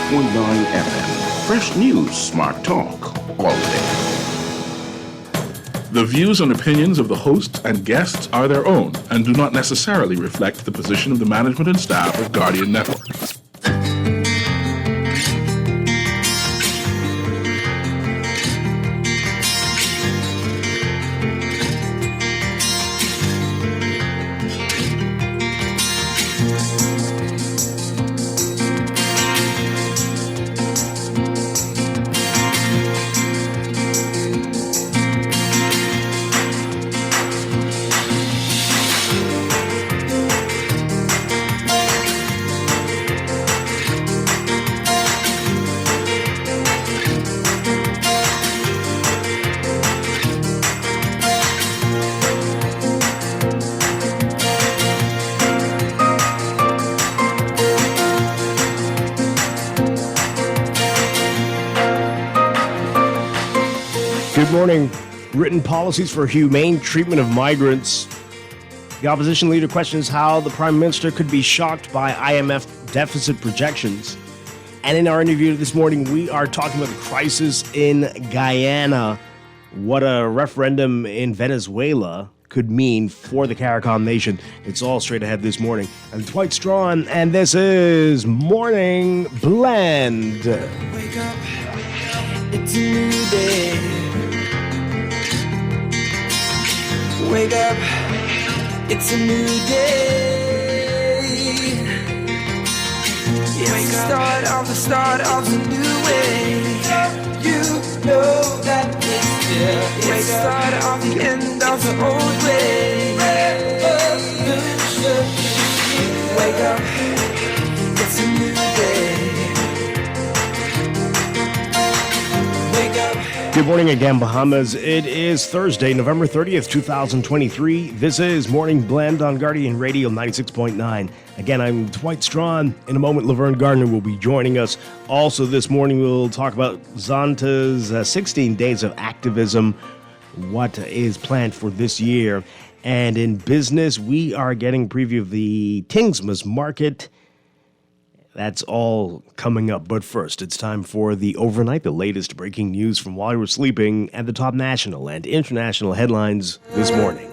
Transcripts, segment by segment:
FM. Fresh news, smart talk, all day. The views and opinions of the hosts and guests are their own and do not necessarily reflect the position of the management and staff of Guardian Network. Good morning. Written policies for humane treatment of migrants. The opposition leader questions how the Prime Minister could be shocked by IMF deficit projections. And in our interview this morning, we are talking about the crisis in Guyana, what a referendum in Venezuela could mean for the CARICOM nation. It's all straight ahead this morning. I'm Dwight Strachan, and this is Morning Blend. Wake up, it's a new day. Wake up, it's a new day. It's the start of a new way. You know that it's the start of the end of the old way. Wake up, it's a new day. Wake up. Good morning again, Bahamas. It is Thursday, November 30th, 2023. This is Morning Blend on Guardian Radio 96.9. Again, I'm Dwight Strachan. In a moment, Laverne Gardner will be joining us. Also this morning, we'll talk about Zonta's 16 days of activism, what is planned for this year. And in business, we are getting a preview of the Tingsmas Market. That's all coming up. But first, it's time for the overnight, the latest breaking news from while you were sleeping, and the top national and international headlines this morning.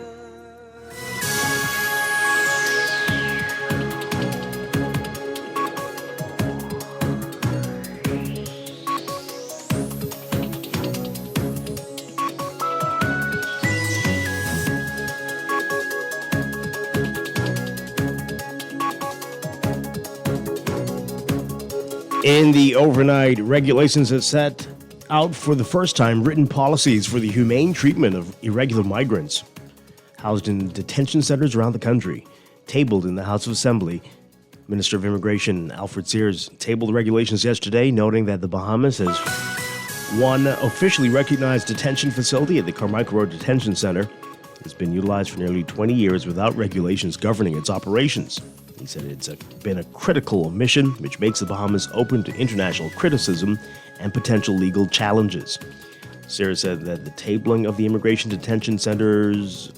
In the overnight, regulations that set out for the first time written policies for the humane treatment of irregular migrants housed in detention centers around the country, tabled in the House of Assembly. Minister of Immigration Alfred Sears tabled the regulations yesterday, noting that the Bahamas has one officially recognized detention facility at the Carmichael Road Detention Center. It's been utilized for nearly 20 years without regulations governing its operations. He said it's been a critical mission, which makes the Bahamas open to international criticism and potential legal challenges. Sarah said that the tabling of the Immigration Detention Center's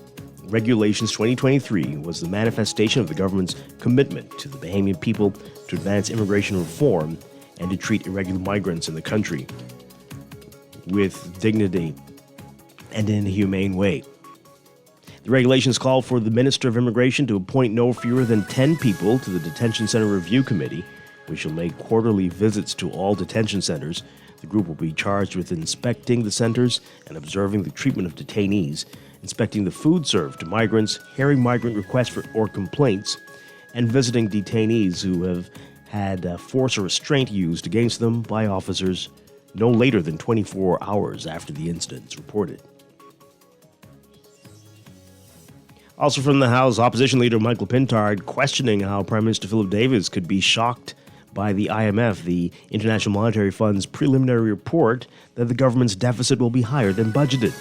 Regulations 2023 was the manifestation of the government's commitment to the Bahamian people to advance immigration reform and to treat irregular migrants in the country with dignity and in a humane way. The regulations call for the Minister of Immigration to appoint no fewer than 10 people to the Detention Center Review Committee, which will make quarterly visits to all detention centers. The group will be charged with inspecting the centers and observing the treatment of detainees, inspecting the food served to migrants, hearing migrant requests or complaints, and visiting detainees who have had force or restraint used against them by officers no later than 24 hours after the incident is reported. Also from the House, opposition leader Michael Pintard questioning how Prime Minister Philip Davis could be shocked by the IMF, the International Monetary Fund's preliminary report that the government's deficit will be higher than budgeted.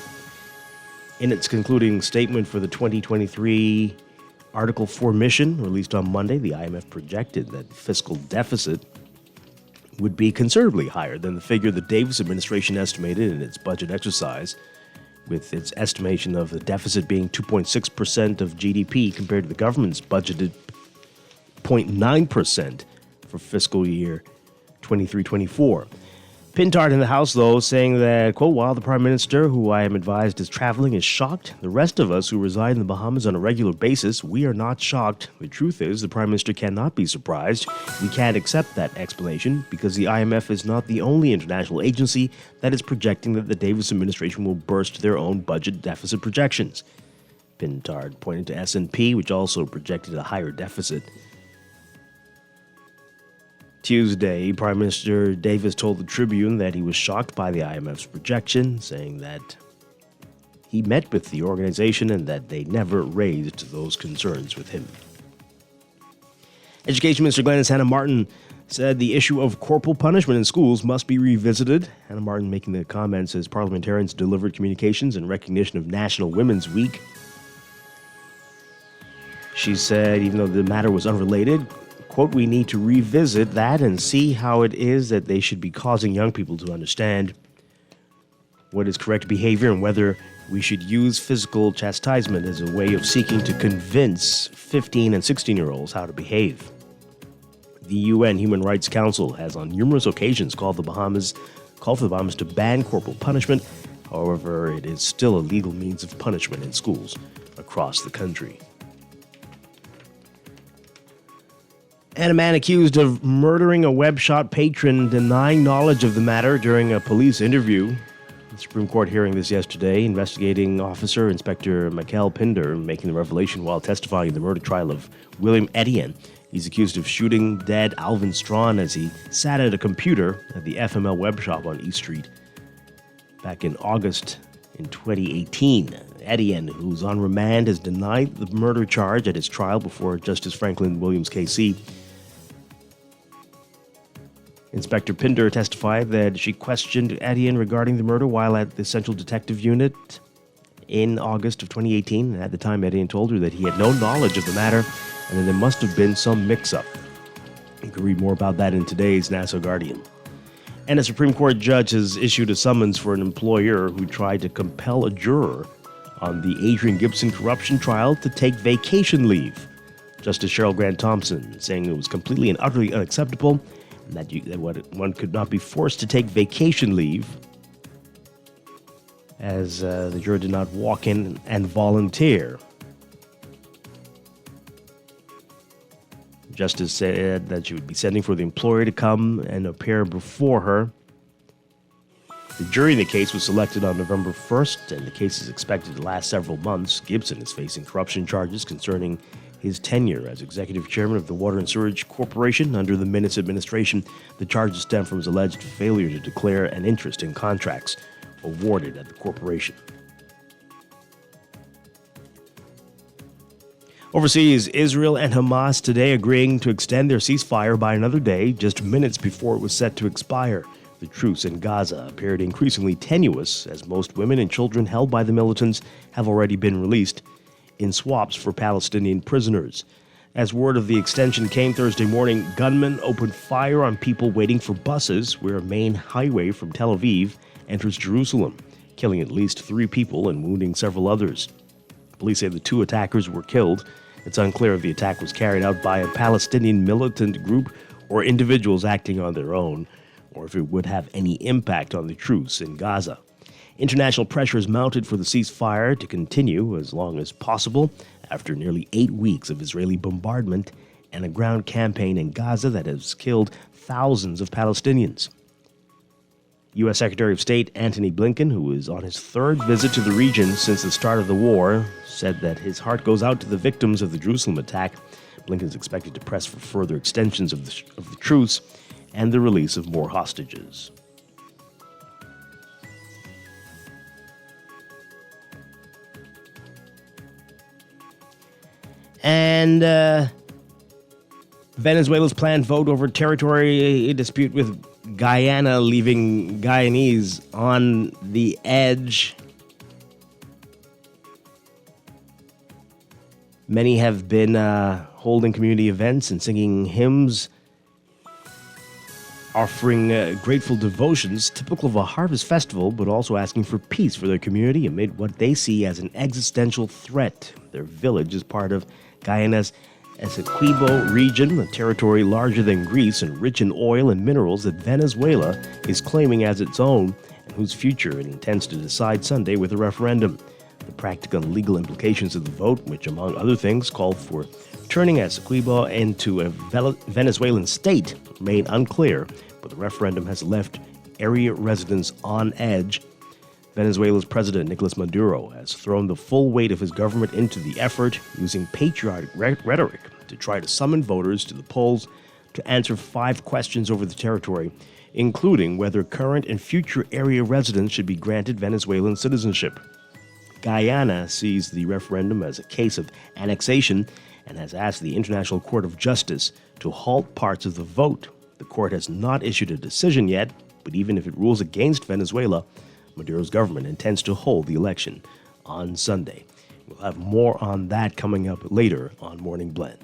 In its concluding statement for the 2023 Article 4 mission, released on Monday, the IMF projected that fiscal deficit would be considerably higher than the figure the Davis administration estimated in its budget exercise, with its estimation of the deficit being 2.6% of GDP compared to the government's budgeted 0.9% for fiscal year 23-24. Pintard in the House, though, saying that, quote, while the Prime Minister, who I am advised is traveling, is shocked, the rest of us who reside in the Bahamas on a regular basis, we are not shocked. The truth is, the Prime Minister cannot be surprised. We can't accept that explanation because the IMF is not the only international agency that is projecting that the Davis administration will burst their own budget deficit projections. Pintard pointed to S&P, which also projected a higher deficit. Tuesday, Prime Minister Davis told the Tribune that he was shocked by the IMF's projection, saying that he met with the organization and that they never raised those concerns with him. Education Minister Gladys Hannah Martin said the issue of corporal punishment in schools must be revisited. Hannah Martin making the comments as parliamentarians delivered communications in recognition of National Women's Week. She said, even though the matter was unrelated, quote, we need to revisit that and see how it is that they should be causing young people to understand what is correct behavior and whether we should use physical chastisement as a way of seeking to convince 15 and 16-year-olds how to behave. The UN Human Rights Council has on numerous occasions called for the Bahamas to ban corporal punishment. However, it is still a legal means of punishment in schools across the country. And a man accused of murdering a web shop patron denying knowledge of the matter during a police interview. The Supreme Court hearing this yesterday. Investigating officer Inspector Michael Pinder making the revelation while testifying in the murder trial of William Etienne. He's accused of shooting dead Alvin Strachan as he sat at a computer at the FML web shop on East Street back in August in 2018. Etienne, who's on remand, has denied the murder charge at his trial before Justice Franklin Williams KC. Inspector Pinder testified that she questioned Etienne regarding the murder while at the Central Detective Unit in August of 2018. And at the time, Etienne told her that he had no knowledge of the matter and that there must have been some mix-up. You can read more about that in today's Nassau Guardian. And a Supreme Court judge has issued a summons for an employer who tried to compel a juror on the Adrian Gibson corruption trial to take vacation leave. Justice Cheryl Grant Thompson saying it was completely and utterly unacceptable and that one could not be forced to take vacation leave as the juror did not walk in and volunteer. Justice said that she would be sending for the employer to come and appear before her. The jury in the case was selected on November 1st, and the case is expected to last several months. Gibson is facing corruption charges concerning his tenure as executive chairman of the Water and Sewerage Corporation under the Minutes administration. The charges stem from his alleged failure to declare an interest in contracts awarded at the corporation. Overseas, Israel and Hamas today agreeing to extend their ceasefire by another day, just minutes before it was set to expire. The truce in Gaza appeared increasingly tenuous as most women and children held by the militants have already been released in swaps for Palestinian prisoners. As word of the extension came Thursday morning, gunmen opened fire on people waiting for buses where a main highway from Tel Aviv enters Jerusalem, killing at least 3 people and wounding several others. Police say the 2 attackers were killed. It's unclear if the attack was carried out by a Palestinian militant group or individuals acting on their own, or if it would have any impact on the truce in Gaza. International pressure is mounted for the ceasefire to continue as long as possible after nearly 8 weeks of Israeli bombardment and a ground campaign in Gaza that has killed thousands of Palestinians. U.S. Secretary of State Antony Blinken, who is on his 3rd visit to the region since the start of the war, said that his heart goes out to the victims of the Jerusalem attack. Blinken is expected to press for further extensions of the truce and the release of more hostages. And Venezuela's planned vote over territory dispute with Guyana, leaving Guyanese on the edge. Many have been holding community events and singing hymns, offering grateful devotions typical of a harvest festival, but also asking for peace for their community amid what they see as an existential threat. Their village is part of Guyana's Essequibo region, a territory larger than Greece and rich in oil and minerals that Venezuela is claiming as its own and whose future it intends to decide Sunday with a referendum. The practical and legal implications of the vote, which among other things called for turning Essequibo into a Venezuelan state, remain unclear, but the referendum has left area residents on edge. Venezuela's President Nicolas Maduro has thrown the full weight of his government into the effort, using patriotic rhetoric to try to summon voters to the polls to answer 5 questions over the territory, including whether current and future area residents should be granted Venezuelan citizenship. Guyana sees the referendum as a case of annexation and has asked the International Court of Justice to halt parts of the vote. The court has not issued a decision yet, but even if it rules against Venezuela, Maduro's government intends to hold the election on Sunday. We'll have more on that coming up later on Morning Blend.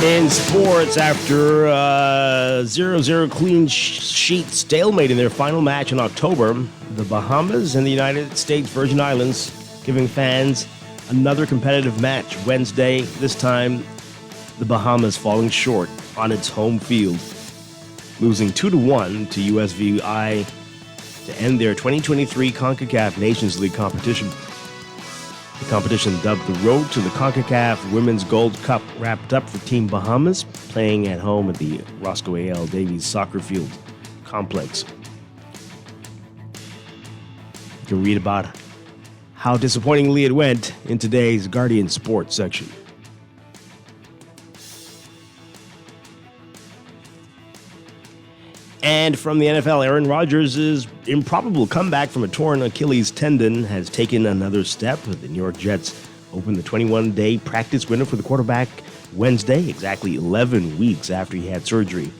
In sports, after a 0-0 clean sheet stalemate in their final match in October, the Bahamas and the United States Virgin Islands giving fans another competitive match Wednesday, this time the Bahamas falling short on its home field, losing 2-1 to USVI to end their 2023 CONCACAF Nations League competition. The competition, dubbed the Road to the CONCACAF Women's Gold Cup, wrapped up for Team Bahamas, playing at home at the Roscoe A.L. Davies Soccer Field complex. You can read about how disappointingly it went in today's Guardian Sports section. And from the NFL, Aaron Rodgers' improbable comeback from a torn Achilles tendon has taken another step. The New York Jets opened the 21-day practice window for the quarterback Wednesday, exactly 11 weeks after he had surgery,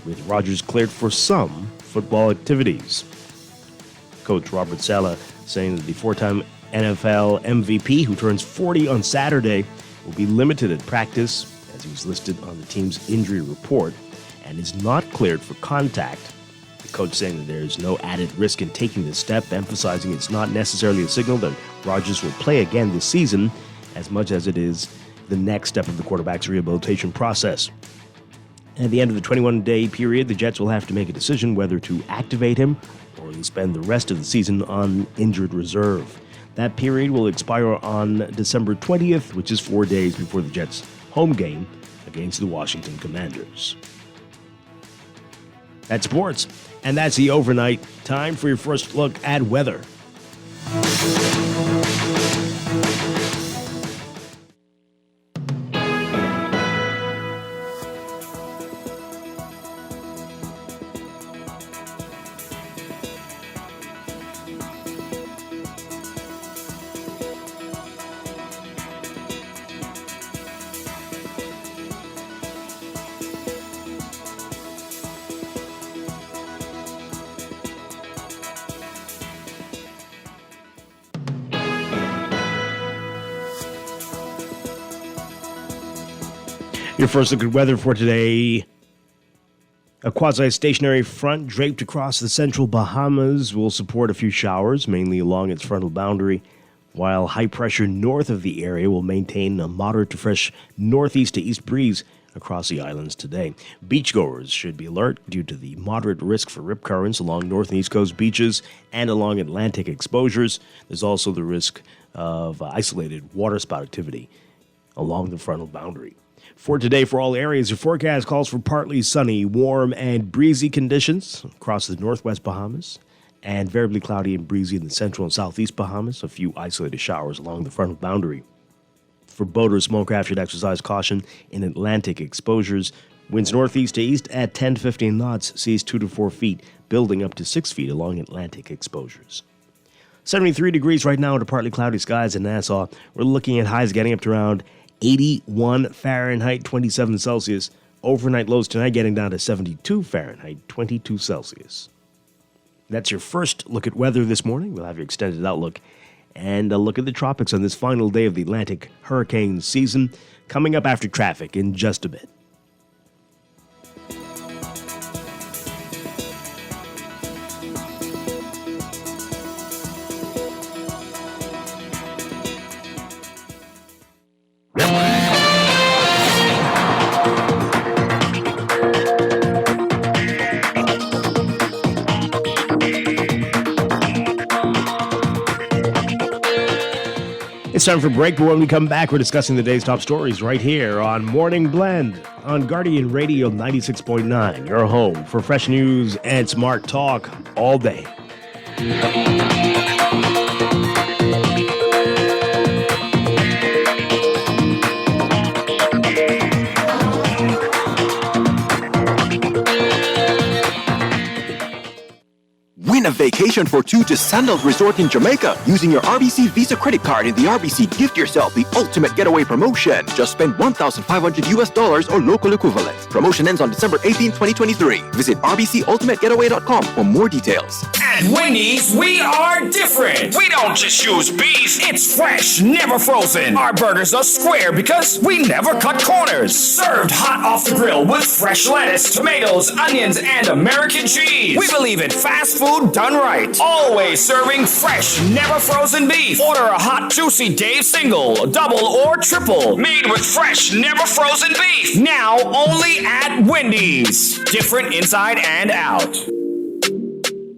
with Rodgers cleared for some football activities. Coach Robert Saleh saying that the 4-time NFL MVP, who turns 40 on Saturday, will be limited at practice, as he was listed on the team's injury report, and is not cleared for contact. The coach saying that there is no added risk in taking this step, emphasizing it's not necessarily a signal that Rodgers will play again this season, as much as it is the next step of the quarterback's rehabilitation process. At the end of the 21-day period, the Jets will have to make a decision whether to activate him or to spend the rest of the season on injured reserve. That period will expire on December 20th, which is 4 days before the Jets' home game against the Washington Commanders. That's sports, and that's the overnight. Time for your first look at weather. Your first look at weather for today. A quasi-stationary front draped across the central Bahamas will support a few showers, mainly along its frontal boundary, while high pressure north of the area will maintain a moderate to fresh northeast to east breeze across the islands today. Beachgoers should be alert due to the moderate risk for rip currents along north and east coast beaches and along Atlantic exposures. There's also the risk of isolated waterspout activity along the frontal boundary. For today, for all areas, your forecast calls for partly sunny, warm, and breezy conditions across the northwest Bahamas, and variably cloudy and breezy in the central and southeast Bahamas, a few isolated showers along the frontal boundary. For boaters, smoke craft should exercise caution in Atlantic exposures, Winds northeast to east at 10 to 15 knots, seas 2 to 4 feet, building up to 6 feet along Atlantic exposures. 73 degrees right now to partly cloudy skies in Nassau. We're looking at highs getting up to around 81 Fahrenheit, 27 Celsius. Overnight lows tonight getting down to 72 Fahrenheit, 22 Celsius. That's your first look at weather this morning. We'll have your extended outlook and a look at the tropics on this final day of the Atlantic hurricane season coming up after traffic in just a bit. It's time for a break, but when we come back, we're discussing the day's top stories right here on Morning Blend on Guardian Radio 96.9, your home for fresh news and smart talk all day. Win a vacation for two to Sandals Resort in Jamaica using your RBC Visa credit card in the RBC Gift Yourself the Ultimate Getaway promotion. Just spend $1,500 or local equivalent. Promotion ends on December 18, 2023. Visit rbcultimategetaway.com for more details. At Wendy's, we are different. We don't just use beef. It's fresh, never frozen. Our burgers are square because we never cut corners. Served hot off the grill with fresh lettuce, tomatoes, onions, and American cheese. We believe in fast food done right. Always serving fresh, never frozen beef. Order a hot, juicy Dave single, double, or triple. Made with fresh, never frozen beef. Now only at Wendy's. Different inside and out.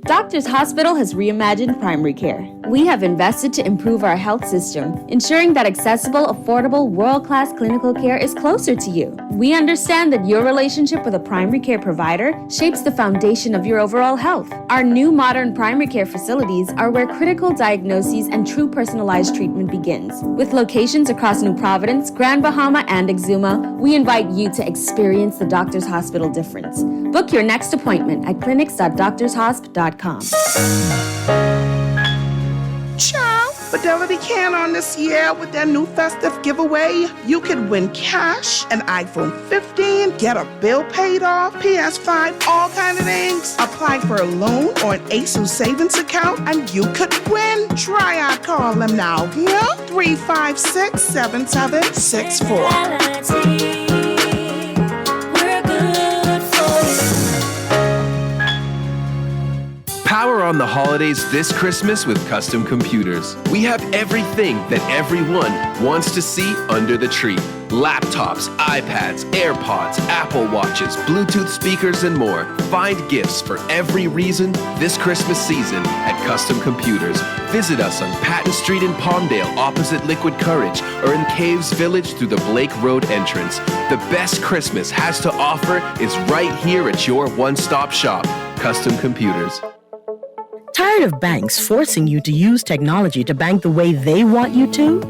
Doctors Hospital has reimagined primary care. We have invested to improve our health system, ensuring that accessible, affordable, world-class clinical care is closer to you. We understand that your relationship with a primary care provider shapes the foundation of your overall health. Our new modern primary care facilities are where critical diagnoses and true personalized treatment begins. With locations across New Providence, Grand Bahama, and Exuma, we invite you to experience the Doctors Hospital difference. Book your next appointment at clinics.doctorshosp.com. Child, Fidelity can on this year with their new festive giveaway. You could win cash, an iPhone 15, get a bill paid off, PS5, all kind of things. Apply for a loan or an ASUS savings account, and you could win. Try our call them now. Here, 356-7764. Power on the holidays this Christmas with Custom Computers. We have everything that everyone wants to see under the tree. Laptops, iPads, AirPods, Apple Watches, Bluetooth speakers, and more. Find gifts for every reason this Christmas season at Custom Computers. Visit us on Patton Street in Palmdale opposite Liquid Courage or in Caves Village through the Blake Road entrance. The best Christmas has to offer is right here at your one-stop shop, Custom Computers. Tired of banks forcing you to use technology to bank the way they want you to?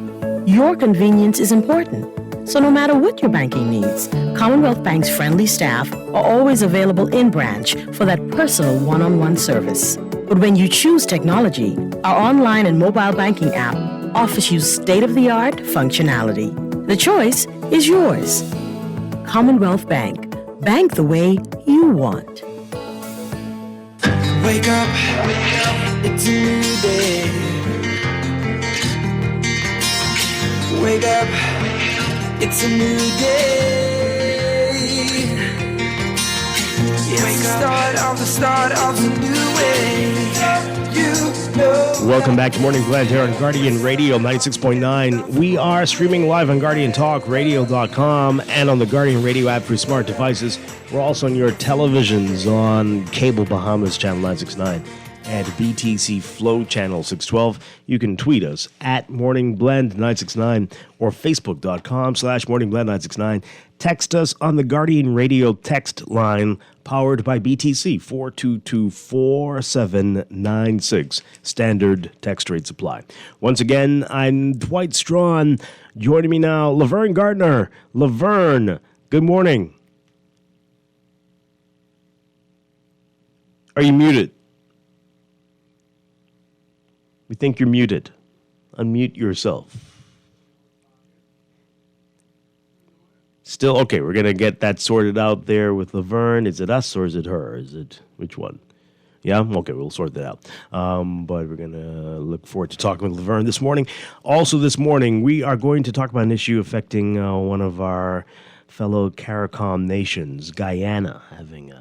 Your convenience is important. So no matter what your banking needs, Commonwealth Bank's friendly staff are always available in branch for that personal one-on-one service. But when you choose technology, our online and mobile banking app offers you state-of-the-art functionality. The choice is yours. Commonwealth Bank. Bank the way you want. Wake up, it's a new day. Wake up, it's a new day. It's the start of a new way. You know. Welcome back to Morning Blend here on Guardian Radio 96.9. We are streaming live on GuardianTalkRadio.com and on the Guardian Radio app for smart devices. We're also on your televisions on Cable Bahamas Channel 969 and BTC Flow Channel 612. You can tweet us at Morning Blend 969 or Facebook.com/Morning Blend 969. Text us on the Guardian Radio text line powered by BTC 422-4796. Standard text rate supply. Once again, I'm Dwight Strachan. Joining me now, Laverne Gardner. Laverne, good morning. Are you muted? We think you're muted. Unmute yourself. Still, okay, we're going to get that sorted out there with Laverne. Is it us or is it her? Is it, which one? Yeah? Okay, we'll sort that out. But we're going to look forward to talking with Laverne this morning. Also this morning, we are going to talk about an issue affecting one of our fellow CARICOM nations, Guyana, having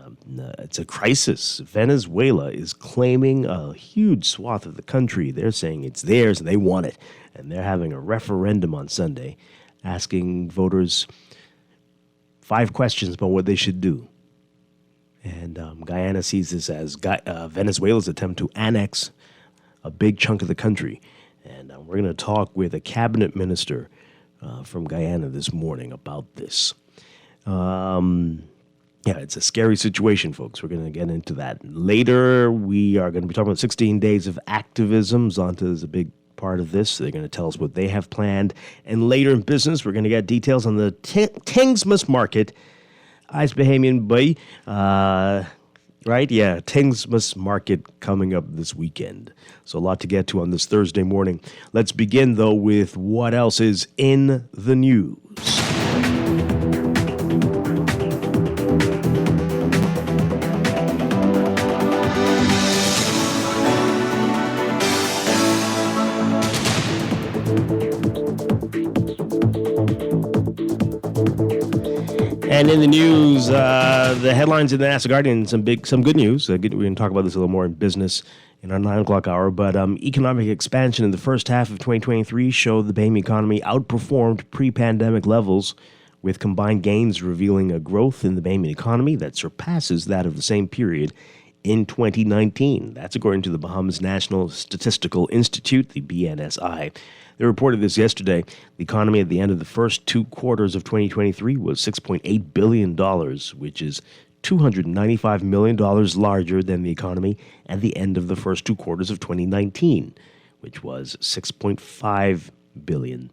it's a crisis. Venezuela is claiming a huge swath of the country. They're saying it's theirs and they want it. And they're having a referendum on Sunday asking voters 5 questions about what they should do. And Guyana sees this as Venezuela's attempt to annex a big chunk of the country. And we're going to talk with a cabinet minister from Guyana this morning about this. Yeah, it's a scary situation, folks. We're going to get into that. Later, we are going to be talking about 16 days of activism. Zonta is a big part of this. They're going to tell us what they have planned. And later in business, we're going to get details on the Tingsmas Market. Ice Bahamian Bay. Right? Yeah, Tingsmas Market coming up this weekend. So a lot to get to on this Thursday morning. Let's begin, though, with what else is in the news. And in the news, the headlines in the National Guardian, some good news. We're going to talk about this a little more in business in our 9 o'clock hour. But economic expansion in the first half of 2023 showed the Bahamian economy outperformed pre-pandemic levels, with combined gains revealing a growth in the Bahamian economy that surpasses that of the same period in 2019. That's according to the Bahamas National Statistical Institute, the BNSI. They reported this yesterday. The economy at the end of the first 2 quarters of 2023 was $6.8 billion, which is $295 million larger than the economy at the end of the first 2 quarters of 2019, which was $6.5 billion.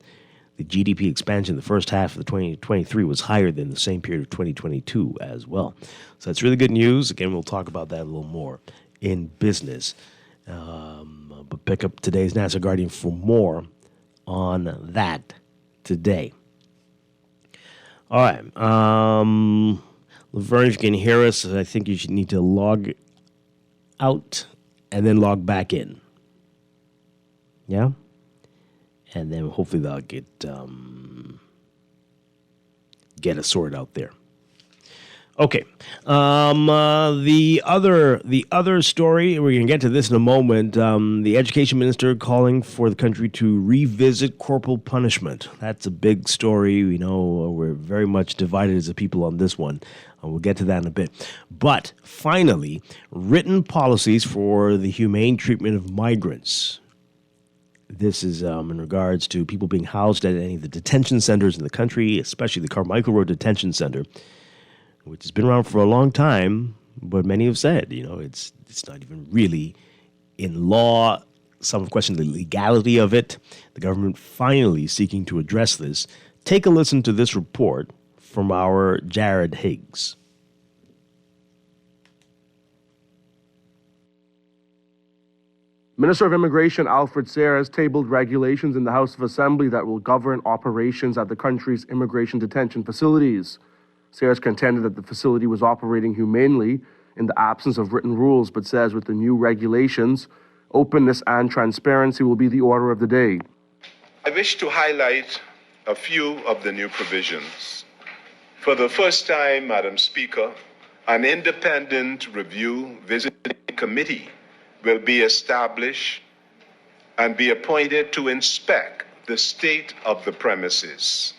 The GDP expansion in the first half of 2023 was higher than the same period of 2022 as well. So that's really good news. Again, we'll talk about that a little more in business. But pick up today's National Guardian for more on that today. All right. Laverne, if you can hear us, I think you should need to log out and then log back in. Yeah? And then hopefully they'll get us sorted out there. Okay. The other story, we're going to get to this in a moment. The education minister calling for the country to revisit corporal punishment. That's a big story. We know we're very much divided as a people on this one. We'll get to that in a bit. But finally, written policies for the humane treatment of migrants. This is in regards to people being housed at any of the detention centers in the country, especially the Carmichael Road Detention Center, which has been around for a long time, but many have said, it's not even really in law. Some have questioned the legality of it. The government finally seeking to address this. Take a listen to this report from our Jared Higgs. Minister of Immigration Alfred Sayers tabled regulations in the House of Assembly that will govern operations at the country's immigration detention facilities. Sayers contended that the facility was operating humanely in the absence of written rules, but says with the new regulations, openness and transparency will be the order of the day. I wish to highlight a few of the new provisions. For the first time, Madam Speaker, an independent review visiting committee will be established and be appointed to inspect the state of the premises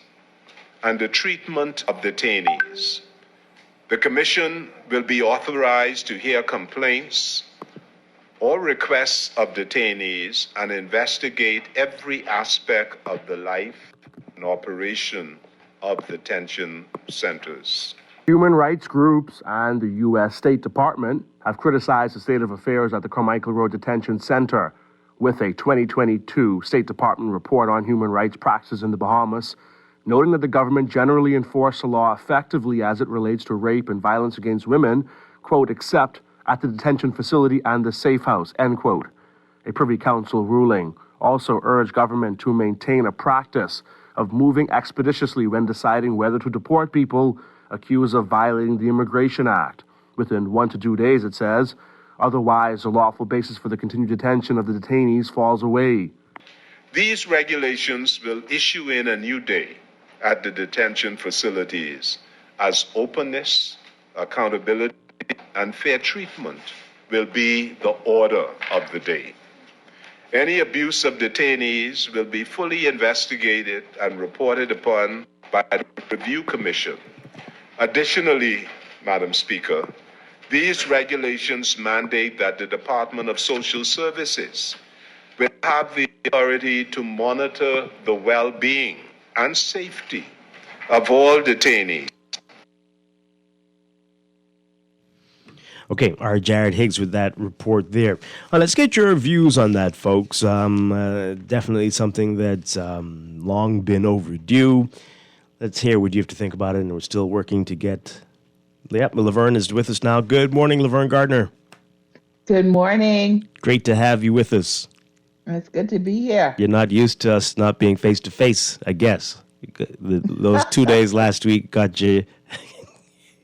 and the treatment of detainees. The Commission will be authorized to hear complaints or requests of detainees and investigate every aspect of the life and operation of detention centers. Human rights groups and the U.S. State Department have criticized the state of affairs at the Carmichael Road Detention Center with a 2022 State Department report on human rights practices in the Bahamas, noting that the government generally enforced the law effectively as it relates to rape and violence against women, quote, except at the detention facility and the safe house, end quote. A Privy Council ruling also urged government to maintain a practice of moving expeditiously when deciding whether to deport people accused of violating the Immigration Act. Within 1 to 2 days, it says. Otherwise, the lawful basis for the continued detention of the detainees falls away. These regulations will issue in a new day at the detention facilities as openness, accountability, and fair treatment will be the order of the day. Any abuse of detainees will be fully investigated and reported upon by the Review Commission. Additionally, Madam Speaker, these regulations mandate that the Department of Social Services will have the authority to monitor the well-being and safety of all detainees. Okay, our Jared Higgs with that report there. Let's get your views on that, folks. Definitely something that's long been overdue. Let's hear what you have to think about it, and we're still working to get... Yep, Laverne is with us now. Good morning, Laverne Gardner. Good morning. Great to have you with us. It's good to be here. You're not used to us not being face-to-face, I guess. Those 2 days last week got you...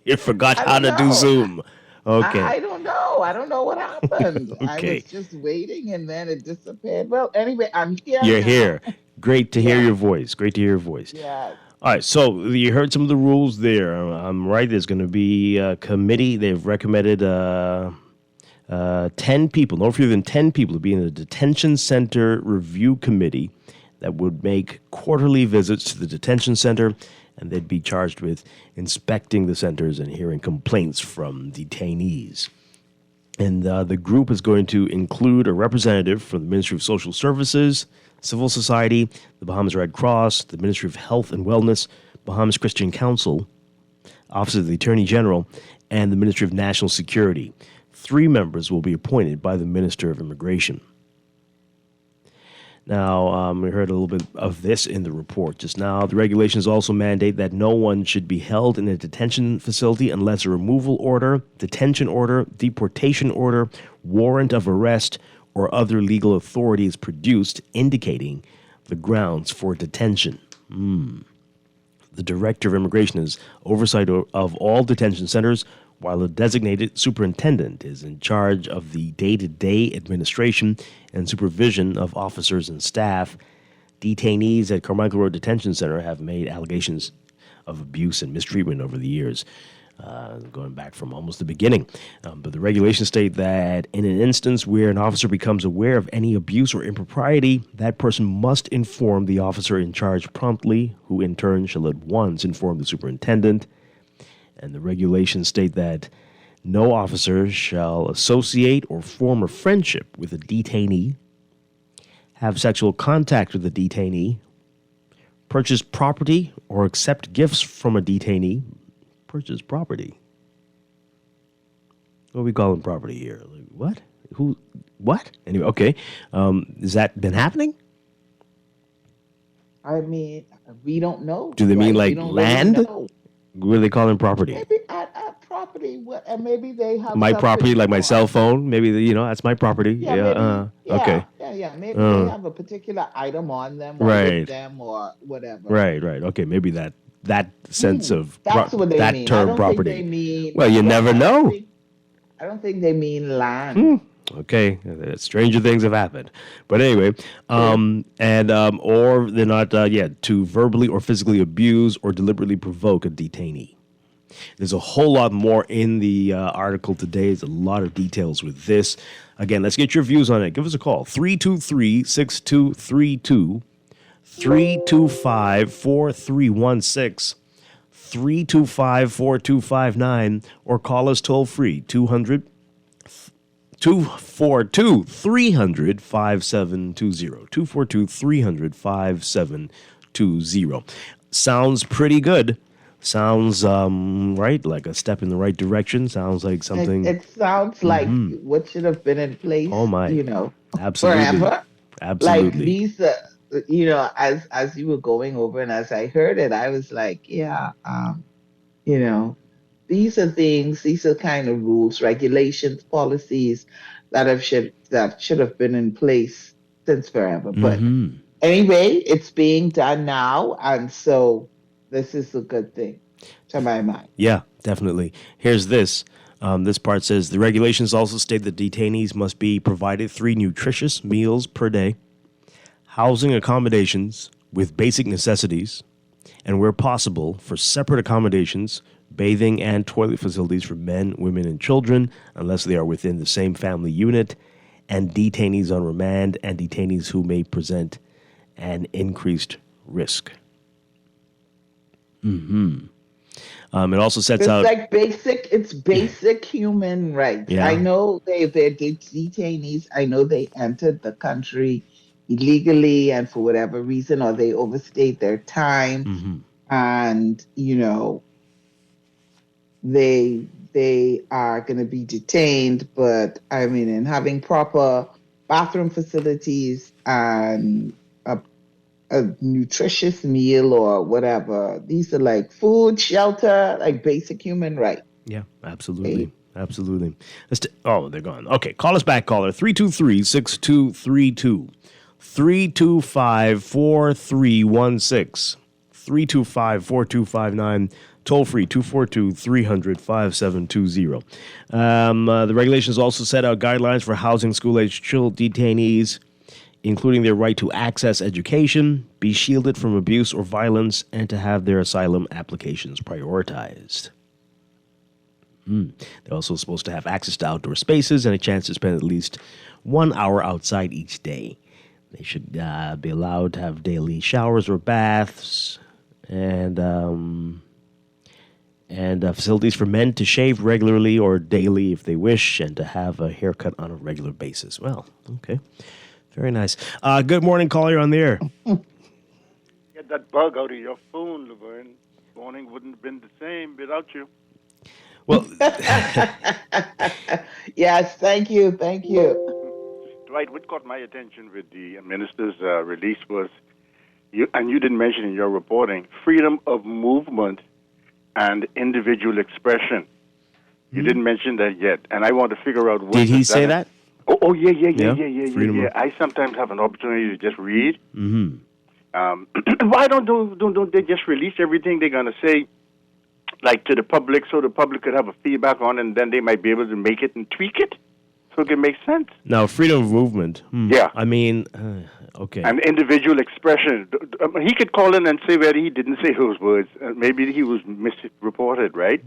You forgot how to do Zoom. Okay. I don't know. I don't know what happened. Okay. I was just waiting and then it disappeared. Well, anyway, I'm here. You're now. here. Great to hear your voice. Great to hear your voice. Yeah. All right, so you heard some of the rules there. I'm right. There's going to be a committee. They've recommended 10 people, no fewer than 10 people, to be in a detention center review committee that would make quarterly visits to the detention center, and they'd be charged with inspecting the centers and hearing complaints from detainees. And the group is going to include a representative from the Ministry of Social Services, Civil Society, the Bahamas Red Cross, the Ministry of Health and Wellness, Bahamas Christian Council, Office of the Attorney General, and the Ministry of National Security. 3 members will be appointed by the Minister of Immigration. Now, we heard a little bit of this in the report just now. The regulations also mandate that no one should be held in a detention facility unless a removal order, detention order, deportation order, warrant of arrest, or other legal authority is produced indicating the grounds for detention. The Director of Immigration has oversight of all detention centers, while a designated superintendent is in charge of the day-to-day administration and supervision of officers and staff. Detainees at Carmichael Road Detention Center have made allegations of abuse and mistreatment over the years, going back from almost the beginning. But the regulations state that in an instance where an officer becomes aware of any abuse or impropriety, that person must inform the officer in charge promptly, who in turn shall at once inform the superintendent. And the regulations state that no officer shall associate or form a friendship with a detainee, have sexual contact with a detainee, purchase property or accept gifts from a detainee. Purchase property? What are we calling property here? Like, what? Who? What? Anyway, okay. Has that been happening? I mean, we don't know. Do they mean like land? Really, what are they calling property? maybe at property, and maybe they have My property, something like my on- cell phone. Maybe, that's my property. Yeah, maybe, Okay. Yeah. Maybe they have a particular item on them, or Right. with them, or whatever. Right. Okay. Maybe that sense of That's what they that mean. I term don't property. think they mean. Well, you never know. I don't think they mean land. Okay, stranger things have happened, but anyway, or they're not to verbally or physically abuse or deliberately provoke a detainee. There's a whole lot more in the article today. There's a lot of details with this. Again, let's get your views on it. Give us a call, 323-6232, 325-4316, 325-4259, or call us toll free, 242-300-5720, 242-300-5720. Sounds pretty good. Sounds right, like a step in the right direction. Sounds like something. It sounds like what should have been in place. Oh my! Absolutely. Forever. Absolutely. Like these, as you were going over and as I heard it, I was like, yeah, these these are things, these are kind of rules, regulations, policies that should have been in place since forever. But anyway, it's being done now, and so this is a good thing to my mind. Yeah, definitely. Here's this. This part says the regulations also state that detainees must be provided 3 nutritious meals per day, housing accommodations with basic necessities, and where possible, for separate accommodations, bathing and toilet facilities for men, women, and children, unless they are within the same family unit, and detainees on remand and detainees who may present an increased risk. It also sets out... It's basic human rights. Yeah. I know they're detainees. I know they entered the country illegally and for whatever reason, or they overstayed their time. And, they are going to be detained. But, I mean, in having proper bathroom facilities and a nutritious meal or whatever. These are like food, shelter, like basic human rights. Yeah, absolutely. Okay. Absolutely. They're gone. Okay, call us back, caller. 323-6232. 325-4316. 325-4259. Toll free, 242-300-5720. The regulations also set out guidelines for housing school-aged detainees, including their right to access education, be shielded from abuse or violence, and to have their asylum applications prioritized. They're also supposed to have access to outdoor spaces and a chance to spend at least 1 hour outside each day. They should be allowed to have daily showers or baths, and facilities for men to shave regularly or daily if they wish, and to have a haircut on a regular basis. Well, okay. Very nice. Good morning, caller. You're on the air. Get that bug out of your phone, Laverne. Morning wouldn't have been the same without you. Well, yes, thank you. Dwight, what caught my attention with the minister's release was, you didn't mention in your reporting, freedom of movement and individual expression. You didn't mention that yet, and I want to figure out what... Did he say that? Oh, yeah. I sometimes have an opportunity to just read. Why don't they just release everything they're going to say, like, to the public, so the public could have a feedback on it, and then they might be able to make it and tweak it so it can make sense? Now, freedom of movement. Yeah. I mean, okay. And individual expression. He could call in and say whether he didn't say those words. Maybe he was misreported, right?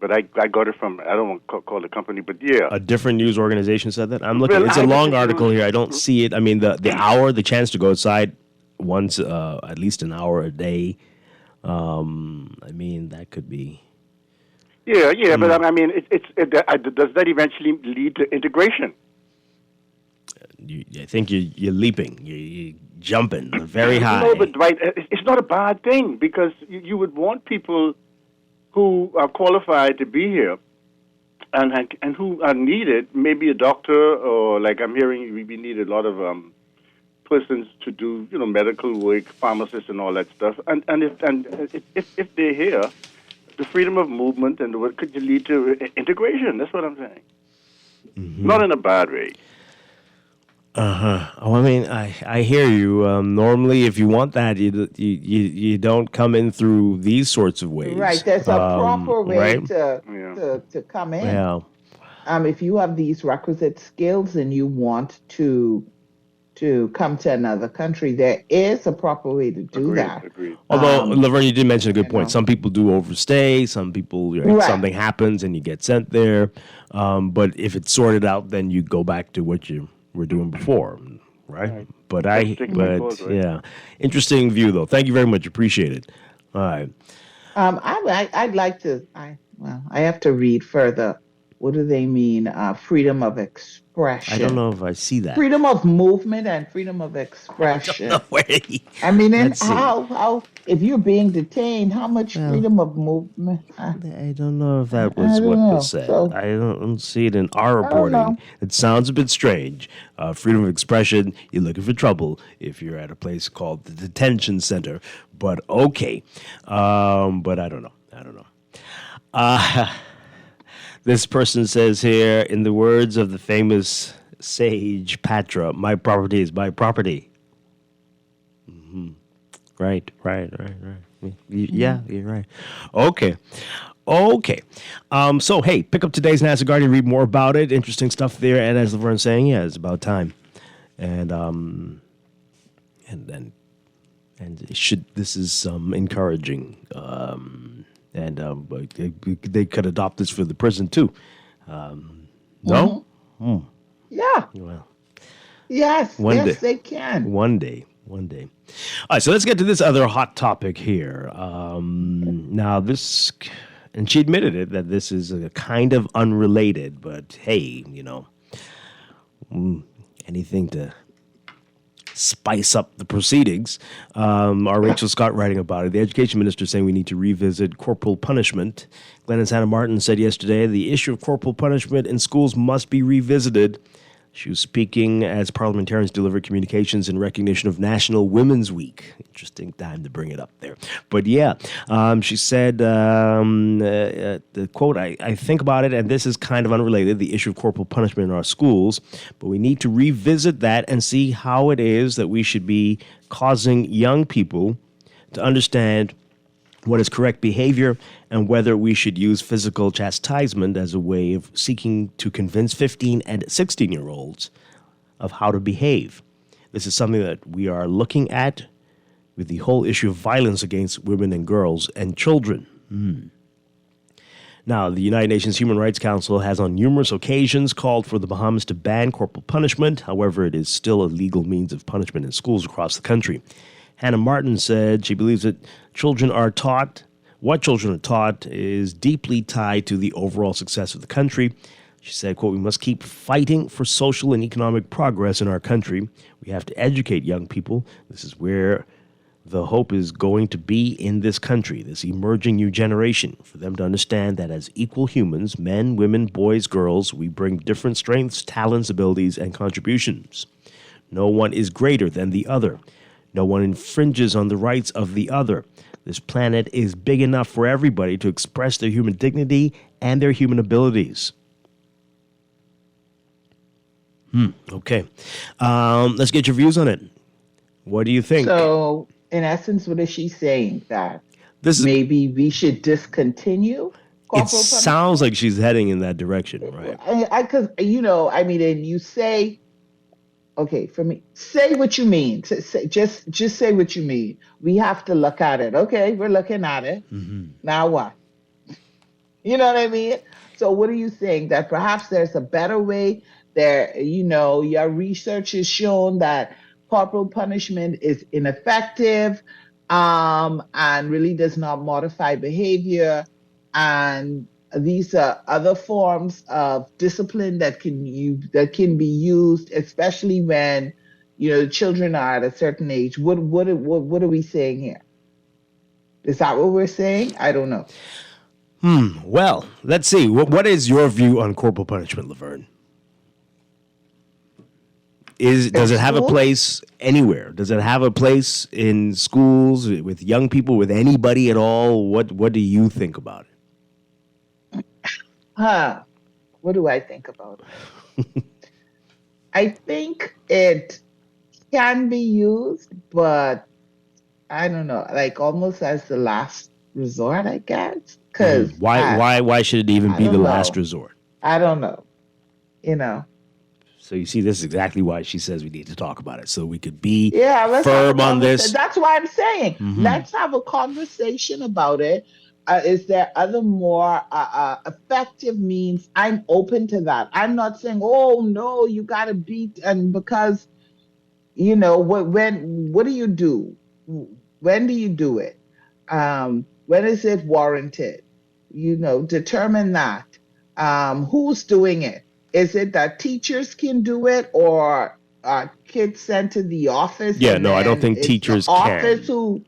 But I got it from, I don't want to call the company, but yeah. A different news organization said that? I'm looking, it's a long article here. I don't see it. I mean, the chance to go outside once, at least an hour a day. I mean, that could be. Yeah, but I mean, does that eventually lead to integration? I think you're leaping, you're jumping very high. No, but Dwight, it's not a bad thing, because you would want people who are qualified to be here and who are needed, maybe a doctor, or like I'm hearing we need a lot of persons to do, medical work, pharmacists and all that stuff. And if they're here, the freedom of movement and what could lead to integration. That's what I'm saying. Not in a bad way. Oh, I mean, I hear you. Normally, if you want that, you don't come in through these sorts of ways. Right. There's a proper way to come in. Yeah. If you have these requisite skills and you want to come to another country, there is a proper way to do that. Agreed. Although, Laverne, you did mention a good point. Some people do overstay. Some people, something happens and you get sent there. But if it's sorted out, then you go back to what you were doing before, right? But yeah, interesting view though. Thank you very much. Appreciate it. All right. I'd like to. I have to read further. What do they mean? Freedom of expression. I don't know if I see that. Freedom of movement and freedom of expression. No way. I mean, how if you're being detained, how much freedom of movement? I don't know if that was what was said. So, I don't see it in our reporting. It sounds a bit strange. Freedom of expression, you're looking for trouble if you're at a place called the detention center. But okay. But I don't know. This person says here, in the words of the famous sage Patra, my property is my property. Mm-hmm. Right. Yeah, you're right. Okay. So, hey, pick up today's NASA Guardian, read more about it. Interesting stuff there. And as Laverne's saying, yeah, it's about time. And this is encouraging. But they could adopt this for the prison too. No? Mm-hmm. Yeah. Well, yes, day. They can. One day. All right, so let's get to this other hot topic here. Now, this, and she admitted it, that this is a kind of unrelated, but hey, anything to spice up the proceedings. Our Rachel Scott writing about it. The education minister saying we need to revisit corporal punishment. Glennis Hannah Martin said yesterday the issue of corporal punishment in schools must be revisited. She was speaking as parliamentarians delivered communications in recognition of National Women's Week. Interesting time to bring it up there. But yeah, she said, the quote, I think about it, and this is kind of unrelated, the issue of corporal punishment in our schools, but we need to revisit that and see how it is that we should be causing young people to understand what is correct behavior and whether we should use physical chastisement as a way of seeking to convince 15 and 16-year-olds of how to behave. This is something that we are looking at with the whole issue of violence against women and girls and children. Now, the United Nations Human Rights Council has on numerous occasions called for the Bahamas to ban corporal punishment. However, it is still a legal means of punishment in schools across the country. Hannah Martin said she believes that what children are taught is deeply tied to the overall success of the country. She said, quote, we must keep fighting for social and economic progress in our country. We have to educate young people. This is where the hope is going to be in this country, this emerging new generation, for them to understand that as equal humans, men, women, boys, girls, we bring different strengths, talents, abilities, and contributions. No one is greater than the other. No one infringes on the rights of the other. This planet is big enough for everybody to express their human dignity and their human abilities. Okay. Let's get your views on it. What do you think? So, in essence, what is she saying? That maybe we should discontinue corporal punishment? Sounds like she's heading in that direction, right? Because, and you say, okay, for me, say what you mean. Just say what you mean. We have to look at it. Okay, we're looking at it. Mm-hmm. Now what? You know what I mean? So what are you saying? That perhaps there's a better way? Your research has shown that corporal punishment is ineffective and really does not modify behavior. And these are other forms of discipline that can be used, especially when children are at a certain age. What are we saying here? Is that what we're saying? I don't know. Well, let's see. What is your view on corporal punishment, Laverne? Does it have a place anywhere? Does it have a place in schools with young people, with anybody at all? What do you think about it? What do I think about it? I think it can be used, but I don't know, like almost as the last resort, I guess. Because why should it even be the last resort? I don't know. So you see, this is exactly why she says we need to talk about it, so we could be firm on this. That's why I'm saying let's have a conversation about it. Is there other more effective means? I'm open to that. I'm not saying, oh no, you got to beat, and because what do you do? When do you do it? When is it warranted? Determine that. Who's doing it? Is it that teachers can do it, or kids sent to the office? Yeah, no, I don't think teachers can.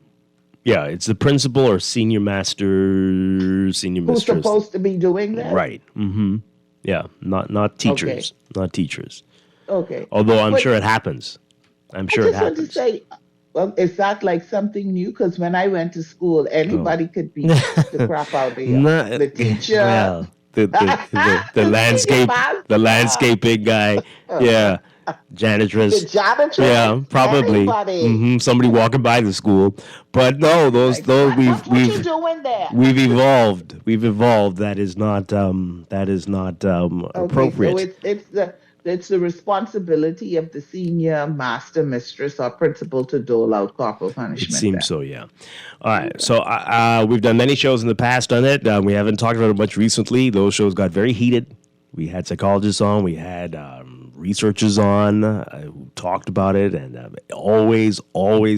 Yeah, it's the principal or senior master, senior mistress. Who's supposed to be doing that? Right. Mm-hmm. Yeah, not teachers. Okay. Not teachers. Okay. Although I'm sure it happens. I'm sure it happens. Want to say, Well, is that like something new? Because when I went to school, Oh. anybody could beat the crap out of you. No, The teacher, well, the senior landscape, the master, landscaping guy, yeah, the janitress, janitress, yeah, probably. anybody. Somebody walking by the school, but no, those Like, those what you doing there? we've evolved. We've evolved. That is not Okay, so appropriate. it's the responsibility of the senior master, mistress, or principal to dole out corporal It punishment. seems Then. so, yeah. All right. So we've done many shows in the past on it. We haven't talked about it much recently. Those shows got very heated. We had psychologists on. We had researchers on who talked about it, and always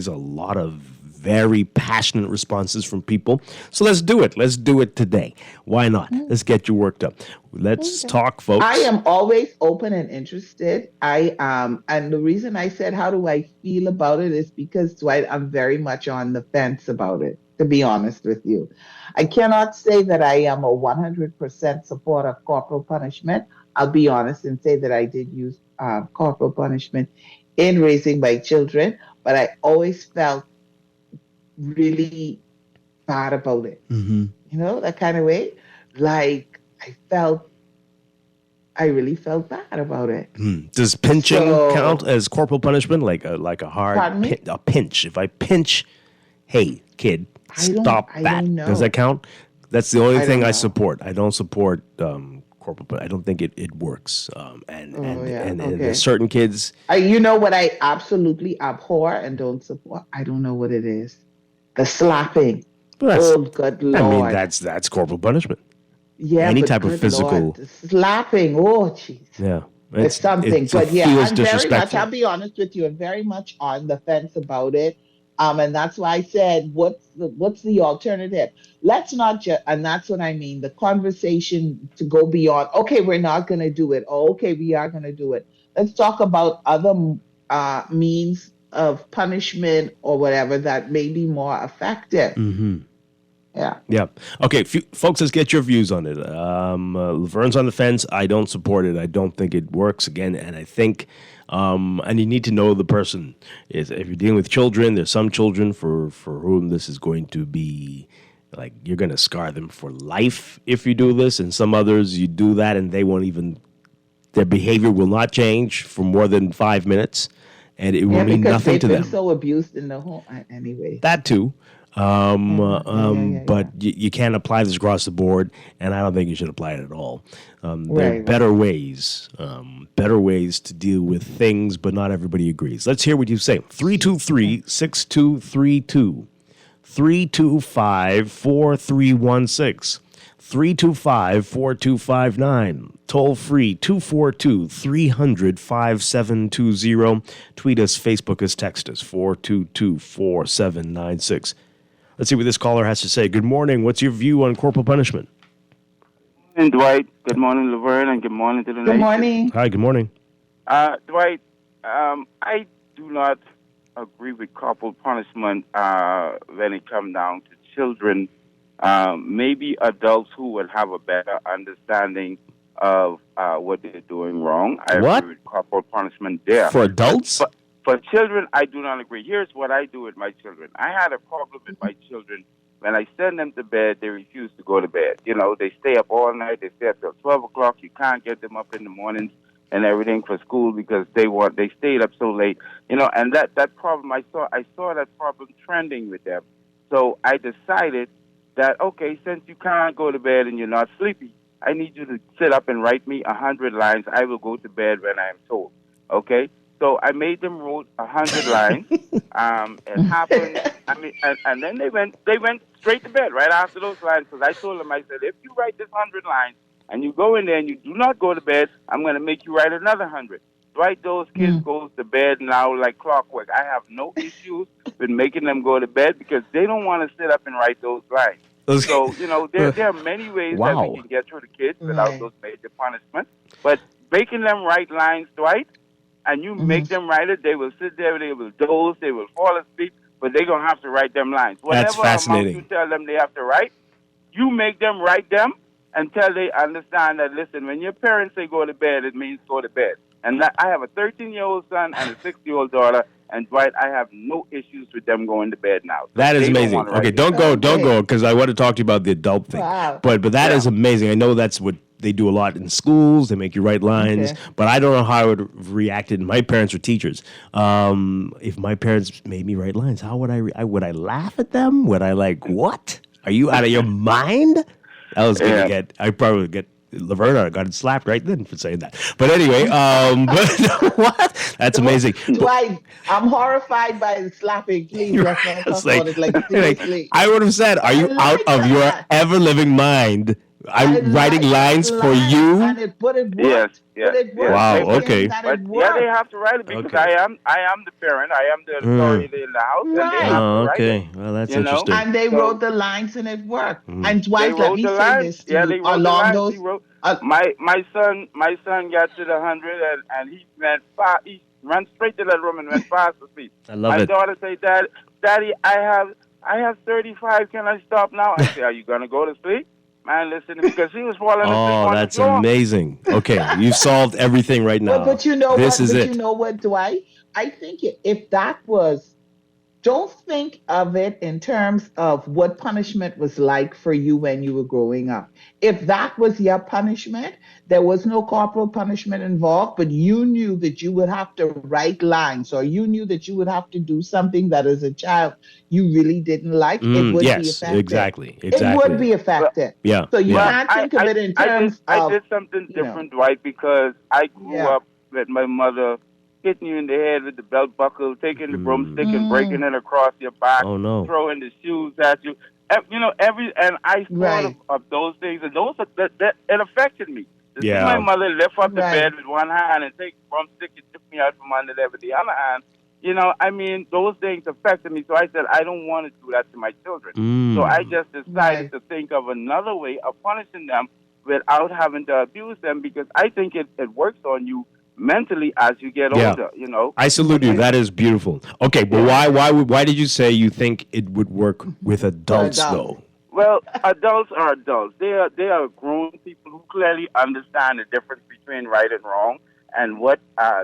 a lot of very passionate responses from people. So let's do it. Let's do it today. Why not? Let's get you worked up. Let's talk, folks. I am always open and interested. And the reason I said how do I feel about it is because Dwight, I'm very much on the fence about it, to be honest with you. I cannot say that I am a 100% supporter of corporal punishment. I'll be honest and say that I did use corporal punishment in raising my children, but I always felt really bad about it. Mm-hmm. You know, that kind of way. Like I really felt bad about it. Does pinching count as corporal punishment? Like a hard a pinch. If I pinch, hey kid, stop that. I don't know. Does that count? That's the only thing I know. support. I don't support corporal, but I don't think it works. And there's certain kids. You know what I absolutely abhor and don't support? I don't know what it is. The slapping. Well, good Lord. I mean, that's corporal punishment. Yeah, any but type of physical Lord, slapping. Oh, jeez. Yeah, it's something. But yeah, feels I'm very much. disrespectful. I'll be honest with you. I'm very much on the fence about it. And that's why I said, what's the alternative? Let's not just, and that's what I mean. The conversation to go beyond. Okay, we're not going to do it. Oh, okay, we are going to do it. Let's talk about other means of punishment or whatever that may be more effective. Mm-hmm. Yeah. Yeah. Okay, folks, let's get your views on it. Laverne's on the fence. I don't support it. I don't think it works again. And I think, and you need to know the person. If you're dealing with children, there's some children for whom this is going to be like, you're going to scar them for life if you do this. And some others, you do that and they won't even, their behavior will not change for more than 5 minutes. And it will mean nothing to them. They've been so abused in the home anyway. That too. But you can't apply this across the board, and I don't think you should apply it at all. There are better ways to deal with things, but not everybody agrees. Let's hear what you say. 323-6232, 325-4316, 325-4259, toll free 242-300-5720. Tweet us, Facebook us, text us 422-4796. Let's see what this caller has to say. Good morning. What's your view on corporal punishment? Good morning, Dwight. Good morning, Laverne, and good morning to the nation. Good morning. Hi, good morning. Dwight, I do not agree with corporal punishment when it comes down to children. Maybe adults who will have a better understanding of what they're doing wrong. I agree with corporal punishment there. For adults? But for children, I do not agree. Here's what I do with my children. I had a problem with my children. When I send them to bed, they refuse to go to bed. You know, they stay up all night. They stay up till 12 o'clock. You can't get them up in the mornings and everything for school because they stayed up so late. You know, and that problem, I saw that problem trending with them. So I decided that, okay, since you can't go to bed and you're not sleepy, I need you to sit up and write me 100 lines. I will go to bed when I am told. Okay? So I made them wrote 100 lines. It happened. I mean, and then they went straight to bed right after those lines because I told them, I said, if you write this 100 lines and you go in there and you do not go to bed, I'm going to make you write another 100. Right? Those kids goes to bed now like clockwork. I have no issues with making them go to bed because they don't want to sit up and write those lines. So, you know, there are many ways that we can get through the kids without those major punishments. But making them write lines, Dwight, and you make them write it, they will sit there, they will doze, they will fall asleep, but they're going to have to write them lines. That's fascinating. Amount you tell them they have to write, you make them write them until they understand that, listen, when your parents say go to bed, it means go to bed. And I have a 13-year-old son and a 6-year-old daughter, And Dwight, I have no issues with them going to bed now. So That is they don't amazing. wanna Okay, write don't it. go, because I want to talk to you about the adult thing. Wow. But that Yeah. is amazing. I know that's what they do a lot in schools. They make you write lines, Okay. but I don't know how I would have reacted. My parents were teachers. If my parents made me write lines, how would would I laugh at them? Would I like, what? Are you out of your mind? I was gonna I probably would get Laverna got slapped right then for saying that. But anyway, but what? That's amazing. Dwight, I'm horrified by the slapping. Please, let's not It's talk about it like seriously. I would have said, "Are you out of your ever living mind? I'm writing lines for you." And it worked. Yes. But it worked. Wow, I'm saying okay. that But it yeah, they worked. have to write it because Okay. I am the parent. I am the authority in the house, and they have to Oh, write okay. it. Well, that's You know? interesting. And they So- wrote the lines and it worked. Mm. And They Dwight, let wrote me the say lines. this to Yeah, you. they wrote the Along lines. those, He wrote. My son got to the 100 and he went fast. He ran straight to that room and went fast to sleep. I love my it. daughter said, Daddy, I have 35. Can I stop now? I say, are you gonna go to sleep? Man, listen, because he was falling asleep Oh, on that's the floor. amazing. Okay, you've solved everything right now. But you know this what? is But it. you know what, Dwight? I think if that was, don't think of it in terms of what punishment was like for you when you were growing up. If that was your punishment, there was no corporal punishment involved, but you knew that you would have to write lines, or you knew that you would have to do something that as a child you really didn't like, it would be Yes, effective. exactly. It would be effective. Yeah. So you yeah. can't think of it in terms I of. did something you know. different, Dwight, because I grew Yeah. up with my mother hitting you in the head with the belt buckle, taking the broomstick and breaking it across your back, Oh, no. throwing the shoes at you. And I thought of those things, and those that it affected me. To see Yeah. my mother lift up the Right. bed with one hand and take the broomstick and tip me out from under there with the other hand. Those things affected me. So I said, I don't want to do that to my children. Mm. So I just decided to think of another way of punishing them without having to abuse them, because I think it works on you mentally as you get Yeah. older, you know. I salute you. That is beautiful. Okay, but why did you say you think it would work with adults though? Well, adults are adults. They are grown people who clearly understand the difference between right and wrong and what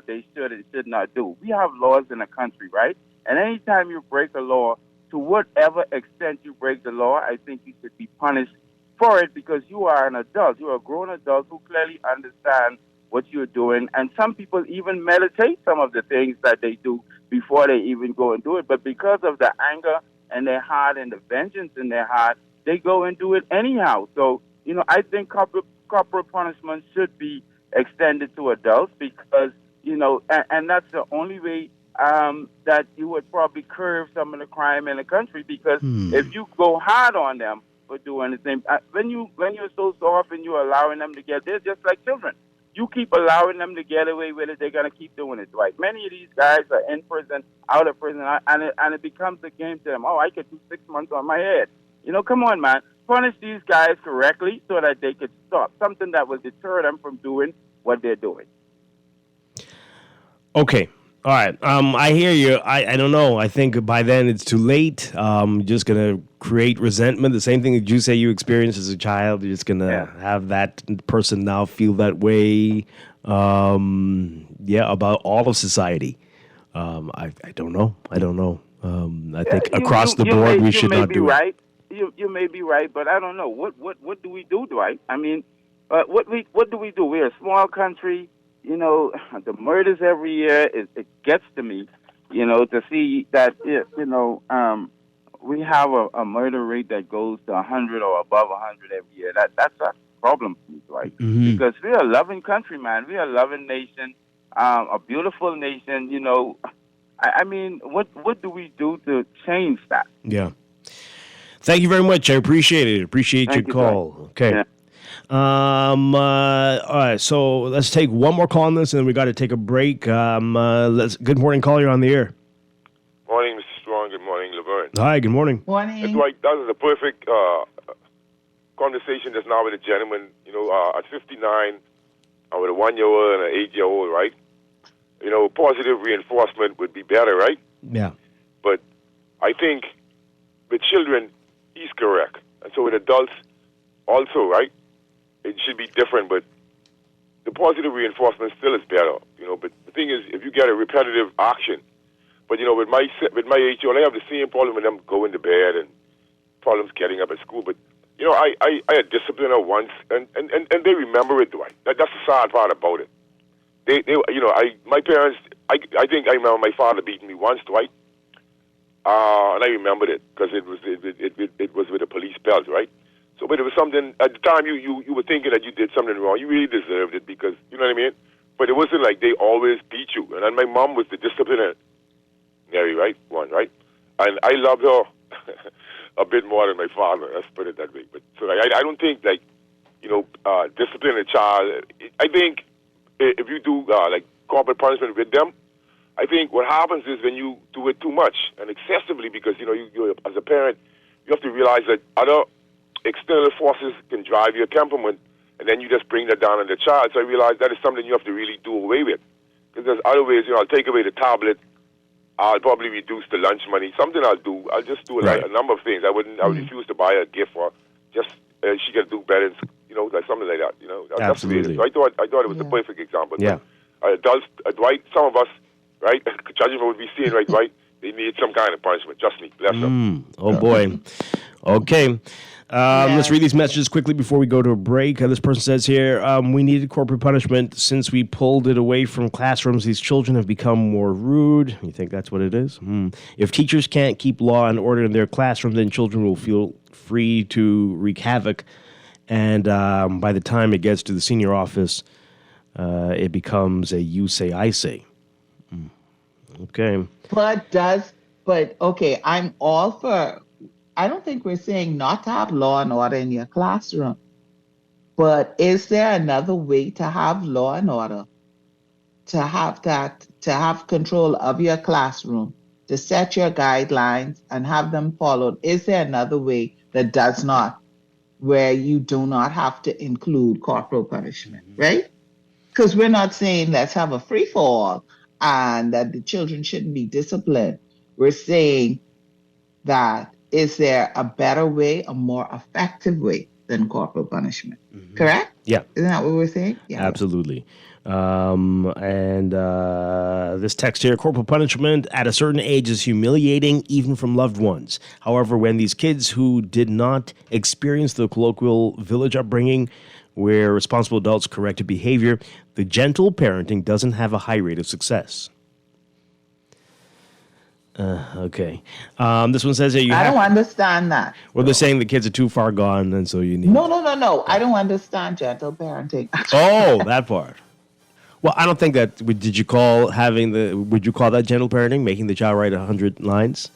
they should and should not do. We have laws in the country, right? And anytime you break a law, to whatever extent you break the law, I think you should be punished for it, because you are an adult. You are a grown adult who clearly understand what you're doing. And some people even meditate some of the things that they do before they even go and do it. But because of the anger in their heart and the vengeance in their heart, they go and do it anyhow. So, I think corporal punishment should be extended to adults, because, and that's the only way that you would probably curb some of the crime in the country, because if you go hard on them for doing the thing, when you're so soft and you're allowing them to they're just like children. You keep allowing them to get away with it, they're going to keep doing it, right? Many of these guys are in prison, out of prison, and it becomes a game to them. Oh, I could do 6 months on my head. Come on, man. Punish these guys correctly so that they could stop. Something that will deter them from doing what they're doing. Okay. All right. I hear you. I don't know. I think by then it's too late. You're just going to create resentment. The same thing that you say you experienced as a child. You're just going to have that person now feel that way. About all of society. I don't know. I think across the board we should not do it. You may be right, but I don't know. What do we do, Dwight? I mean, what do we do? We're a small country. The murders every year, it gets to me, to see that, we have a murder rate that goes to 100 or above 100 every year. That's a problem for me, right? Mm-hmm. Because we're a loving country, man. We're a loving nation, a beautiful nation, I mean, what do we do to change that? Yeah. Thank you very much. I appreciate it. Appreciate your call. Dwight. Okay. Yeah. All right, so let's take one more call on this, and then we got to take a break. Good morning, caller. You're on the air. Morning, Mr. Strong. Good morning, Laverne. Hi. Good morning. Morning. Dwight, that was a perfect conversation just now with a gentleman. At 59, with a 1-year-old and an 8-year-old, right? Positive reinforcement would be better, right? Yeah. But I think with children, he's correct. And so with adults also, right? It should be different, but the positive reinforcement still is better, But the thing is, if you get a repetitive action But with my 8-year-old, I have the same problem with them going to bed and problems getting up at school. But I had disciplined her once, and they remember it, Dwight. That's the sad part about it. My parents. I think I remember my father beating me once, Dwight, and I remembered it because it was with a police belt, right? So, but it was something at the time you were thinking that you did something wrong. You really deserved it because you know what I mean. But it wasn't like they always beat you. And then my mom was the disciplinary, right? Right? And I loved her a bit more than my father. Let's put it that way. But so I don't think discipline a child. I think if you do like corporal punishment with them, I think what happens is when you do it too much and excessively, because you as a parent, you have to realize that other external forces can drive your temperament, and then you just bring that down on the child. So I realize that is something you have to really do away with. Because there's other ways, I'll take away the tablet, I'll probably reduce the lunch money. Something I'll just do a number of things. I would refuse to buy her a gift for just she can do better, like something like that. Absolutely. So I thought it was the perfect example. Yeah. But, adults, Dwight, some of us, right, judging from what we see, right, Dwight, they need some kind of punishment. Just me. Bless them. Oh boy. Okay. Let's read these messages quickly before we go to a break. This person says here, we needed corporate punishment. Since we pulled it away from classrooms, these children have become more rude. You think that's what it is? If teachers can't keep law and order in their classroom, then children will feel free to wreak havoc. And by the time it gets to the senior office, it becomes a you say, I say. Okay. Okay, I'm all for... I don't think we're saying not to have law and order in your classroom. But is there another way to have law and order? To have control of your classroom, to set your guidelines and have them followed? Is there another way that does not, where you do not have to include corporal punishment, right? Because we're not saying let's have a free-for-all and that the children shouldn't be disciplined. We're saying that is there a better way, a more effective way than corporal punishment? Correct? Yeah. Isn't that what we're saying? Yeah. Absolutely. And this text here, corporal punishment at a certain age is humiliating even from loved ones. However, when these kids who did not experience the colloquial village upbringing where responsible adults corrected behavior, the gentle parenting doesn't have a high rate of success. Okay. This one says here, I don't understand that. Well, they're saying the kids are too far gone, and so you need... No. I don't understand gentle parenting. Oh, that part. Well, I don't think that... Would you call that gentle parenting, making the child write 100 lines?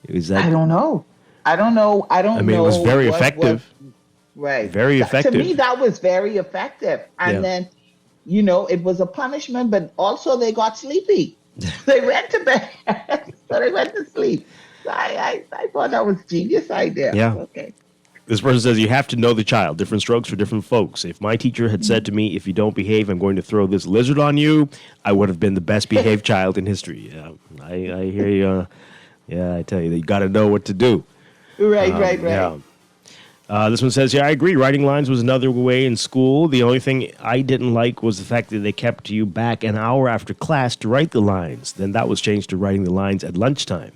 Is that... I don't know. I mean, it was very effective. Right. Very effective. To me, that was very effective. And then, it was a punishment, but also they got sleepy. They went to bed, so they went to sleep. I thought that was a genius idea. Yeah. Okay. This person says, you have to know the child. Different strokes for different folks. If my teacher had said to me, if you don't behave, I'm going to throw this lizard on you, I would have been the best behaved child in history. Yeah, I hear you. I tell you, you got to know what to do. Right. Yeah. This one says, I agree. Writing lines was another way in school. The only thing I didn't like was the fact that they kept you back an hour after class to write the lines. Then that was changed to writing the lines at lunchtime.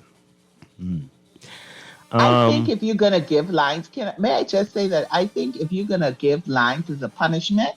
I think if you're going to give lines, may I just say that I think if you're going to give lines as a punishment,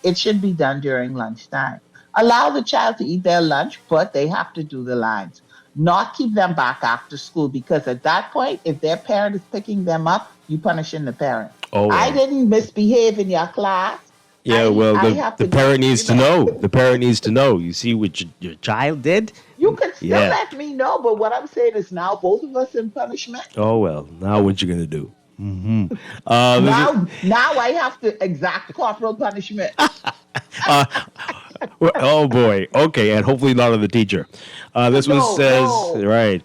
it should be done during lunchtime. Allow the child to eat their lunch, but they have to do the lines. Not keep them back after school, because at that point, if their parent is picking them up, you're punishing the parent. Oh, I didn't misbehave in your class. Yeah, the parent needs to know. The parent needs to know. You see what your child did? You can still let me know, but what I'm saying is now both of us in punishment. Oh, well, now what you going to do? Now I have to exact corporal punishment. Oh, boy. Okay, and hopefully not on the teacher. This one says, right.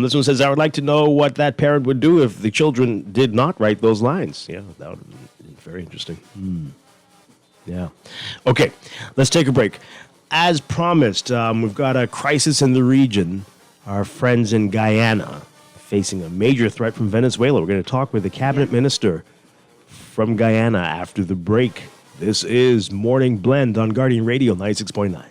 This one says, I would like to know what that parent would do if the children did not write those lines. Yeah, that would be very interesting. Yeah. Okay, let's take a break. As promised, we've got a crisis in the region. Our friends in Guyana facing a major threat from Venezuela. We're going to talk with the cabinet minister from Guyana after the break. This is Morning Blend on Guardian Radio 96.9.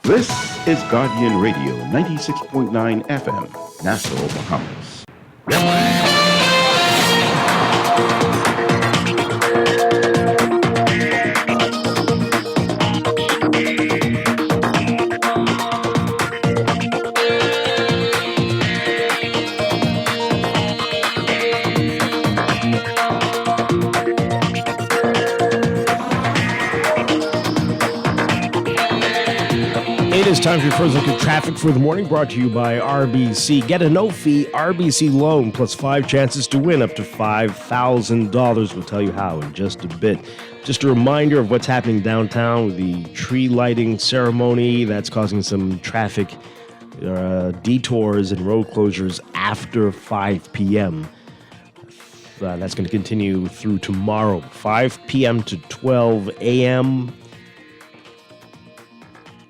This is Guardian Radio 96.9 FM, Nassau, Bahamas. It is time for your first look at traffic for the morning, brought to you by RBC. Get a no-fee RBC loan plus 5 chances to win up to $5,000. We'll tell you how in just a bit. Just a reminder of what's happening downtown with the tree lighting ceremony. That's causing some traffic detours and road closures after 5 p.m. That's going to continue through tomorrow, 5 p.m. to 12 a.m.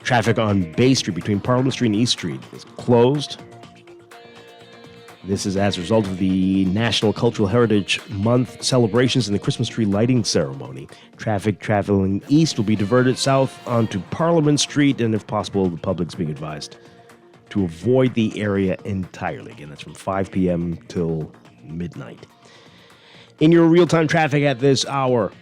Traffic on Bay Street between Parliament Street and East Street is closed. This is as a result of the National Cultural Heritage Month celebrations and the Christmas tree lighting ceremony. Traffic traveling east will be diverted south onto Parliament Street, and if possible, the public's being advised to avoid the area entirely. Again, that's from 5 p.m. till midnight. In your real-time traffic at this hour,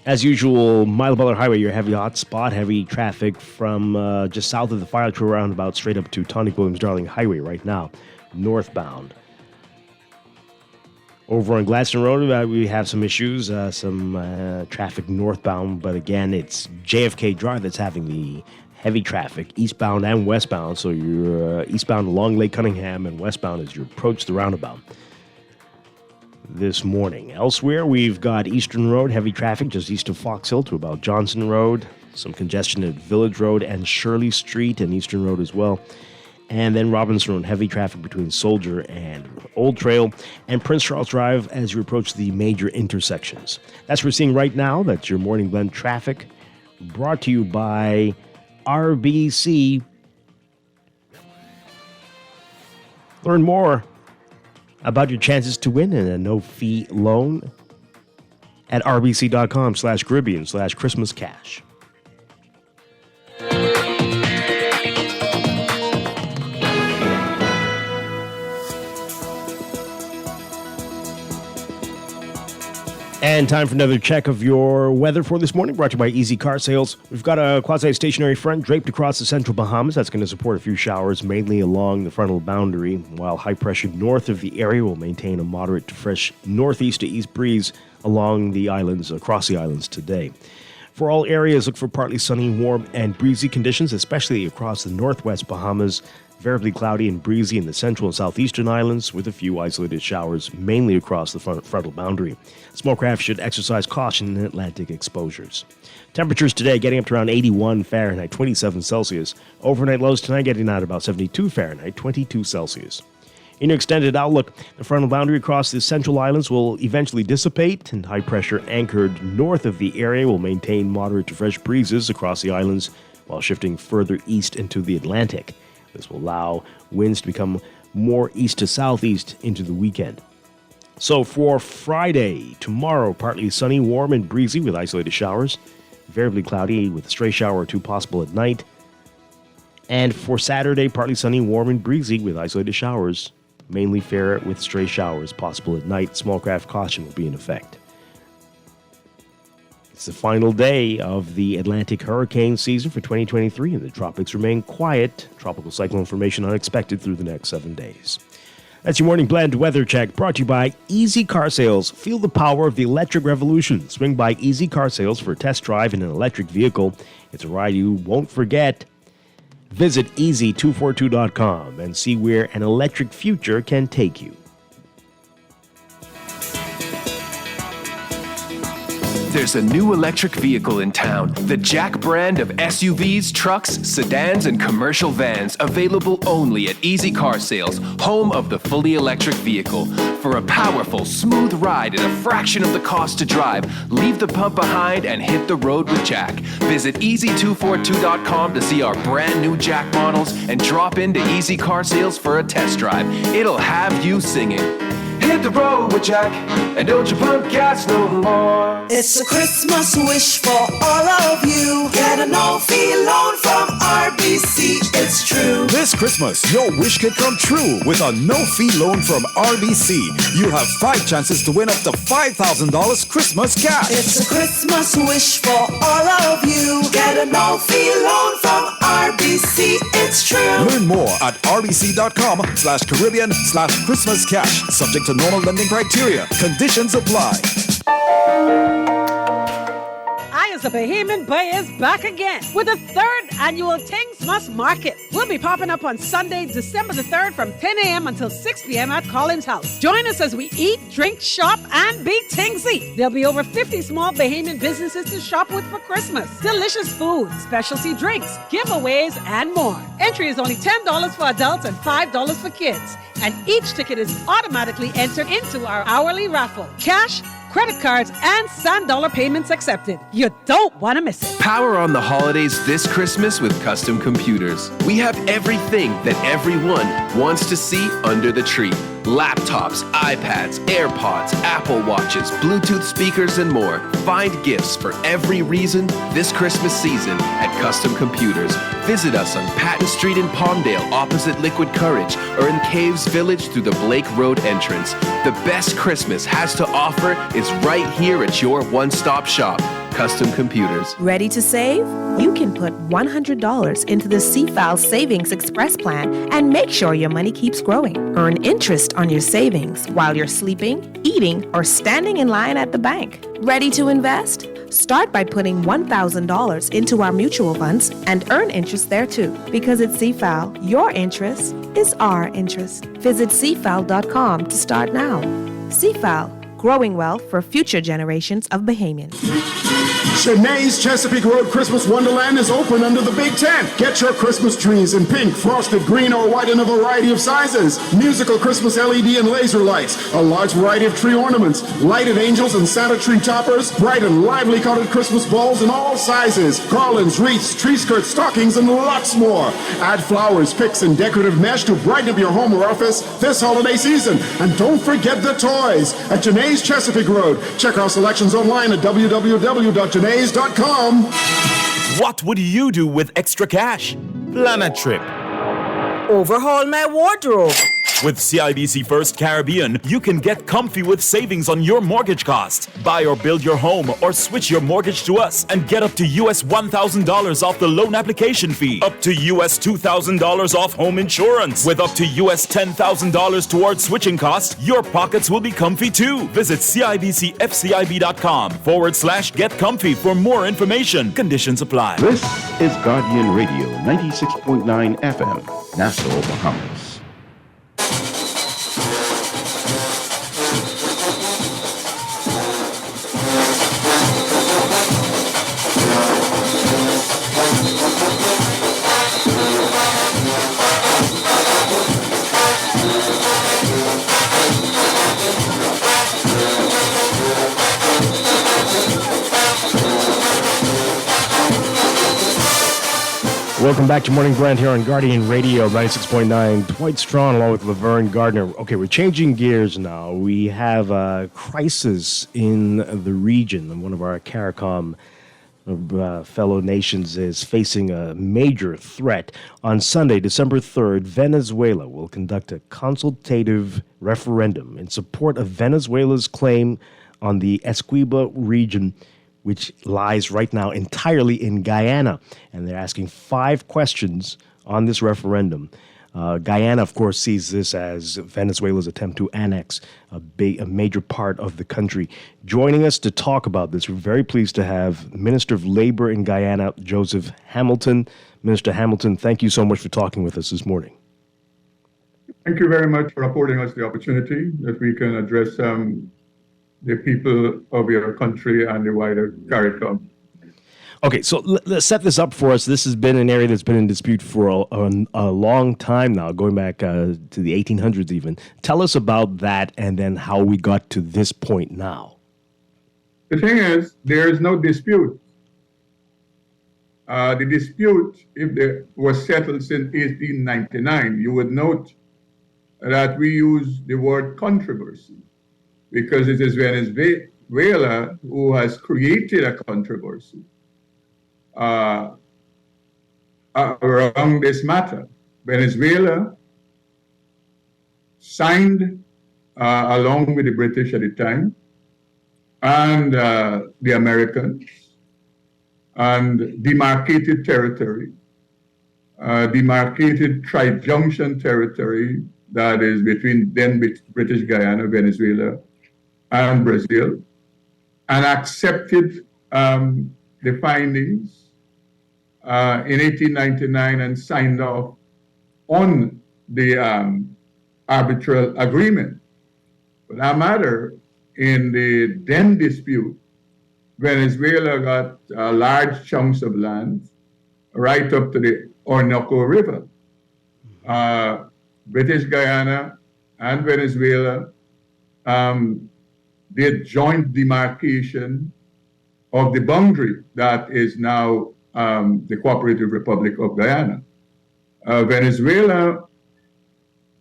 as usual, Mile Butler Highway, your heavy hot spot. Heavy traffic from just south of the Fire Tour roundabout straight up to Tonic Williams-Darling Highway right now, northbound. Over on Gladstone Road, we have some issues, some traffic northbound, but again, it's JFK Drive that's having the heavy traffic, eastbound and westbound. So you're eastbound along Lake Cunningham and westbound as you approach the roundabout this morning. Elsewhere, we've got Eastern Road, heavy traffic just east of Fox Hill to about Johnson Road. Some congestion at Village Road and Shirley Street and Eastern Road as well. And then Robinson Road, heavy traffic between Soldier and Old Trail. And Prince Charles Drive as you approach the major intersections. That's what we're seeing right now. That's your Morning Blend traffic, brought to you by RBC. Learn more about your chances to win in a no-fee loan at rbc.com/Caribbean/Christmas cash. And time for another check of your weather for this morning, brought to you by Easy Car Sales. We've got a quasi-stationary front draped across the central Bahamas. That's going to support a few showers, mainly along the frontal boundary, while high pressure north of the area will maintain a moderate to fresh northeast to east breeze along the islands, across the islands today. For all areas, look for partly sunny, warm, and breezy conditions, especially across the northwest Bahamas. Variably cloudy and breezy in the central and southeastern islands, with a few isolated showers, mainly across the frontal boundary. Small craft should exercise caution in Atlantic exposures. Temperatures today getting up to around 81 Fahrenheit, 27 Celsius. Overnight lows tonight getting out about 72 Fahrenheit, 22 Celsius. In your extended outlook, the frontal boundary across the central islands will eventually dissipate, and high pressure anchored north of the area will maintain moderate to fresh breezes across the islands while shifting further east into the Atlantic. This will allow winds to become more east to southeast into the weekend. So for Friday, tomorrow, partly sunny, warm, and breezy with isolated showers. Variably cloudy with a stray shower or two possible at night. And for Saturday, partly sunny, warm, and breezy with isolated showers. Mainly fair with stray showers possible at night. Small craft caution will be in effect. It's the final day of the Atlantic hurricane season for 2023, and the tropics remain quiet. Tropical cyclone formation unexpected through the next 7 days. That's your Morning Blend weather check, brought to you by Easy Car Sales. Feel the power of the electric revolution. Swing by Easy Car Sales for a test drive in an electric vehicle. It's a ride you won't forget. Visit easy242.com and see where an electric future can take you. There's a new electric vehicle in town. The Jack brand of SUVs, trucks, sedans, and commercial vans. Available only at Easy Car Sales, home of the fully electric vehicle. For a powerful, smooth ride at a fraction of the cost to drive, leave the pump behind and hit the road with Jack. Visit easy242.com to see our brand new Jack models and drop into Easy Car Sales for a test drive. It'll have you singing. Hit the road with Jack, and don't you pump gas no more. It's a Christmas wish for all of you. Get a no-fee loan from RBC, it's true. This Christmas, your wish can come true with a no-fee loan from RBC. You have 5 chances to win up to $5,000 Christmas cash. It's a Christmas wish for all of you. Get a no-fee loan from RBC, it's true. Learn more at rbc.com/Caribbean/Christmas cash. Subject to normal lending criteria. Conditions apply. I, as a Bahamian boy, is back again with the 3rd annual Things Must Market. We'll be popping up on Sunday, December the 3rd from 10 a.m. until 6 p.m. at Collins House. Join us as we eat, drink, shop, and be Tingsy. There'll be over 50 small Bahamian businesses to shop with for Christmas. Delicious food, specialty drinks, giveaways, and more. Entry is only $10 for adults and $5 for kids. And each ticket is automatically entered into our hourly raffle. Cash, credit cards, and $100 payments accepted. You don't want to miss it. Power on the holidays this Christmas with Custom Computers. We have everything that everyone wants to see under the tree. Laptops, iPads, AirPods, Apple Watches, Bluetooth speakers, and more. Find gifts for every reason this Christmas season at Custom Computers. Visit us on Patton Street in Palmdale, opposite Liquid Courage, or in Caves Village through the Blake Road entrance. The best Christmas has to offer is right here at your one-stop shop, Custom Computers. Ready to save? You can put $100 into the CFAL Savings Express Plan and make sure your money keeps growing. Earn interest on your savings while you're sleeping, eating, or standing in line at the bank. Ready to invest? Start by putting $1,000 into our mutual funds and earn interest there too. Because at CFAL, your interest is our interest. Visit CFAL.com to start now. CFAL, growing wealth for future generations of Bahamians. Cheney's Chesapeake Road Christmas Wonderland is open under the Big Tent. Get your Christmas trees in pink, frosted, green, or white in a variety of sizes. Musical Christmas LED and laser lights, a large variety of tree ornaments, lighted angels and Santa tree toppers, bright and lively colored Christmas balls in all sizes, garlands, wreaths, tree skirts, stockings, and lots more. Add flowers, picks, and decorative mesh to brighten up your home or office this holiday season. And don't forget the toys at Cheney's Chesapeake Road. Check our selections online at www.Cheney's.com. What would you do with extra cash? Plan a trip. Overhaul my wardrobe. With CIBC First Caribbean, you can get comfy with savings on your mortgage costs. Buy or build your home or switch your mortgage to us and get up to US $1,000 off the loan application fee. Up to US $2,000 off home insurance. With up to US $10,000 towards switching costs, your pockets will be comfy too. Visit CIBCFCIB.com/get comfy for more information. Conditions apply. This is Guardian Radio 96.9 FM, Nassau, Bahamas. Welcome back to Morning Brand here on Guardian Radio 96.9. Dwight Strachan along with Laverne Gardner. Okay, we're changing gears now. We have a crisis in the region. One of our CARICOM fellow nations is facing a major threat. On Sunday, December 3rd, Venezuela will conduct a consultative referendum in support of Venezuela's claim on the Essequibo region, which lies right now entirely in Guyana. And they're asking 5 questions on this referendum. Guyana, of course, sees this as Venezuela's attempt to annex a major part of the country. Joining us to talk about this, we're very pleased to have Minister of Labor in Guyana, Joseph Hamilton. Minister Hamilton, thank you so much for talking with us this morning. Thank you very much for affording us the opportunity that we can address the people of your country and the wider CARICOM. Okay, so let's set this up for us. This has been an area that's been in dispute for a long time now, going back to the 1800s even. Tell us about that and then how we got to this point now. The thing is, there is no dispute. The dispute, if it was settled since 1899, you would note that we use the word controversy, because it is Venezuela who has created a controversy around this matter. Venezuela signed, along with the British at the time, and the Americans, and demarcated territory, demarcated tri-junction territory that is between then British Guyana, Venezuela, and Brazil, and accepted the findings in 1899 and signed off on the arbitral agreement. For that matter, in the then dispute, Venezuela got large chunks of land right up to the Orinoco River. British Guyana and Venezuela did joint demarcation of the boundary that is now the Cooperative Republic of Guyana. Venezuela,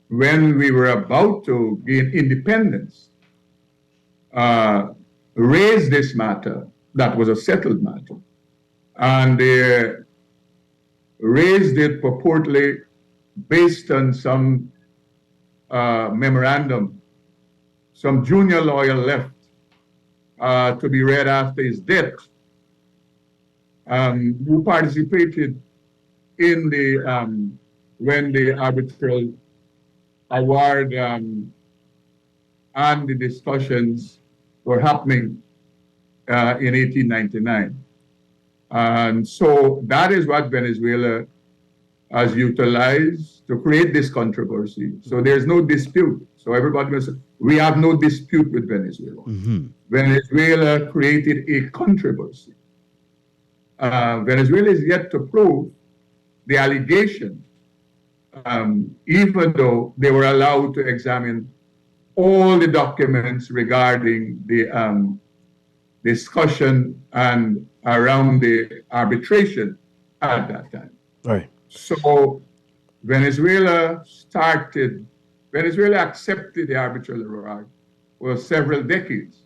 when we were about to gain independence, raised this matter. That was a settled matter. And they raised it purportedly based on some memorandum some junior lawyer left to be read after his death, who participated in the when the arbitral award and the discussions were happening in 1899. And so that is what Venezuela has utilized to create this controversy. So there's no dispute. So everybody goes, we have no dispute with Venezuela. Mm-hmm. Venezuela created a controversy. Venezuela is yet to prove the allegation, even though they were allowed to examine all the documents regarding the discussion and around the arbitration at that time. Right. So Venezuela accepted the arbitral award for several decades.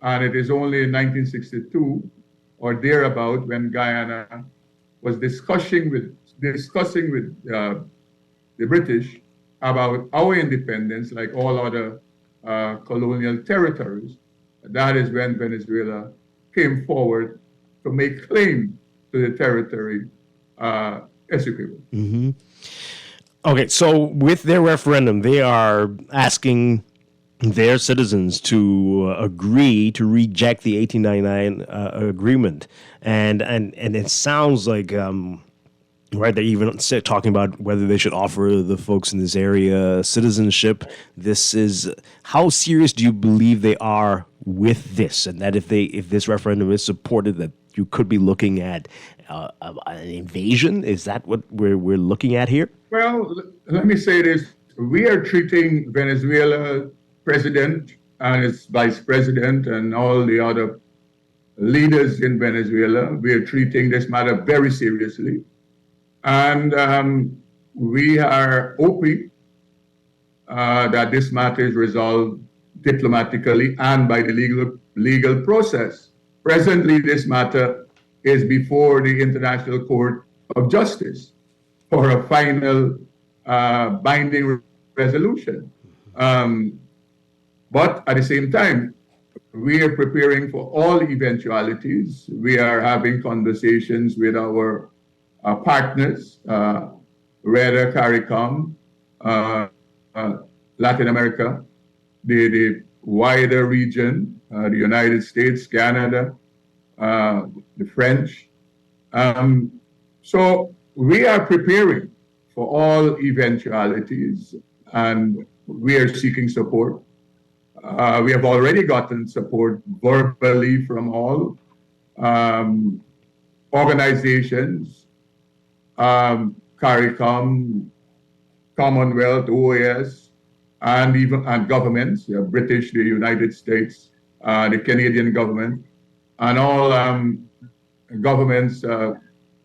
And it is only in 1962 or thereabout when Guyana was discussing with the British about our independence, like all other colonial territories. That is when Venezuela came forward to make claim to the territory Essequibo. Mm-hmm. Okay, so with their referendum, they are asking their citizens to agree to reject the 1899 agreement, and it sounds like right, they're even talking about whether they should offer the folks in this area citizenship. This is, how serious do you believe they are with this, and that if this referendum is supported, that you could be looking at an invasion? Is that what we're looking at here? Well, let me say this. We are treating Venezuela president and its vice president and all the other leaders in Venezuela. We are treating this matter very seriously. And we are hoping that this matter is resolved diplomatically and by the legal process. Presently, this matter is before the International Court of Justice for a final binding resolution. But at the same time, we are preparing for all eventualities. We are having conversations with our partners, REDA, CARICOM, Latin America, the wider region, the United States, Canada, the French. So we are preparing for all eventualities, and we are seeking support. We have already gotten support verbally from all organizations, CARICOM, Commonwealth, OAS, and governments, the British, the United States, the Canadian government, and all governments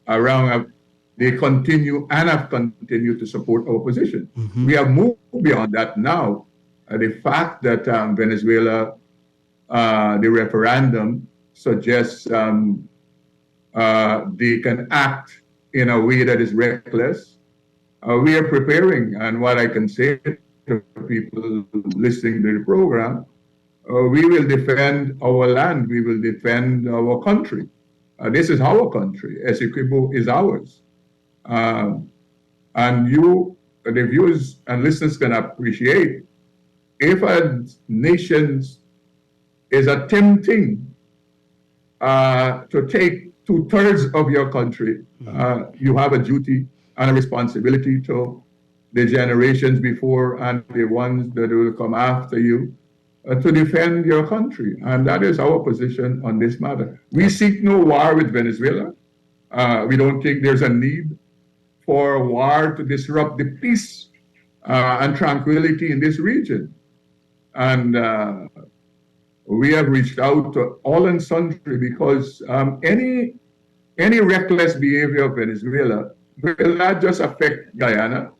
around they continue and have continued to support our position. We have moved beyond that now. The fact that Venezuela, the referendum suggests they can act in a way that is reckless. We are preparing, and what I can say to people listening to the program, we will defend our land, we will defend our country. This is our country. Essequibo is ours. And you, the viewers and listeners, can appreciate if a nation is attempting to take 2/3 of your country, you have a duty and a responsibility to the generations before and the ones that will come after you to defend your country. And that is our position on this matter. We seek no war with Venezuela. We don't think there's a need for a war to disrupt the peace and tranquility in this region. And we have reached out to all and sundry because any reckless behavior of Venezuela will not just affect Guyana,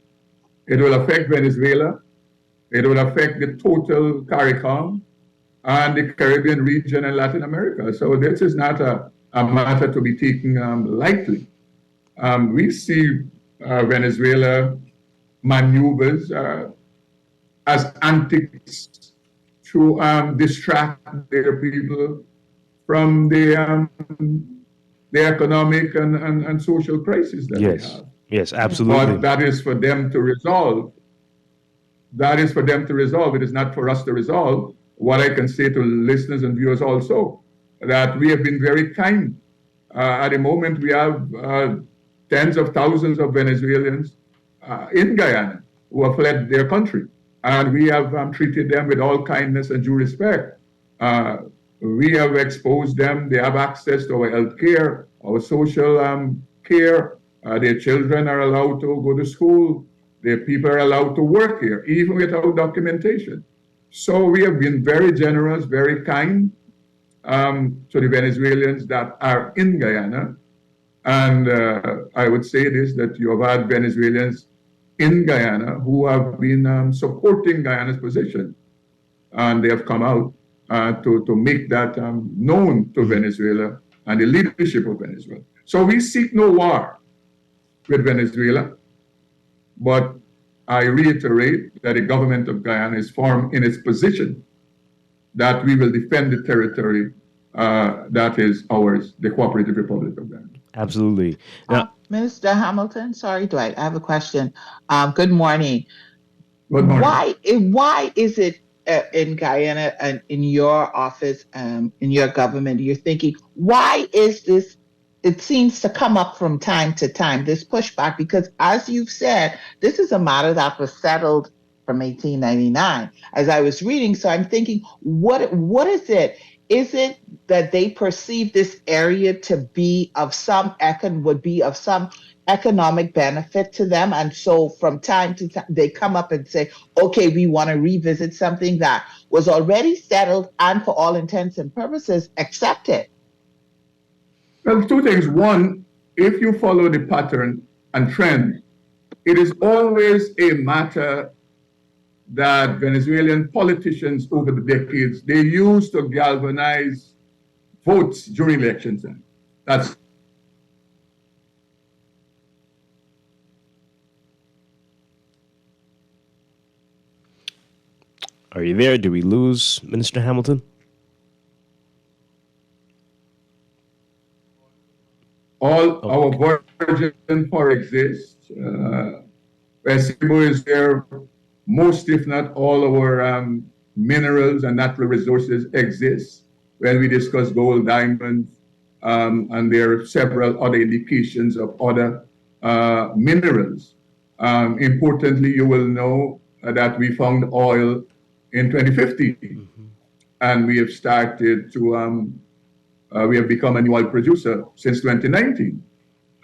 it will affect Venezuela, it will affect the total CARICOM and the Caribbean region and Latin America. So this is not a matter to be taken lightly. We see Venezuela maneuvers as antics to distract their people from the economic and social crisis that they have. Yes, absolutely. But that is for them to resolve. That is for them to resolve. It is not for us to resolve. What I can say to listeners and viewers also, that we have been very kind. At the moment, we have tens of thousands of Venezuelans in Guyana who have fled their country. And we have treated them with all kindness and due respect. We have exposed them. They have access to our health care, our social care. Their children are allowed to go to school. Their people are allowed to work here, even without documentation. So we have been very generous, very kind to the Venezuelans that are in Guyana. And I would say this, that you have had Venezuelans in Guyana who have been supporting Guyana's position. And they have come out to make that known to Venezuela and the leadership of Venezuela. So we seek no war with Venezuela, but I reiterate that the government of Guyana is firm in its position that we will defend the territory that is ours, the Cooperative Republic of Guyana. Absolutely. Now, Minister Hamilton, sorry, Dwight, I have a question. Good morning. Good morning. Why is it in Guyana and in your office, in your government, you're thinking, why is this? It seems to come up from time to time, this pushback, because as you've said, this is a matter that was settled from 1899. As I was reading, so I'm thinking, what is it? Is it that they perceive this area to be of some economic benefit to them, and so from time to time they come up and say, okay, we want to revisit something that was already settled and for all intents and purposes accepted? Well, two things. One, if you follow the pattern and trend, it is always a matter that Venezuelan politicians over the decades, they used to galvanize votes during elections. That's Are you there? Do we lose Minister Hamilton? all our virgin power exists. Essequibo is where most, if not all, our minerals and natural resources exist. When we discuss gold, diamonds, and there are several other indications of other minerals. Importantly, you will know that we found oil in 2015, and we have started to, we have become a new oil producer since 2019.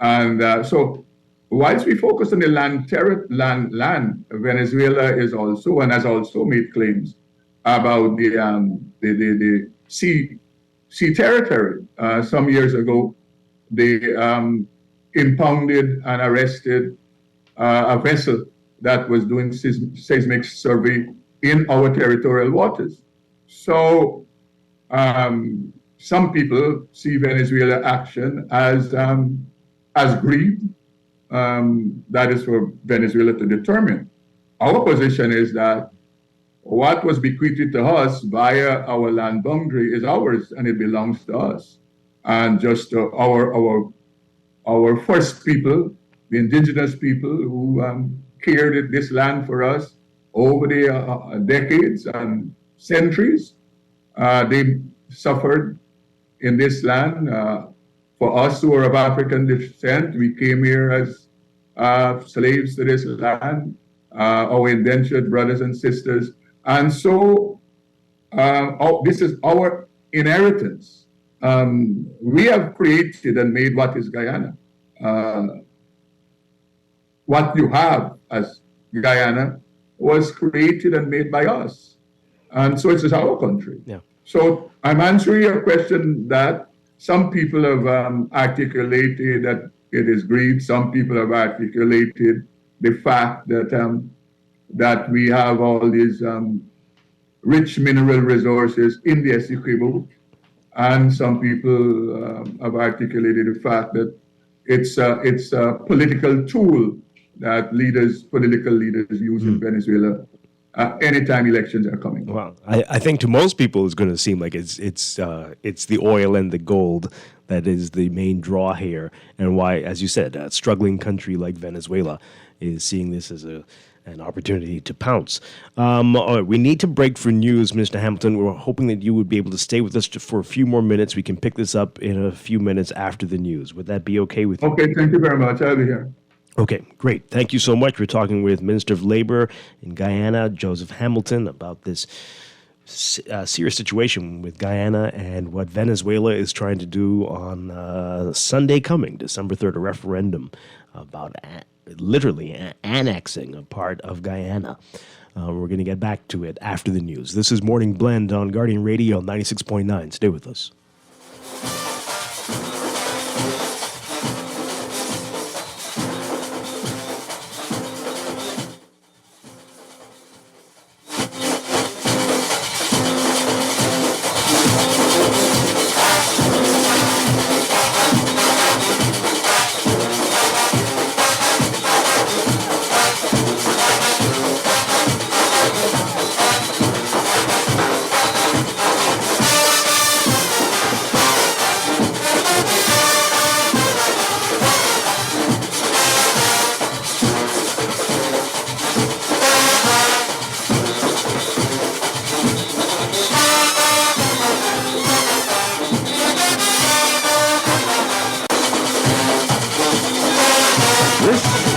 And so whilst we focus on the land, Venezuela is also, and has also made claims about the sea territory. Some years ago, the impounded and arrested a vessel that was doing seismic survey in our territorial waters. So some people see Venezuela action as greed. That is for Venezuela to determine. Our position is that what was bequeathed to us via our land boundary is ours, and it belongs to us. And just our first people, the indigenous people who cared this land for us over the decades and centuries, they suffered in this land. For us who are of African descent, we came here as slaves to this land, our indentured brothers and sisters. And so this is our inheritance. We have created and made what is Guyana. What you have as Guyana was created and made by us. And so it's our country. Yeah. So I'm answering your question that some people have articulated that it is greed. Some people have articulated the fact that that we have all these rich mineral resources in the Essequibo. And some people have articulated the fact that it's a political tool that political leaders use in Venezuela anytime elections are coming. Well, I think to most people it's going to seem like it's the oil and the gold that is the main draw here, and why, as you said, a struggling country like Venezuela is seeing this as an opportunity to pounce. All right, we need to break for news, Mr. Hamilton. We're hoping that you would be able to stay with us for a few more minutes. We can pick this up in a few minutes after the news. Would that be okay with you? Okay, thank you very much. I'll be here. Okay, great. Thank you so much. We're talking with Minister of Labor in Guyana, Joseph Hamilton, about this serious situation with Guyana and what Venezuela is trying to do on Sunday coming, December 3rd, a referendum about literally annexing a part of Guyana. We're going to get back to it after the news. This is Morning Blend on Guardian Radio 96.9. Stay with us.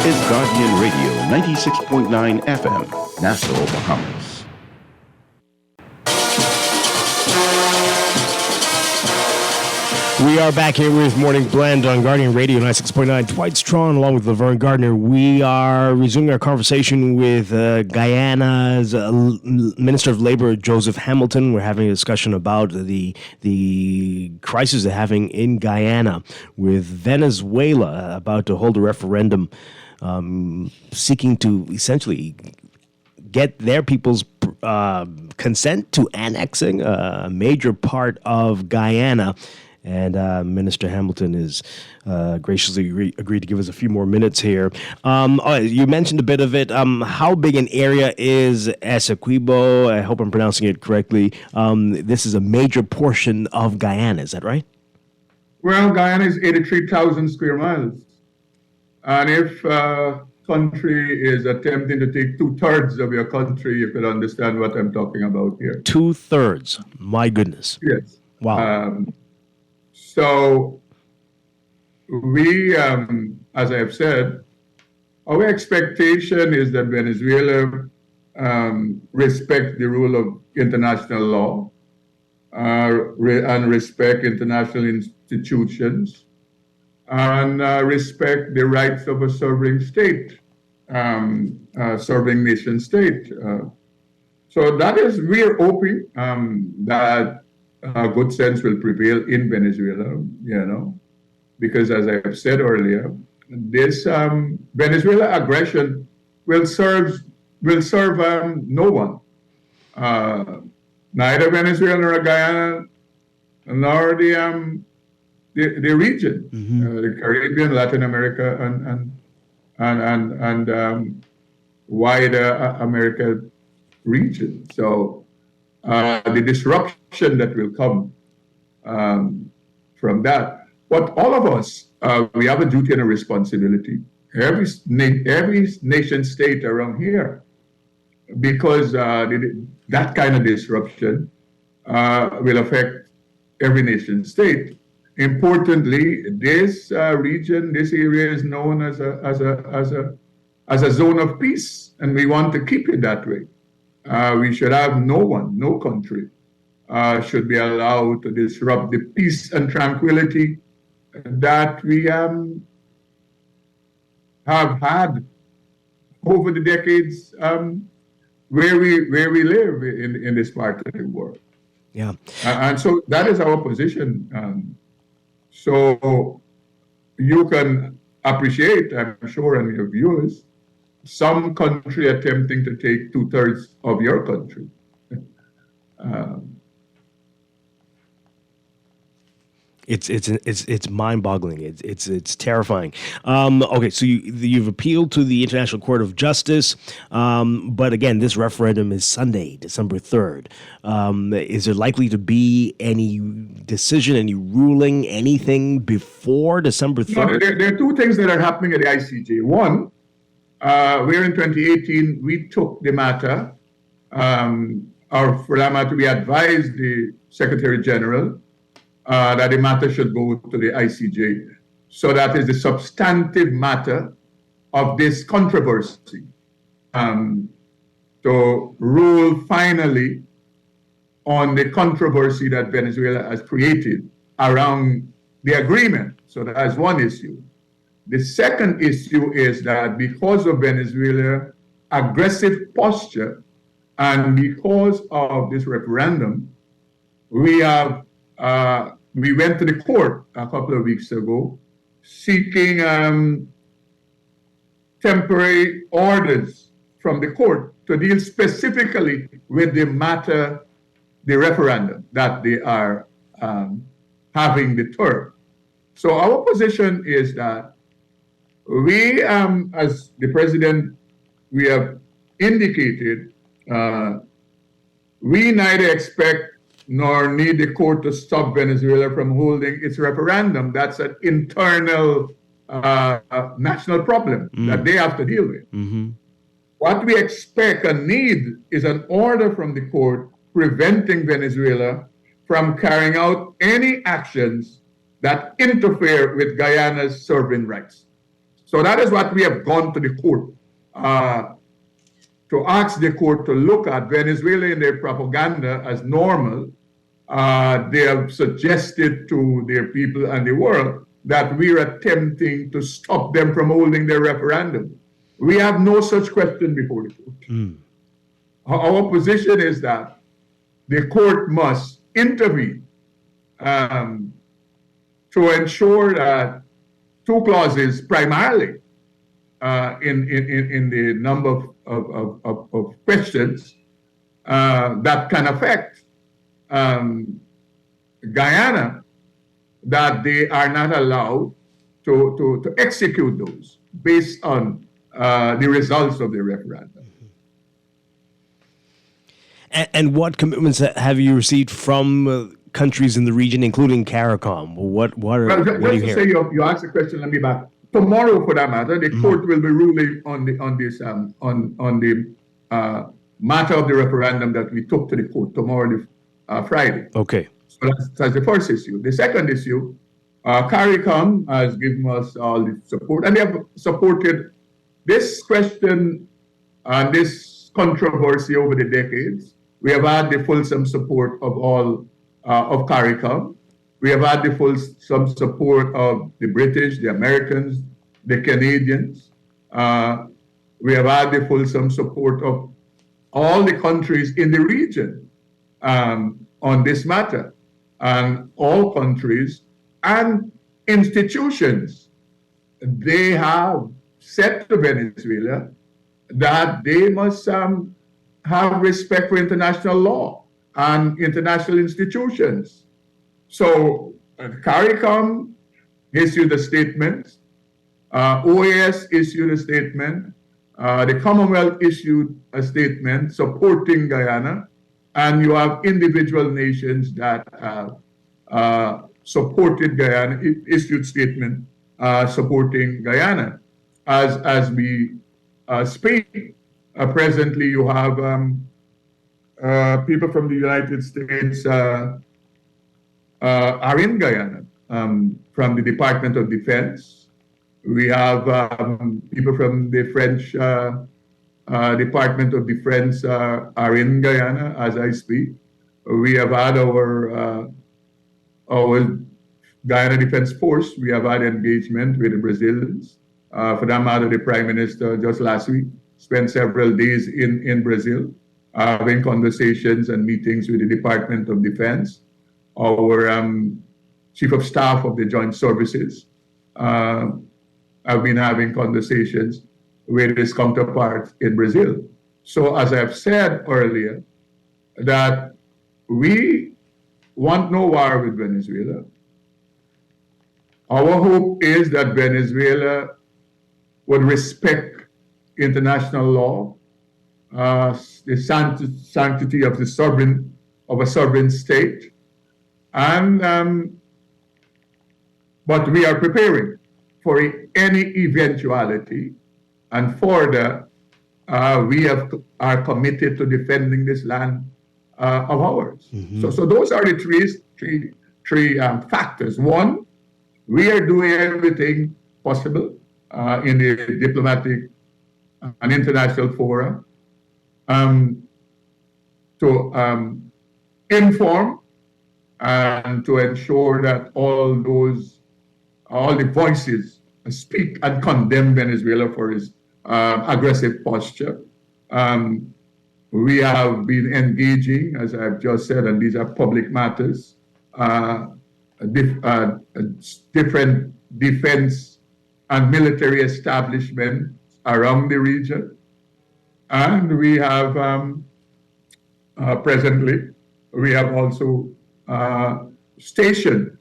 Is Guardian Radio 96.9 FM, Nassau, Bahamas. We are back here with Morning Blend on Guardian Radio 96.9. Dwight Strachan along with Laverne Gardner. We are resuming our conversation with Guyana's Minister of Labor, Joseph Hamilton. We're having a discussion about the crisis they're having in Guyana, with Venezuela about to hold a referendum seeking to essentially get their people's consent to annexing a major part of Guyana. And Minister Hamilton is graciously agreed to give us a few more minutes here. You mentioned a bit of it. How big an area is Essequibo? I hope I'm pronouncing it correctly. This is a major portion of Guyana, is that right? Well, Guyana is 83,000 square miles. And if a country is attempting to take 2/3 of your country, you could understand what I'm talking about here. 2/3. My goodness. Yes. Wow. So we, as I have said, our expectation is that Venezuela respect the rule of international law and respect international institutions and respect the rights of a sovereign state, sovereign nation state. So that is, we are hoping that good sense will prevail in Venezuela, because as I have said earlier, this Venezuela aggression will serve no one, neither Venezuela nor Guyana, nor the region, the Caribbean, Latin America, and wider America region. So the disruption that will come from that. But all of us, we have a duty and a responsibility. Every nation state around here, because that kind of disruption will affect every nation state. Importantly, this region, this area is known as a zone of peace, and we want to keep it that way. We should have no country should be allowed to disrupt the peace and tranquility that we have had over the decades where we live in this part of the world. Yeah. And so that is our position. So you can appreciate, I'm sure, and your viewers, some country attempting to take 2/3 of your country. It's mind-boggling. It's terrifying. Okay, so you've appealed to the International Court of Justice, but again, this referendum is Sunday, December 3rd. Is there likely to be any decision, any ruling, anything before December 3rd? No, there are two things that are happening at the ICJ. One, where in 2018 we took the matter, or for that matter, we advised the Secretary General that the matter should go to the ICJ. So that is the substantive matter of this controversy. To rule finally on the controversy that Venezuela has created around the agreement. So that's one issue. The second issue is that because of Venezuela's aggressive posture and because of this referendum, we went to the court a couple of weeks ago seeking temporary orders from the court to deal specifically with the matter, the referendum that they are having the term. So our position is that we, as the president, we have indicated, we neither expect nor need the court to stop Venezuela from holding its referendum. That's an internal national problem that they have to deal with. What we expect and need is an order from the court preventing Venezuela from carrying out any actions that interfere with Guyana's sovereign rights. So that is what we have gone to the court to ask the court to look at. Venezuela in their propaganda as normal. They have suggested to their people and the world that we are attempting to stop them from holding their referendum. We have no such question before the court. Our position is that the court must intervene to ensure that two clauses primarily in the number of questions that can affect Guyana, that they are not allowed to execute those based on the results of the referendum. And what commitments have you received from countries in the region, including CARICOM? What are you hearing? You asked the question, let me back. Tomorrow, for that matter, the court will be ruling on the matter of the referendum that we took to the court tomorrow, Friday. Okay. So that's the first issue. The second issue, CARICOM has given us all the support, and they have supported this question and this controversy over the decades. We have had the fulsome support of all of CARICOM. We have had the fulsome support of the British, the Americans, the Canadians. We have had the fulsome support of all the countries in the region on this matter. And all countries and institutions they have said to Venezuela that they must have respect for international law and international institutions. So CARICOM issued a statement, OAS issued a statement, the Commonwealth issued a statement supporting Guyana, and you have individual nations that supported Guyana, issued statement supporting Guyana. As we speak, presently you have people from the United States are in Guyana from the Department of Defense. We have people from the French Department of Defense are in Guyana as I speak. We have had our Guyana Defense Force. We have had engagement with the Brazilians. For that matter, the Prime Minister just last week spent several days in Brazil having conversations and meetings with the Department of Defense. Our Chief of Staff of the Joint Services have been having conversations with his counterparts in Brazil. So as I've said earlier, that we want no war with Venezuela. Our hope is that Venezuela would respect international law, the sanctity of a sovereign state, and but we are preparing for any eventuality, and further, we are committed to defending this land of ours. Mm-hmm. So those are the three factors. One, we are doing everything possible in the diplomatic and international fora to inform and to ensure that all the voices speak and condemn Venezuela for its aggressive posture. We have been engaging, as I've just said, and these are public matters, different defense and military establishments around the region. And we have, presently, we have also stationed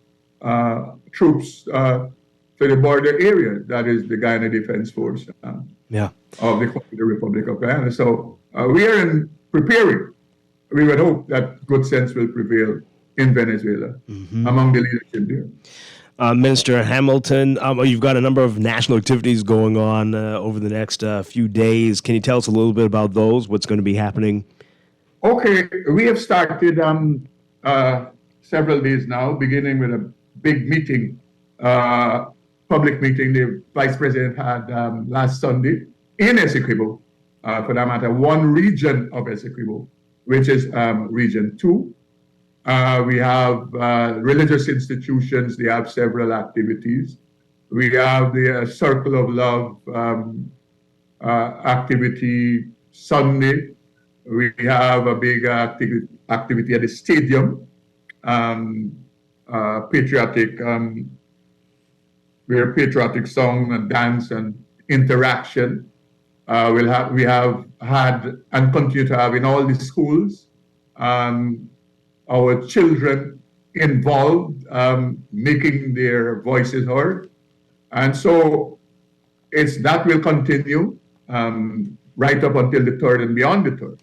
troops to the border area, that is the Guyana Defense Force of the Republic of Guyana. So we are preparing. We would hope that good sense will prevail in Venezuela among the leadership there. Minister Hamilton, you've got a number of national activities going on over the next few days. Can you tell us a little bit about those? What's going to be happening? Okay, we have started several days now, beginning with a big meeting, public meeting the Vice President had last Sunday in Essequibo, for that matter, one region of Essequibo, which is Region 2. We have religious institutions, they have several activities. We have the Circle of Love activity Sunday. We have a big activity at the stadium, patriotic, where patriotic song and dance and interaction. We have had and continue to have in all the schools. Our children involved, making their voices heard. And so that will continue right up until the 3rd and beyond the 3rd.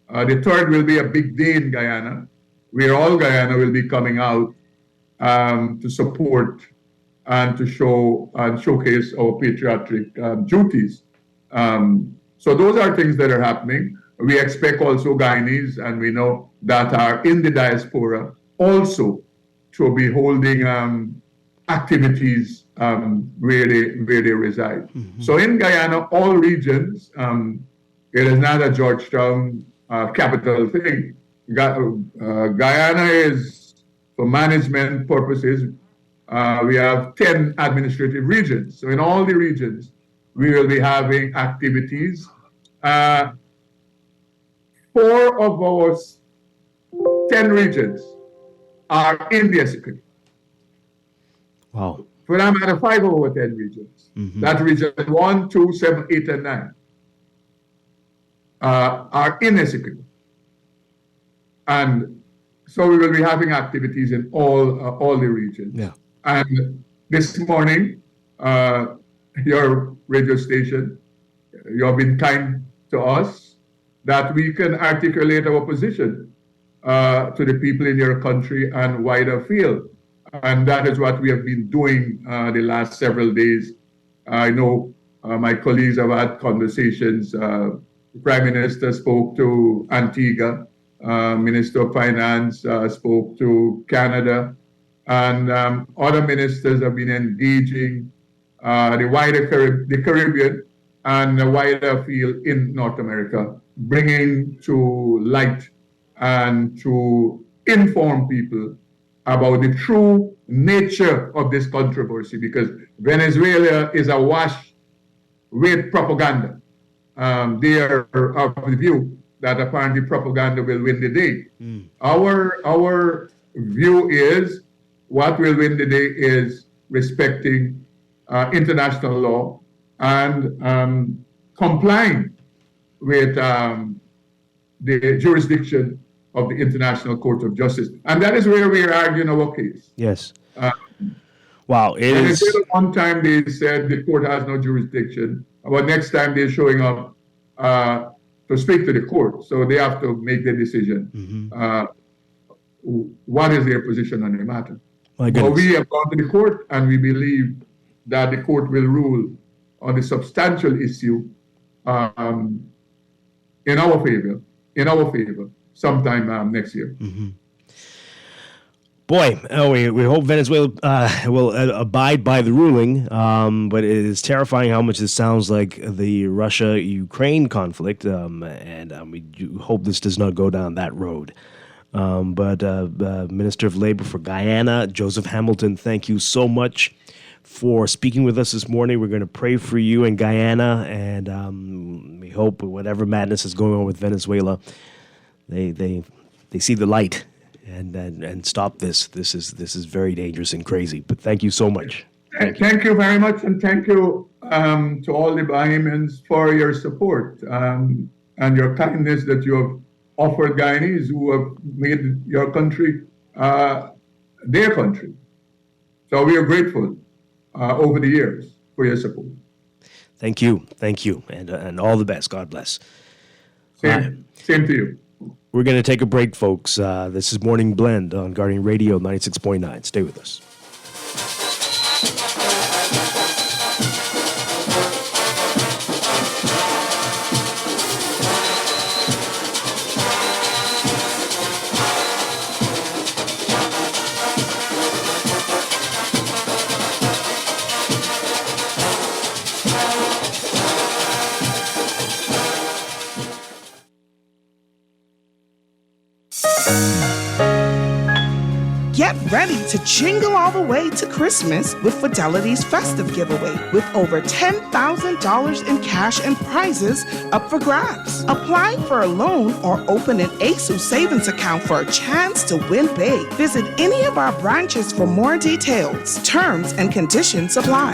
The 3rd will be a big day in Guyana, where all Guyana will be coming out to support and to show and showcase our patriotic duties. So those are things that are happening. We expect also Guyanese, and we know that are in the diaspora also to be holding activities where they reside. Mm-hmm. So in Guyana, all regions, it is not a Georgetown capital thing. Guyana is, for management purposes, we have 10 administrative regions. So in all the regions, we will be having activities. 4 of our 10 regions are in the Essequibo. Wow. For that matter, 5 of our 10 regions That region 1, 2, 7, 8, and 9 are in Essequibo. And so we will be having activities in all the regions. Yeah. And this morning, your radio station, you have been kind to us that we can articulate our position to the people in your country and wider field. And that is what we have been doing the last several days. I know my colleagues have had conversations. The Prime Minister spoke to Antigua. Minister of Finance spoke to Canada. And other ministers have been engaging the Caribbean and the wider field in North America, bringing to light and to inform people about the true nature of this controversy, because Venezuela is awash with propaganda. They are of the view that apparently propaganda will win the day. Our view is what will win the day is respecting international law and complying with the jurisdiction of the International Court of Justice. And that is where we are arguing our case. Yes. Wow. One time they said the court has no jurisdiction, but next time they're showing up to speak to the court. So they have to make their decision. What is their position on the matter? But we have gone to the court, and we believe that the court will rule on the substantial issue in our favor, sometime next year. Boy, we hope Venezuela will abide by the ruling, but it is terrifying how much this sounds like the Russia-Ukraine conflict, and we do hope this does not go down that road. But Minister of Labor for Guyana, Joseph Hamilton, thank you so much for speaking with us this morning. We're going to pray for you in Guyana, and we hope whatever madness is going on with Venezuela, they see the light and stop this. This is very dangerous and crazy. But thank you so much. Thank you very much, and thank you to all the Bahamians for your support and your kindness that you have offered Guyanese who have made your country their country. So we are grateful over the years for your support. Thank you, and all the best. God bless. Same to you. We're going to take a break, folks. This is Morning Blend on Guardian Radio 96.9. Stay with us. Get ready to jingle all the way to Christmas with Fidelity's festive giveaway with over $10,000 in cash and prizes up for grabs. Apply for a loan or open an ASU savings account for a chance to win big. Visit any of our branches for more details. Terms and conditions apply.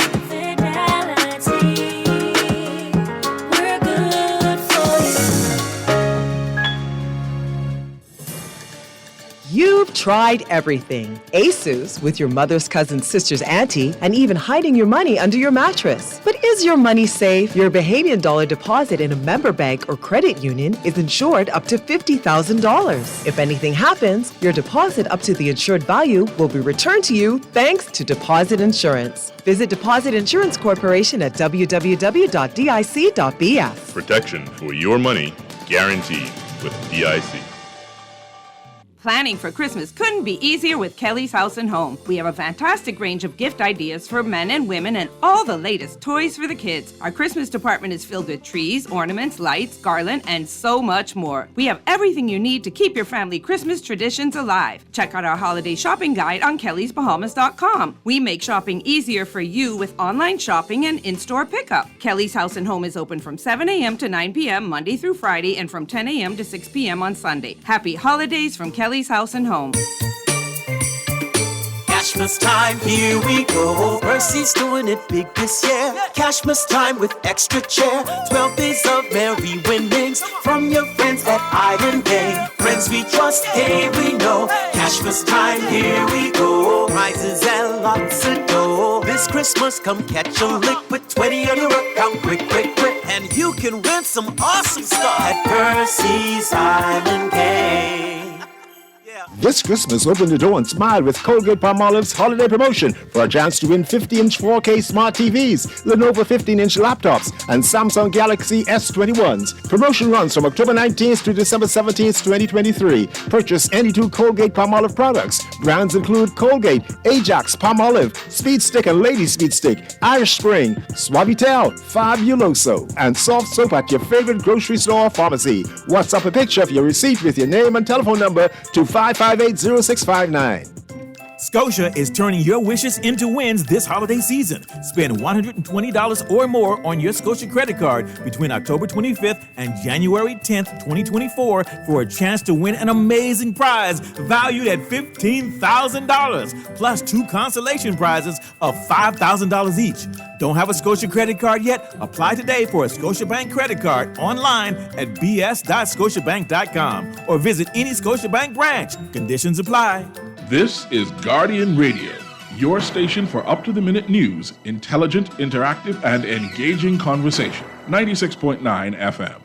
You've tried everything. ASUS with your mother's cousin's sister's auntie, and even hiding your money under your mattress. But is your money safe? Your Bahamian dollar deposit in a member bank or credit union is insured up to $50,000. If anything happens, your deposit up to the insured value will be returned to you thanks to Deposit Insurance. Visit Deposit Insurance Corporation at www.dic.bf. Protection for your money guaranteed with DIC. Planning for Christmas couldn't be easier with Kelly's House and Home. We have a fantastic range of gift ideas for men and women and all the latest toys for the kids. Our Christmas department is filled with trees, ornaments, lights, garland, and so much more. We have everything you need to keep your family Christmas traditions alive. Check out our holiday shopping guide on kellysbahamas.com. We make shopping easier for you with online shopping and in-store pickup. Kelly's House and Home is open from 7 a.m. to 9 p.m. Monday through Friday and from 10 a.m. to 6 p.m. on Sunday. Happy holidays from Kelly's House and Home. Cash Cashmas time, here we go. Mercy's doing it big this year. Cashmas time with extra chair. 12 days of merry winnings from your friends at Island Game. Friends we trust, hey we know. Cashmas time, here we go. Prizes and lots of dough. This Christmas, come catch a lick with 20 on your account. Quick, quick, quick. And you can win some awesome stuff at Percy's Island Game. This Christmas, open the door and smile with Colgate-Palmolive's holiday promotion for a chance to win 50-inch 4K smart TVs, Lenovo 15-inch laptops, and Samsung Galaxy S21s. Promotion runs from October 19th to December 17th, 2023. Purchase any two Colgate-Palmolive products. Brands include Colgate, Ajax, Palmolive, Speed Stick and Lady Speed Stick, Irish Spring, Suavitel, Fabuloso, and soft soap at your favorite grocery store or pharmacy. WhatsApp a picture of your receipt with your name and telephone number to 558-0659. Scotia is turning your wishes into wins this holiday season. Spend $120 or more on your Scotia credit card between October 25th and January 10th, 2024 for a chance to win an amazing prize valued at $15,000, plus 2 consolation prizes of $5,000 each. Don't have a Scotia credit card yet? Apply today for a Scotiabank credit card online at bs.scotiabank.com or visit any Scotiabank branch. Conditions apply. This is Guardian Radio, your station for up-to-the-minute news, intelligent, interactive, and engaging conversation. 96.9 FM.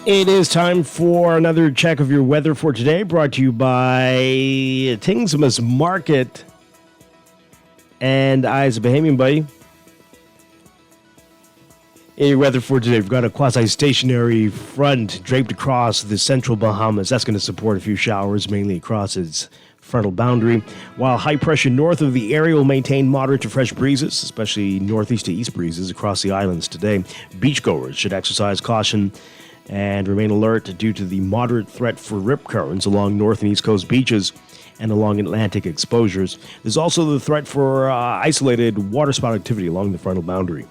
It is time for another check of your weather for today, brought to you by Tingsmas Market and Eyes of Bahamian Buddy. In your weather for today, we've got a quasi-stationary front draped across the central Bahamas. That's going to support a few showers, mainly across its frontal boundary, while high pressure north of the area will maintain moderate to fresh breezes, especially northeast to east breezes across the islands today. Beachgoers should exercise caution and remain alert due to the moderate threat for rip currents along north and east coast beaches and along Atlantic exposures. There's also the threat for isolated waterspout activity along the frontal boundary.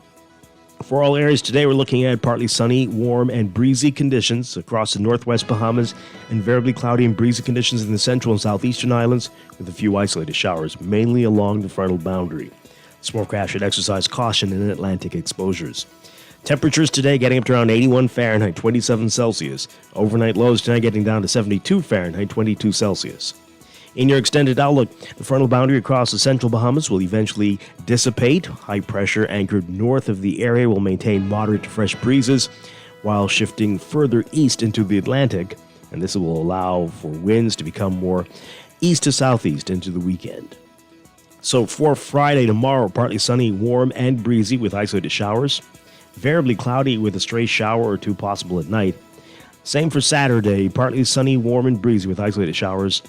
For all areas today, we're looking at partly sunny, warm, and breezy conditions across the northwest Bahamas, and variably cloudy and breezy conditions in the central and southeastern islands, with a few isolated showers, mainly along the frontal boundary. Smorecraft should exercise caution in Atlantic exposures. Temperatures today getting up to around 81 Fahrenheit, 27 Celsius. Overnight lows tonight getting down to 72 Fahrenheit, 22 Celsius. In your extended outlook, the frontal boundary across the central Bahamas will eventually dissipate. High pressure anchored north of the area will maintain moderate to fresh breezes, while shifting further east into the Atlantic, and this will allow for winds to become more east to southeast into the weekend. So for Friday, tomorrow, partly sunny, warm, and breezy with isolated showers. Variably cloudy with a stray shower or two possible at night. Same for Saturday, partly sunny, warm, and breezy with isolated showers,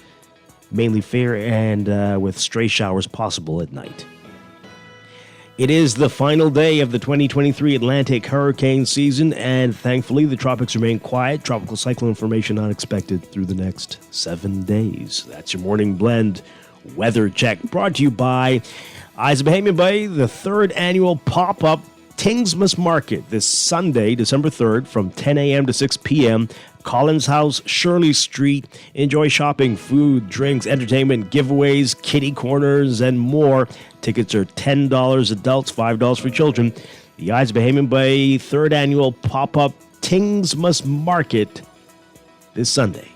mainly fair and with stray showers possible at night. It is the final day of the 2023 Atlantic hurricane season, and thankfully the tropics remain quiet. Tropical cyclone formation not expected through the next 7 days. That's your morning blend weather check, brought to you by Eyes of Bahamian Bay, the third annual pop-up Tingsmas Market this Sunday, December 3rd, from 10 a.m. to 6 p.m. Collins House, Shirley Street. Enjoy shopping, food, drinks, entertainment, giveaways, kitty corners, and more. Tickets are $10 adults, $5 for children. The Eyes of Bahamian Bay third annual pop-up Tingsmas Market this Sunday.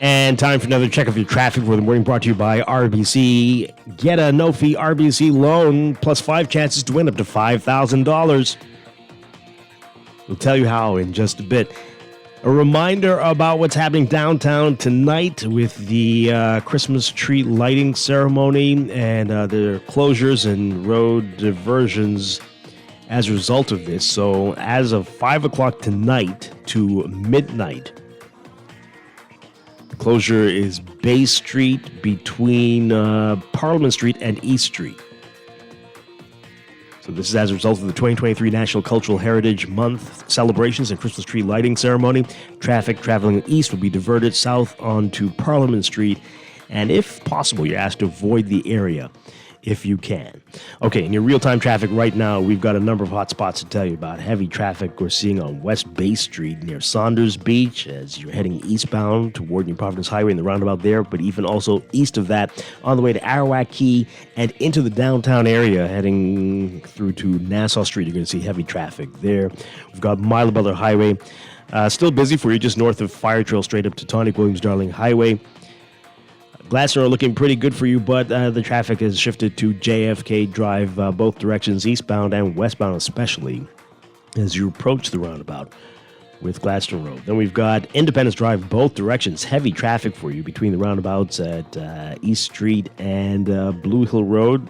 And time for another check of your traffic for the morning, brought to you by RBC. Get a no-fee RBC loan plus 5 chances to win up to $5,000. We'll tell you how in just a bit. A reminder about what's happening downtown tonight with the Christmas tree lighting ceremony and the closures and road diversions as a result of this. So as of 5 o'clock tonight to midnight, the closure is Bay Street between Parliament Street and East Street. So this is as a result of the 2023 National Cultural Heritage Month celebrations and Christmas tree lighting ceremony. Traffic traveling east will be diverted south onto Parliament Street, and if possible, you're asked to avoid the area if you can. Okay, in your real-time traffic right now, we've got a number of hot spots to tell you about. Heavy traffic we're seeing on West Bay Street near Saunders Beach as you're heading eastbound toward New Providence Highway in the roundabout there, but even also east of that on the way to Arawak Key and into the downtown area heading through to Nassau Street. You're going to see heavy traffic there. We've got Milo Butler Highway still busy for you just north of Fire Trail straight up to Tonic Williams Darling Highway. Gladstone are looking pretty good for you, but the traffic has shifted to JFK Drive, both directions, eastbound and westbound especially, as you approach the roundabout with Gladstone Road. Then we've got Independence Drive, both directions, heavy traffic for you between the roundabouts at East Street and Blue Hill Road.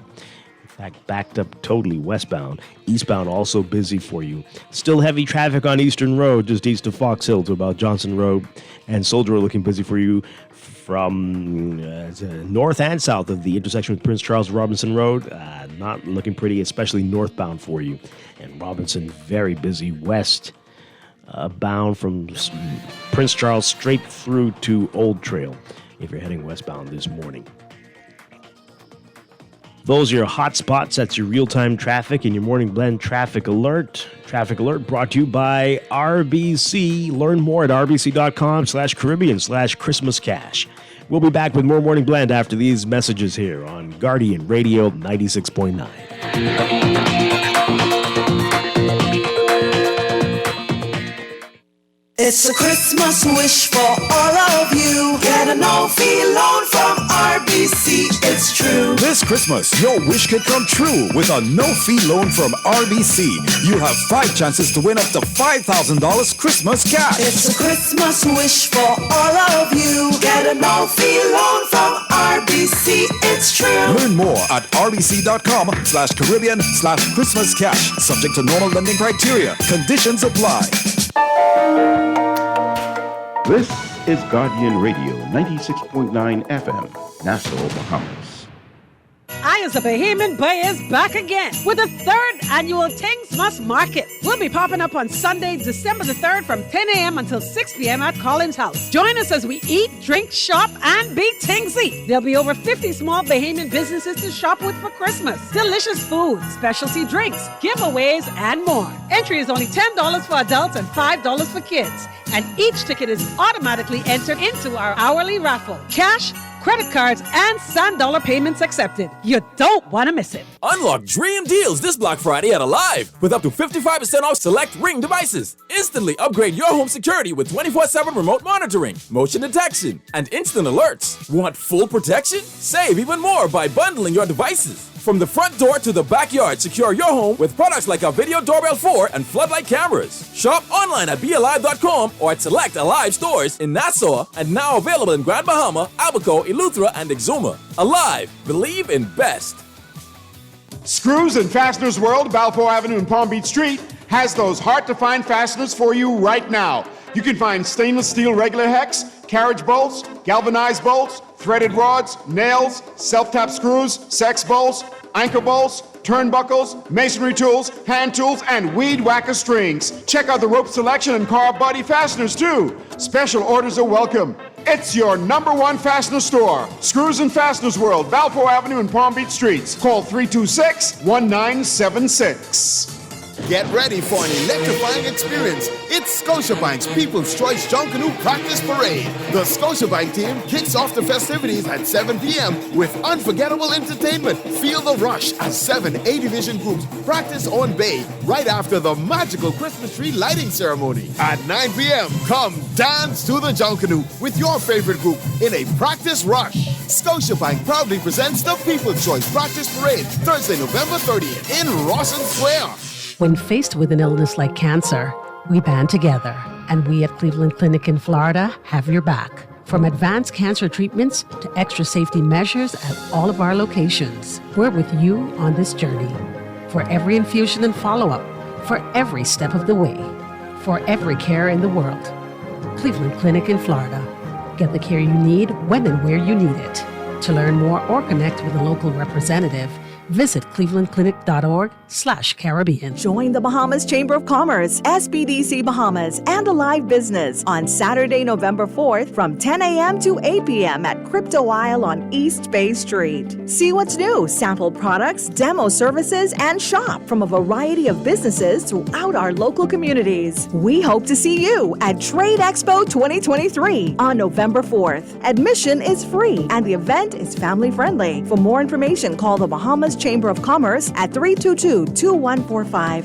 In fact, backed up totally westbound. Eastbound also busy for you. Still heavy traffic on Eastern Road, just east of Fox Hill to about Johnson Road. And Soldier Road looking busy for you from north and south of the intersection with Prince Charles Robinson Road. Not looking pretty, especially northbound for you. And Robinson, very busy west bound from Prince Charles straight through to Old Trail if you're heading westbound this morning. Those are your hot spots. That's your real-time traffic and your morning blend traffic alert. Traffic alert brought to you by RBC. Learn more at rbc.com/Caribbean/Christmas Cash. We'll be back with more morning blend after these messages here on Guardian Radio 96.9. It's a Christmas wish for all of you. Get a no-fee loan from RBC. It's true. This Christmas, your wish could come true with a no-fee loan from RBC. You have 5 chances to win up to $5,000 Christmas cash. It's a Christmas wish for all of you. Get a no-fee loan from RBC. It's true. Learn more at rbc.com/Caribbean/Christmas Cash. Subject to normal lending criteria. Conditions apply. This is Guardian Radio 96.9 FM, Nassau, Bahamas. I as a Bahamian boy is back again with the 3rd annual Things Must Market. We'll be popping up on Sunday, December the 3rd from 10 a.m. until 6 p.m. at Collins House. Join us as we eat, drink, shop, and be thingsy. There'll be over 50 small Bahamian businesses to shop with for Christmas. Delicious food, specialty drinks, giveaways, and more. Entry is only $10 for adults and $5 for kids. And each ticket is automatically entered into our hourly raffle. Cash, credit cards, and $100 payments accepted. You don't want to miss it. Unlock dream deals this Black Friday at Alive with up to 55% off select Ring devices. Instantly upgrade your home security with 24/7 remote monitoring, motion detection, and instant alerts. Want full protection? Save even more by bundling your devices. From the front door to the backyard, secure your home with products like our Video Doorbell 4 and floodlight cameras. Shop online at BeAlive.com or at select Alive stores in Nassau and now available in Grand Bahama, Abaco, Eleuthera, and Exuma. Alive, believe in best. Screws and Fasteners World, Balfour Avenue and Palm Beach Street, has those hard-to-find fasteners for you right now. You can find stainless steel regular hex, carriage bolts, galvanized bolts, threaded rods, nails, self-tap screws, sex bolts, anchor bolts, turnbuckles, masonry tools, hand tools, and weed whacker strings. Check out the rope selection and carved body fasteners too. Special orders are welcome. It's your #1 fastener store. Screws and Fasteners World, Balfour Avenue and Palm Beach Streets. Call 326-1976. Get ready for an electrifying experience. It's Scotiabank's People's Choice Junkanoo Practice Parade. The Scotiabank team kicks off the festivities at 7 p.m. with unforgettable entertainment. Feel the rush as 7 A-Division groups practice on bay right after the magical Christmas tree lighting ceremony. At 9 p.m., come dance to the Junkanoo with your favorite group in a practice rush. Scotiabank proudly presents the People's Choice Practice Parade Thursday, November 30th in Rawson Square. When faced with an illness like cancer, We band together, and we at Cleveland Clinic in Florida have your back. From advanced cancer treatments to extra safety measures at all of our locations, we're with you on this journey. For every infusion and follow-up, for every step of the way, for every care in the world. Cleveland Clinic in Florida. Get the care you need when and where you need it. To learn more or connect with a local representative, visit clevelandclinic.org/Caribbean. Join the Bahamas Chamber of Commerce, SBDC Bahamas, and Alive Business on Saturday, November 4th from 10 a.m. to 8 p.m. at Crypto Isle on East Bay Street. See what's new, sample products, demo services, and shop from a variety of businesses throughout our local communities. We hope to see you at Trade Expo 2023 on November 4th. Admission is free and the event is family friendly. For more information, call the Bahamas Chamber of Commerce at 322-2145.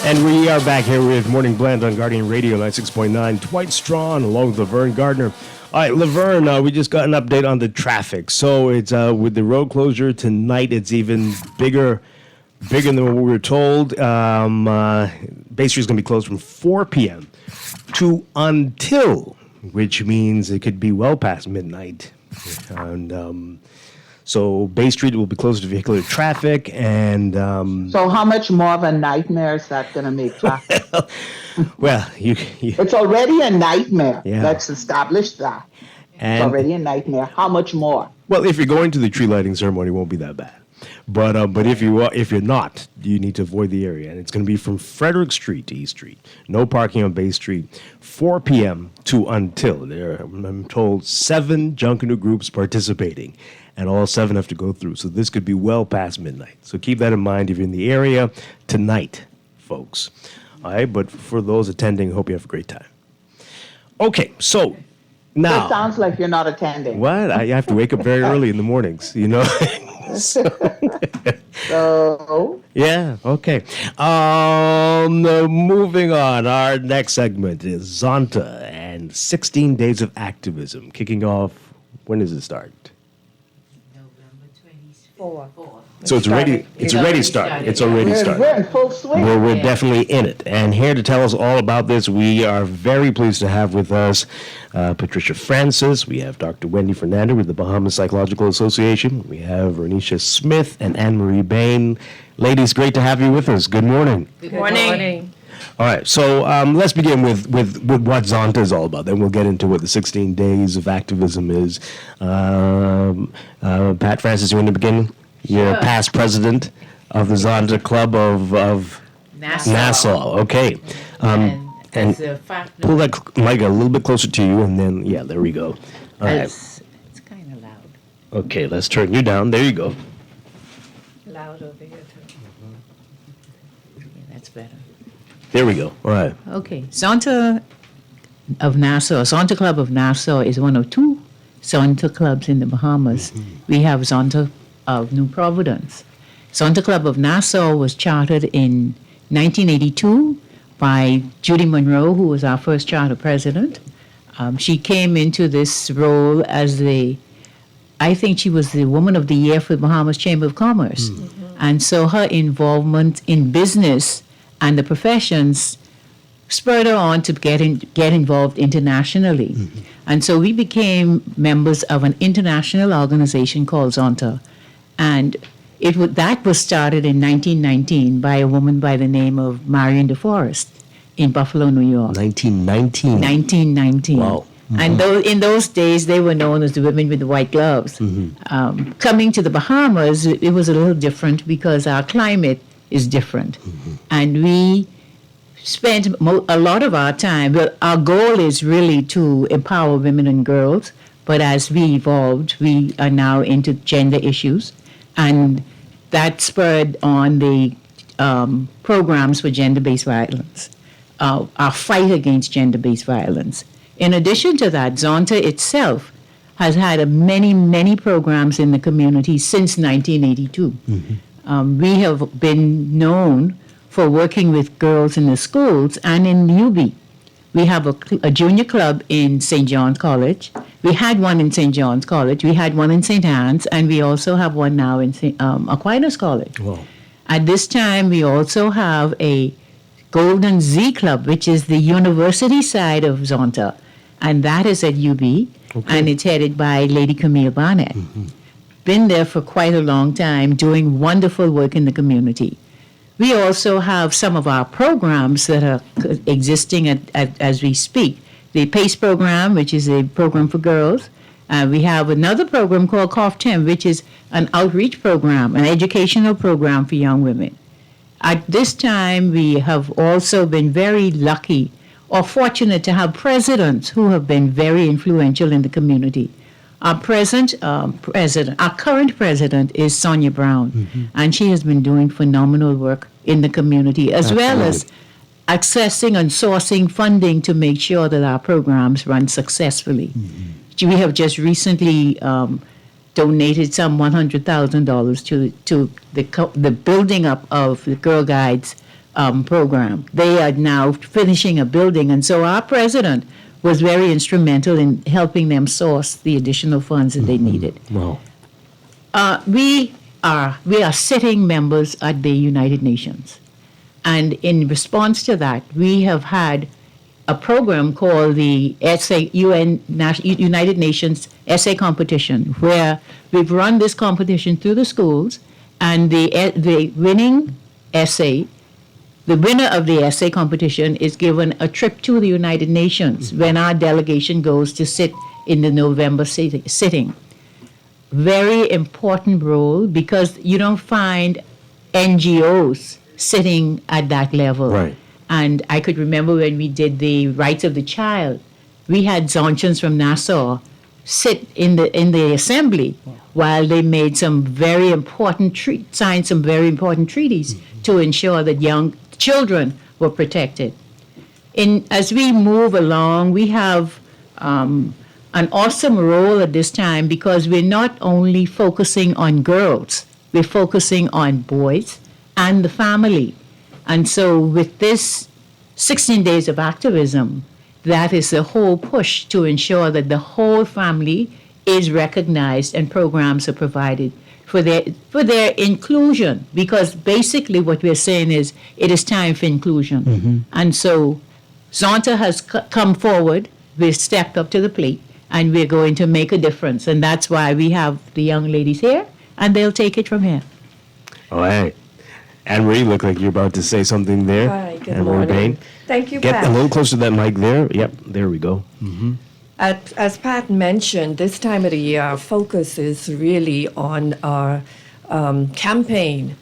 And we are back here with Morning Blend on Guardian Radio 96.9. Dwight Strachan along with Laverne Gardner. All right, Laverne, we just got an update on the traffic. So it's with the road closure tonight, it's even bigger than what we were told. Bay Street is going to be closed from 4 p.m. to until, which means it could be well past midnight. And so Bay Street will be closed to vehicular traffic, and so how much more of a nightmare is that going to make traffic? Well, you it's already a nightmare. Yeah. Let's establish that. And- It's already a nightmare. How much more? Well, if you're going to the tree lighting ceremony, it won't be that bad. But if you're not, you need to avoid the area, and it's going to be from Frederick Street to East Street. No parking on Bay Street. 4 p.m. to until. There are, I'm told, 7 Junkanoo groups participating, and all 7 have to go through. So this could be well past midnight. So keep that in mind if you're in the area tonight, folks. All right, but for those attending, hope you have a great time. Okay, so now. It sounds like you're not attending. What? I have to wake up very early in the mornings, you know? So Yeah, okay. Moving on, our next segment is Zonta and 16 Days of Activism, kicking off, when does it start? So it's already started. It's already started. We're in full swing. We're definitely in it. And here to tell us all about this, we are very pleased to have with us Patricia Francis. We have Dr. Wendy Fernando with the Bahamas Psychological Association. We have Renisha Smith and Anne-Marie Bain. Ladies, great to have you with us. Good morning. Good morning. All right, so let's begin with what Zonta is all about. Then we'll get into what the 16 Days of Activism is. Pat Francis, you want to begin? You're past president of the Zonta Club of Nassau. Okay. And pull that mic a little bit closer to you, and then, yeah, there we go. All right. It's kind of loud. Okay, let's turn you down. There you go. Loud over here, too. Yeah, that's better. There we go. All right. Okay. Zonta of Nassau, Zonta Club of Nassau is one of two Zonta clubs in the Bahamas. We have Zonta of New Providence. Zonta Club of Nassau was chartered in 1982 by Judy Monroe, who was our first charter president. She came into this role as I think she was the Woman of the Year for the Bahamas Chamber of Commerce. And so her involvement in business and the professions spurred her on to get involved internationally. And so we became members of an international organization called Zonta. And that was started in 1919 by a woman by the name of Marion DeForest in Buffalo, New York. 1919. 1919. Wow. And in those days, they were known as the women with the white gloves. Coming to the Bahamas, it was a little different because our climate is different. And we spent a lot of our time, well, our goal is really to empower women and girls, but as we evolved, we are now into gender issues. And that spurred on the programs for gender-based violence, our fight against gender-based violence. In addition to that, Zonta itself has had many, many programs in the community since 1982. We have been known for working with girls in the schools and in UB. We have a junior club in St. John's College. We had one in St. John's College. We had one in St. Anne's, and we also have one now in Aquinas College. Wow. At this time, we also have a Golden Z Club, which is the university side of Zonta, and that is at UB, and it's headed by Lady Camille Barnett. Been there for quite a long time, doing wonderful work in the community. We also have some of our programs that are existing as we speak. The PACE program, which is a program for girls. We have another program called COF10, which is an outreach program, an educational program for young women. At this time, we have also been very lucky or fortunate to have presidents who have been very influential in the community. Our current president is Sonia Brown, and she has been doing phenomenal work in the community, as well as accessing and sourcing funding to make sure that our programs run successfully. We have just recently donated some $100,000 to the building up of the Girl Guides program. They are now finishing a building, and so our president was very instrumental in helping them source the additional funds that they needed. Wow. We are sitting members at the United Nations, and in response to that, we have had a program called the United Nations Essay Competition, where we've run this competition through the schools, and the winning essay. The winner of the essay competition is given a trip to the United Nations when our delegation goes to sit in the November sitting. Very important role because you don't find NGOs sitting at that level. Right. And I could remember when we did the rights of the child, we had Zonchans from Nassau sit in the assembly while they made some very important signed some very important treaties to ensure that young children were protected. As we move along, we have an awesome role at this time because we're not only focusing on girls, we're focusing on boys and the family. And so with this 16 days of activism, that is the whole push to ensure that the whole family is recognized and programs are provided for their inclusion, because basically what we're saying is it is time for inclusion. And so Zonta has come forward, we've stepped up to the plate, and we're going to make a difference. And that's why we have the young ladies here, and they'll take it from here. All right. Anne-Marie, look like you're about to say something there. Hi, good Anne-Marie morning. Bain. Thank you, Get Pat. a little closer to that mic there. Yep, there we go. As Pat mentioned, this time of the year, our focus is really on our campaign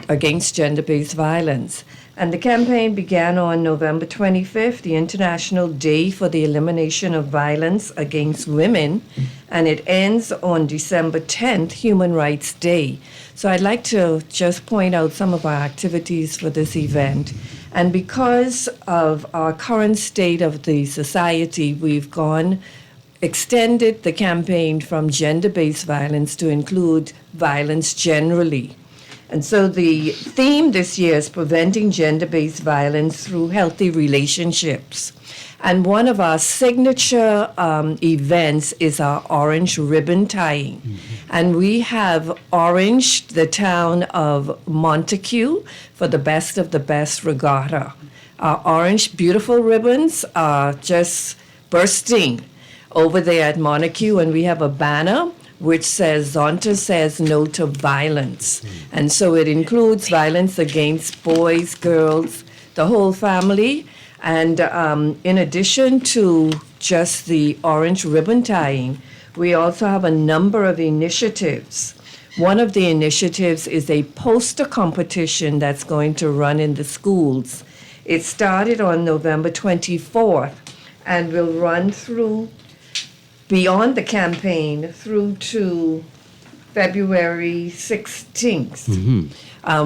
against gender-based violence. And the campaign began on November 25th, the International Day for the Elimination of Violence Against Women, and it ends on December 10th, Human Rights Day. So I'd like to just point out some of our activities for this event. And because of our current state of the society, we've extended the campaign from gender-based violence to include violence generally. And so the theme this year is preventing gender-based violence through healthy relationships. And one of our signature events is our orange ribbon tying. And we have oranged the town of Montague for the Best of the Best regatta. Our orange, beautiful ribbons are just bursting over there at Montague, and we have a banner which says, Zonta says no to violence. And so it includes violence against boys, girls, the whole family. And in addition to just the orange ribbon tying, we also have a number of initiatives. One of the initiatives is a poster competition that's going to run in the schools. It started on November 24th and will run through beyond the campaign through to February 16th.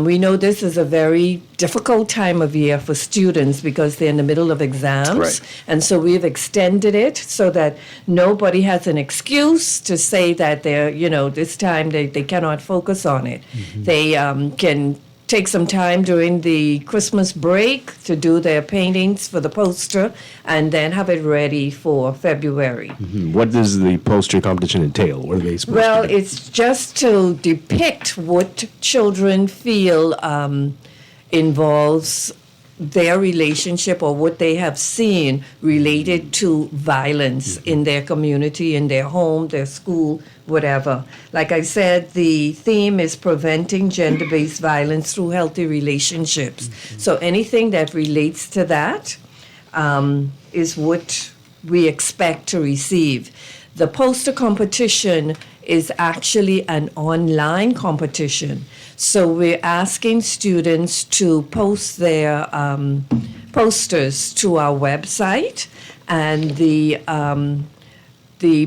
We know this is a very difficult time of year for students because they're in the middle of exams. Right. And so we've extended it so that nobody has an excuse to say that they're, this time they cannot focus on it. They can take some time during the Christmas break to do their paintings for the poster and then have it ready for February. What does the poster competition entail? What are they supposed Well, to do? it's just to depict what children feel involves their relationship or what they have seen related to violence in their community, in their home, their school, whatever. Like I said, the theme is preventing gender-based violence through healthy relationships. So anything that relates to that is what we expect to receive. The poster competition is actually an online competition. So we're asking students to post their posters to our website, and the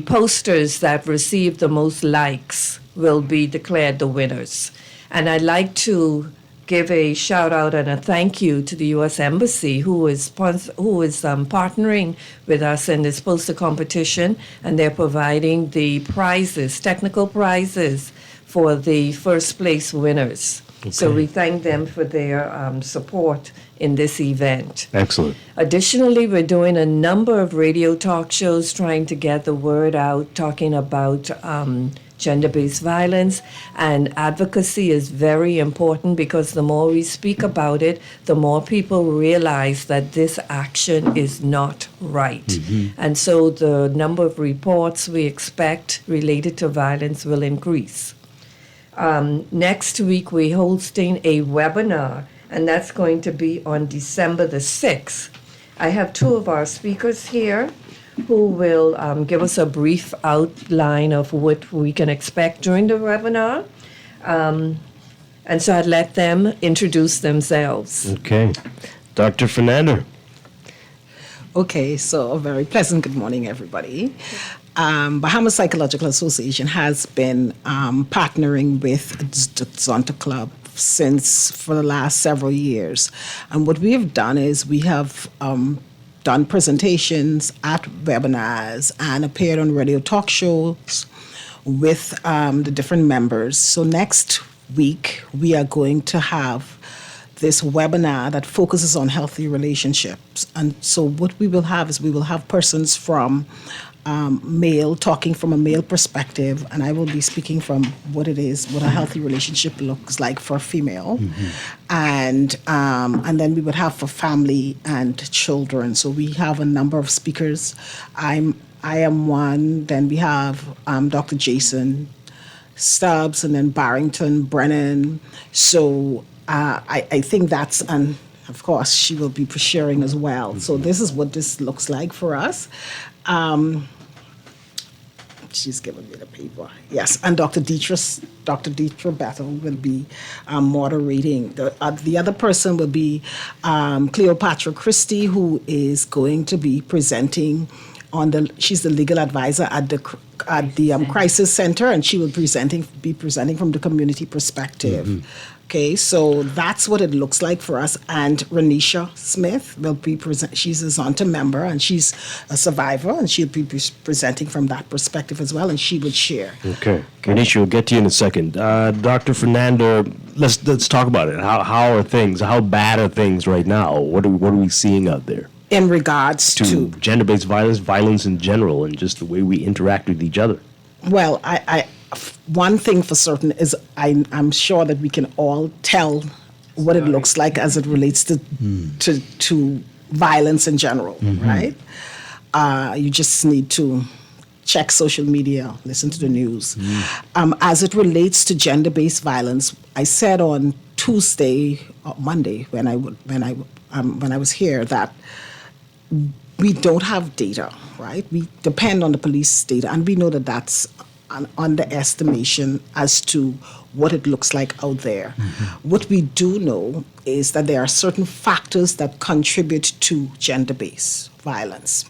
posters that receive the most likes will be declared the winners. And I'd like to give a shout out and a thank you to the U.S. Embassy who is partnering with us in this poster competition, and they're providing the prizes, technical prizes for the first place winners. So we thank them for their support in this event. Excellent. Additionally, we're doing a number of radio talk shows trying to get the word out, talking about gender-based violence, and advocacy is very important because the more we speak about it, the more people realize that this action is not right. And so the number of reports we expect related to violence will increase. Next week, we're hosting a webinar, and that's going to be on December the 6th. I have two of our speakers here who will give us a brief outline of what we can expect during the webinar. And so I'd let them introduce themselves. Okay. Dr. Fernando. Okay, so a very pleasant good morning, everybody. Bahamas Psychological Association has been partnering with the Zonta Club for the last several years. And what we have done is we have done presentations at webinars and appeared on radio talk shows with the different members. So next week, we are going to have this webinar that focuses on healthy relationships. And so what we will have is we will have persons from male, talking from a male perspective, and I will be speaking from what it is, what a healthy relationship looks like for a female. And then we would have for family and children. So we have a number of speakers. I am one. Then we have Dr. Jason Stubbs, and then Barrington, Brennan. So I think that's, and of course she will be sharing as well. So this is what this looks like for us. she's given me the paper. Yes, and Dr. Deetra Bethel will be moderating. The other person will be Cleopatra Christie, who is going to be presenting she's the legal advisor at the Crisis Center, and she will be presenting from the community perspective. Mm-hmm. Okay, so that's what it looks like for us. And Renisha Smith will be she's a Zonta member, and she's a survivor, and she'll be presenting from that perspective as well, and she would share. Okay, Renisha, we'll get to you in a second. Dr. Fernando, let's talk about it. How are things? How bad are things right now? What are we seeing out there? In regards to gender-based violence in general, and just the way we interact with each other. Well, I one thing for certain is I'm sure that we can all tell what it looks like as it relates to violence in general, right? You just need to check social media, listen to the news. As it relates to gender-based violence, I said on Monday when I was here that we don't have data, right? We depend on the police data, and we know that that's an underestimation as to what it looks like out there. What we do know is that there are certain factors that contribute to gender-based violence.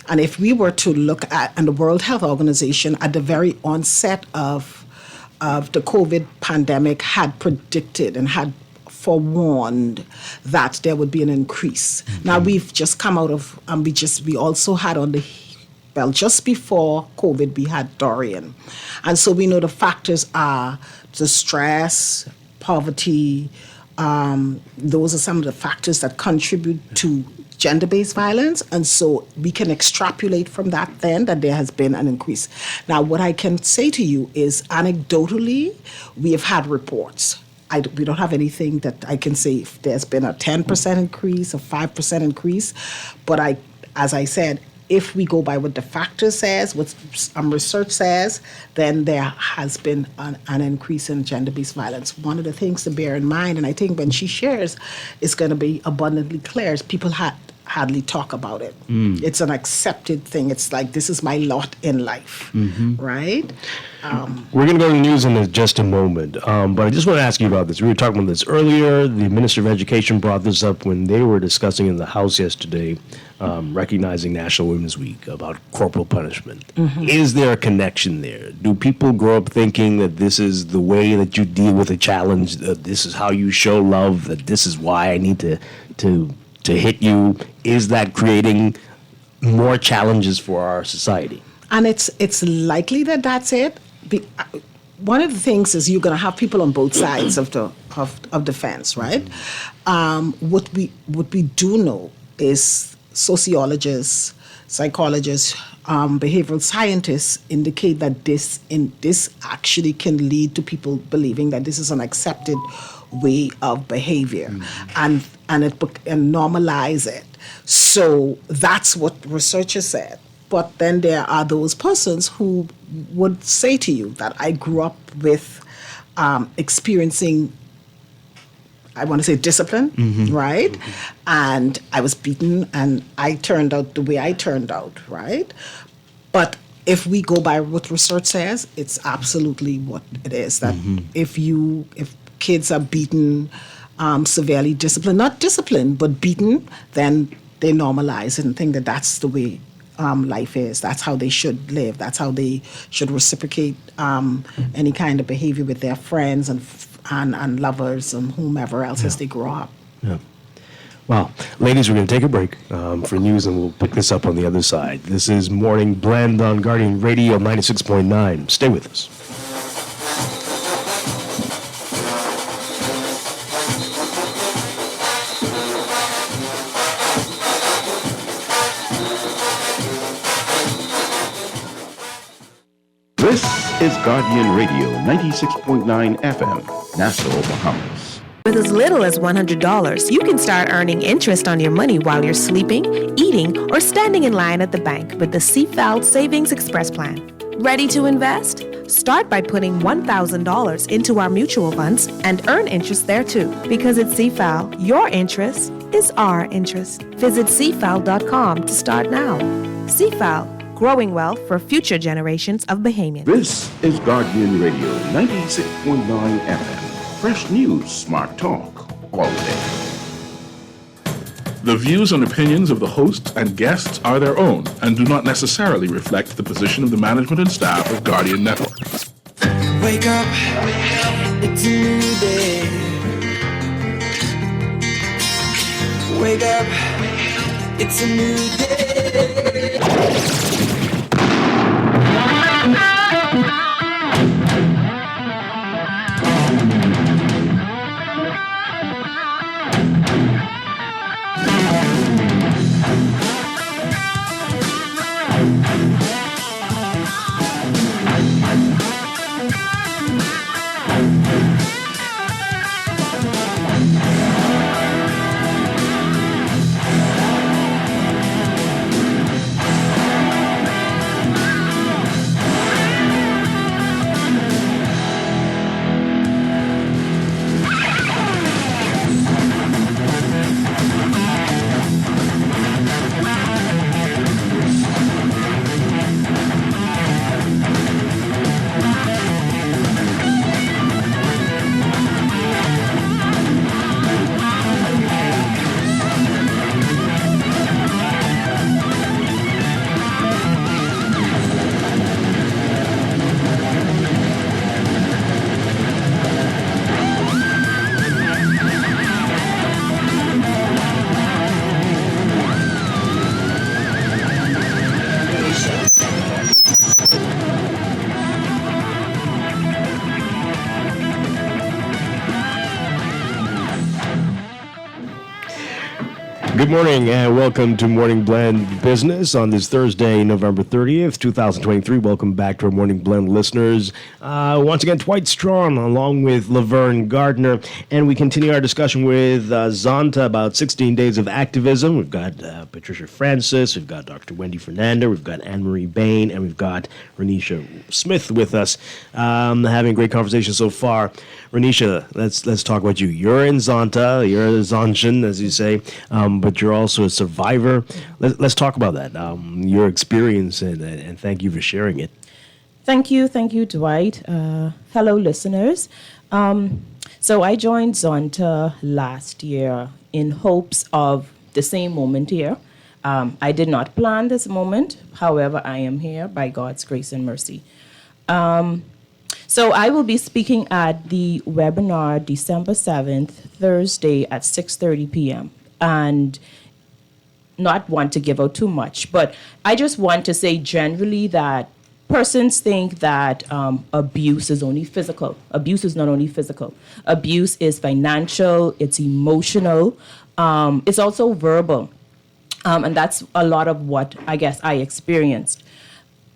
And if we were to look at, and the World Health Organization at the very onset of the COVID pandemic had predicted and had forewarned that there would be an increase. Now we've just come out of, we also had just before COVID, we had Dorian. And so we know the factors are the stress, poverty, those are some of the factors that contribute to gender-based violence. And so we can extrapolate from that then that there has been an increase. Now, what I can say to you is anecdotally, we have had reports. We don't have anything that I can say if there's been a 10% increase, a 5% increase. But as I said, if we go by what the factor says, what research says, then there has been an increase in gender-based violence. One of the things to bear in mind, and I think when she shares, it's going to be abundantly clear, is people hardly talk about it. It's an accepted thing. It's like, this is my lot in life, right? We're going to go to the news in just a moment, but I just want to ask you about this. We were talking about this earlier. The Minister of Education brought this up when they were discussing in the House yesterday, recognizing National Women's Week, about corporal punishment. Is there a connection there? Do people grow up thinking that this is the way that you deal with a challenge, that this is how you show love, that this is why I need to hit you? Is that creating more challenges for our society? And it's likely that that's it. One of the things is you're going to have people on both sides of the fence, right? What we do know is sociologists, psychologists, behavioral scientists indicate that this actually can lead to people believing that this is an accepted way of behavior, and normalize it. So that's what researchers said. But then there are those persons who would say to you that I grew up with experiencing, I want to say, discipline, right? And I was beaten, and I turned out the way I turned out, right? But if we go by what research says, it's absolutely what it is. That if kids are beaten, severely disciplined, not disciplined, but beaten, then they normalize it and think that that's the way life is. That's how they should live. That's how they should reciprocate any kind of behavior with their friends and lovers and whomever else as they grow up. Yeah. Well, ladies, we're going to take a break for news, and we'll pick this up on the other side. This is Morning Blend on Guardian Radio 96.9. Stay with us. This is Guardian Radio 96.9 FM, Nassau, Bahamas. With as little as $100, you can start earning interest on your money while you're sleeping, eating, or standing in line at the bank with the CFAL Savings Express Plan. Ready to invest? Start by putting $1,000 into our mutual funds and earn interest there too. Because at CFAL, your interest is our interest. Visit CFAL.com to start now. CFAL, growing wealth for future generations of Bahamians. This is Guardian Radio 96.9 FM. Fresh news, smart talk, all day. The views and opinions of the hosts and guests are their own and do not necessarily reflect the position of the management and staff of Guardian Network. Wake up, it's a new day. Wake up, it's a new day. Good morning and welcome to Morning Blend Business on this Thursday, November 30th, 2023. Welcome back to our Morning Blend listeners. Once again, Dwight Strachan along with Laverne Gardner. And we continue our discussion with Zonta about 16 days of activism. We've got Patricia Francis, we've got Dr. Wendy Fernanda, we've got Anne-Marie Bain, and we've got Renisha Smith with us. Having a great conversation so far. Renisha, let's talk about you. You're in Zonta, you're a Zonchan, as you say, but you're also a survivor. Let's talk about that, your experience, and thank you for sharing it. Thank you, Dwight. Hello, listeners. So I joined Zonta last year in hopes of the same moment here. I did not plan this moment. However, I am here by God's grace and mercy. So I will be speaking at the webinar December 7th, Thursday at 6:30 p.m. And not want to give out too much, but I just want to say generally that persons think that abuse is only physical. Abuse is not only physical. Abuse is financial, it's emotional, it's also verbal. And that's a lot of what I guess I experienced.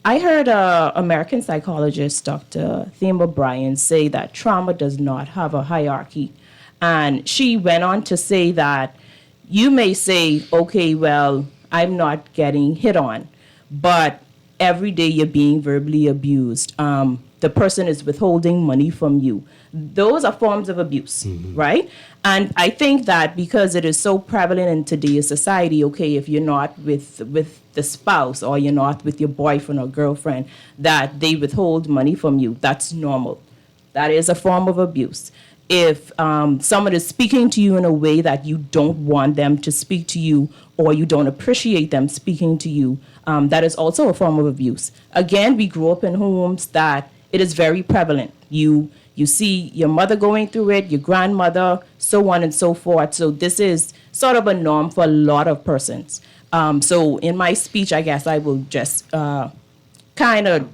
I heard American psychologist Dr. Thema Bryan say that trauma does not have a hierarchy. And she went on to say that you may say, okay, well, I'm not getting hit on, but every day you're being verbally abused. The person is withholding money from you. Those are forms of abuse, right? And I think that because it is so prevalent in today's society, okay, if you're not with the spouse or you're not with your boyfriend or girlfriend, that they withhold money from you, that's normal. That is a form of abuse. If someone is speaking to you in a way that you don't want them to speak to you or you don't appreciate them speaking to you, that is also a form of abuse. Again, we grew up in homes that it is very prevalent. You see your mother going through it, your grandmother, so on and so forth. So this is sort of a norm for a lot of persons. So in my speech, I guess I will just kind of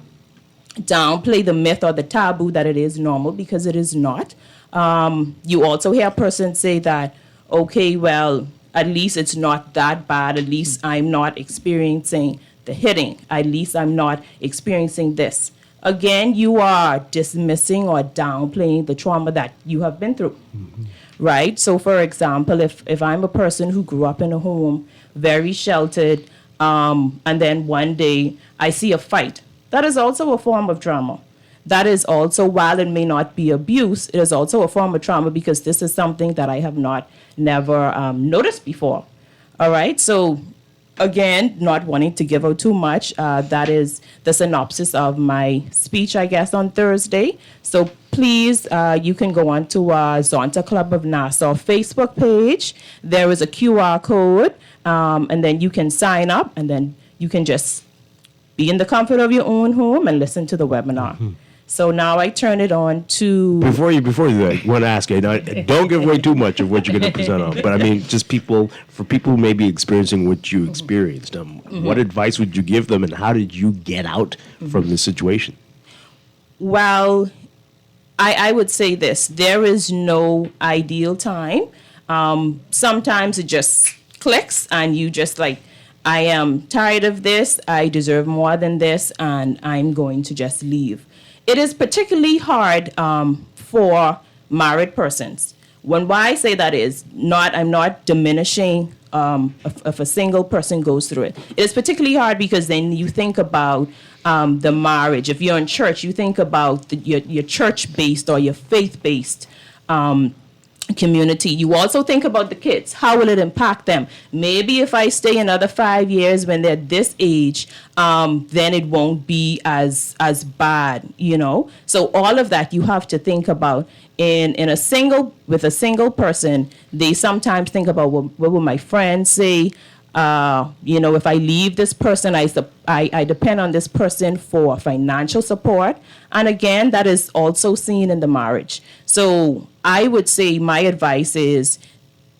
downplay the myth or the taboo that it is normal, because it is not. You also hear a person say that, okay, well, at least it's not that bad. At least I'm not experiencing the hitting. At least I'm not experiencing this. Again, you are dismissing or downplaying the trauma that you have been through, right? So, for example, if I'm a person who grew up in a home, very sheltered, and then one day I see a fight, that is also a form of trauma. That is also, while it may not be abuse, it is also a form of trauma because this is something that I have never noticed before. All right, so again, not wanting to give out too much, that is the synopsis of my speech, I guess, on Thursday. So please, you can go on to Zonta Club of Nassau Facebook page. There is a QR code, and then you can sign up, and then you can just be in the comfort of your own home and listen to the webinar. Mm-hmm. So now I turn it on to... Before you do that, I want to ask you, don't give away too much of what you're going to present on, but I mean, just for people who may be experiencing what you experienced, what advice would you give them, and how did you get out from this situation? Well, I would say this. There is no ideal time. Sometimes it just clicks, and you just like, I am tired of this, I deserve more than this, and I'm going to just leave. It is particularly hard for married persons. Why I say that is I'm not diminishing if a single person goes through it. It is particularly hard because then you think about the marriage. If you're in church, you think about your church-based or your faith-based community. You also think about the kids. How will it impact them? Maybe if I stay another 5 years when they're this age, then it won't be as bad, you know? So all of that you have to think about. With a single person, they sometimes think about what will my friends say? If I leave this person, I depend on this person for financial support. And again, that is also seen in the marriage. So I would say my advice is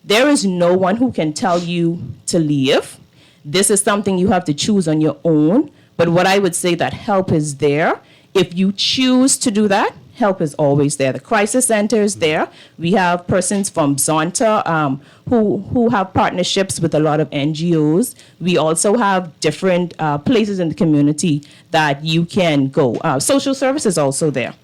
there is no one who can tell you to leave. This is something you have to choose on your own. But what I would say that help is there. If you choose to do that, help is always there. The crisis center is there. We have persons from Zonta who have partnerships with a lot of NGOs. We also have different places in the community that you can go. Social service is also there.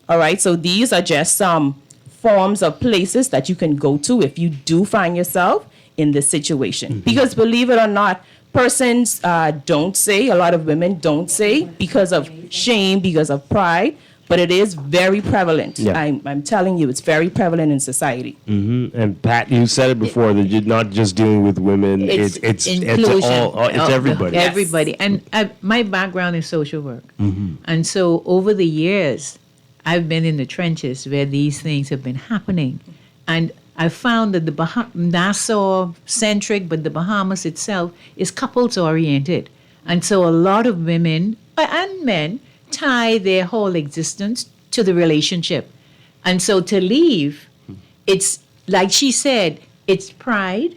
All right, so these are just some forms of places that you can go to if you do find yourself in this situation. Mm-hmm. Because believe it or not, persons don't say, a lot of women don't say because of shame, because of pride, but it is very prevalent. Yeah. I'm telling you, it's very prevalent in society. Mm-hmm. And Pat, you said it before that you're not just dealing with women. It's inclusion. It's everybody. Yes. Everybody. And my background is social work. Mm-hmm. And so over the years, I've been in the trenches where these things have been happening. And I found that the Nassau-centric, but the Bahamas itself is couples-oriented. And so a lot of women and men tie their whole existence to the relationship. And so to leave, it's like she said, it's pride.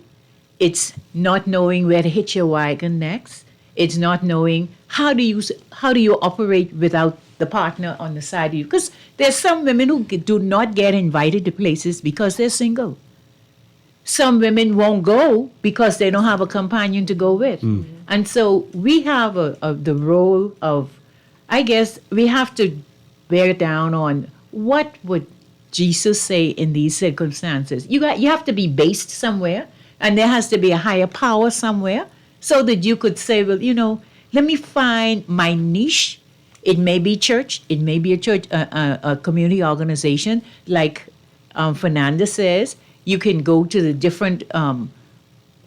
It's not knowing where to hitch your wagon next. It's not knowing how do you operate without the partner on the side of you. Because there's some women who do not get invited to places because they're single. Some women won't go because they don't have a companion to go with. Mm. And so we have the role of, I guess, we have to bear down on what would Jesus say in these circumstances. You have to be based somewhere, and there has to be a higher power somewhere, so that you could say, well, let me find my niche. It may be church, it may be a community organization, like Fernanda says. You can go to the different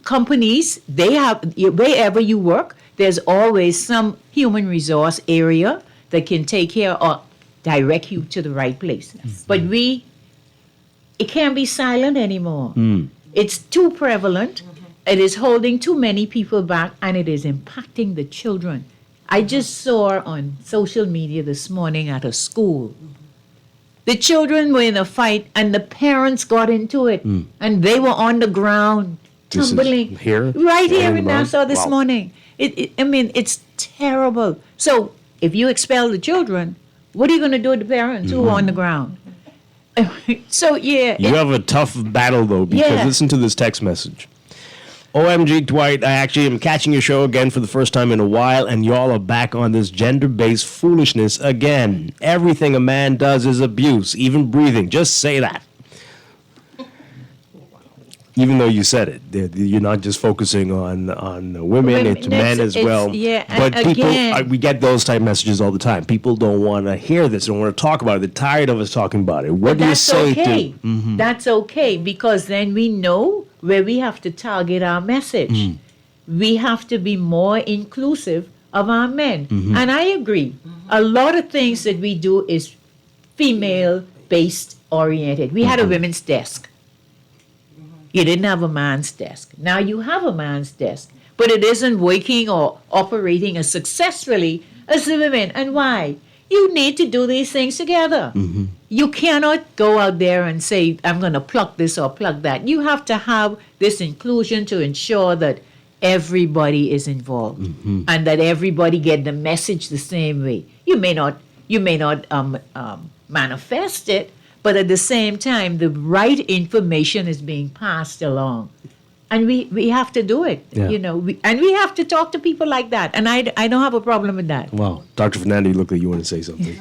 companies. They have, wherever you work, there's always some human resource area that can take care or direct you to the right place. Yes. But it can't be silent anymore. Mm. It's too prevalent. Mm-hmm. It is holding too many people back, and it is impacting the children. I just saw on social media this morning at a school. Mm-hmm. The children were in a fight, and the parents got into it, and they were on the ground, tumbling. Right here in Nassau this morning. It's terrible. So if you expel the children, what are you going to do with the parents who are on the ground? So, yeah. You have a tough battle, though, because listen to this text message. OMG, Dwight, I actually am catching your show again for the first time in a while, and y'all are back on this gender-based foolishness again. Everything a man does is abuse, even breathing. Just say that. Even though you said it, you're not just focusing on women, it's men as well. Yeah, but people, we get those type messages all the time. People don't want to hear this, don't want to talk about it. They're tired of us talking about it. What do you say to? Mm-hmm. That's okay, because then we know where we have to target our message. we have to be more inclusive of our men. And I agree. A lot of things that we do is female-based oriented. We had a women's desk. You didn't have a man's desk. Now you have a man's desk, but it isn't working or operating as successfully as the women. And why? You need to do these things together. You cannot go out there and say, I'm going to pluck this or pluck that. You have to have this inclusion to ensure that everybody is involved and that everybody get the message the same way. You may not manifest it, but at the same time, the right information is being passed along. And we have to do it, you know, and we have to talk to people like that. And I don't have a problem with that. Wow. Dr. Fernando, you look like you want to say something.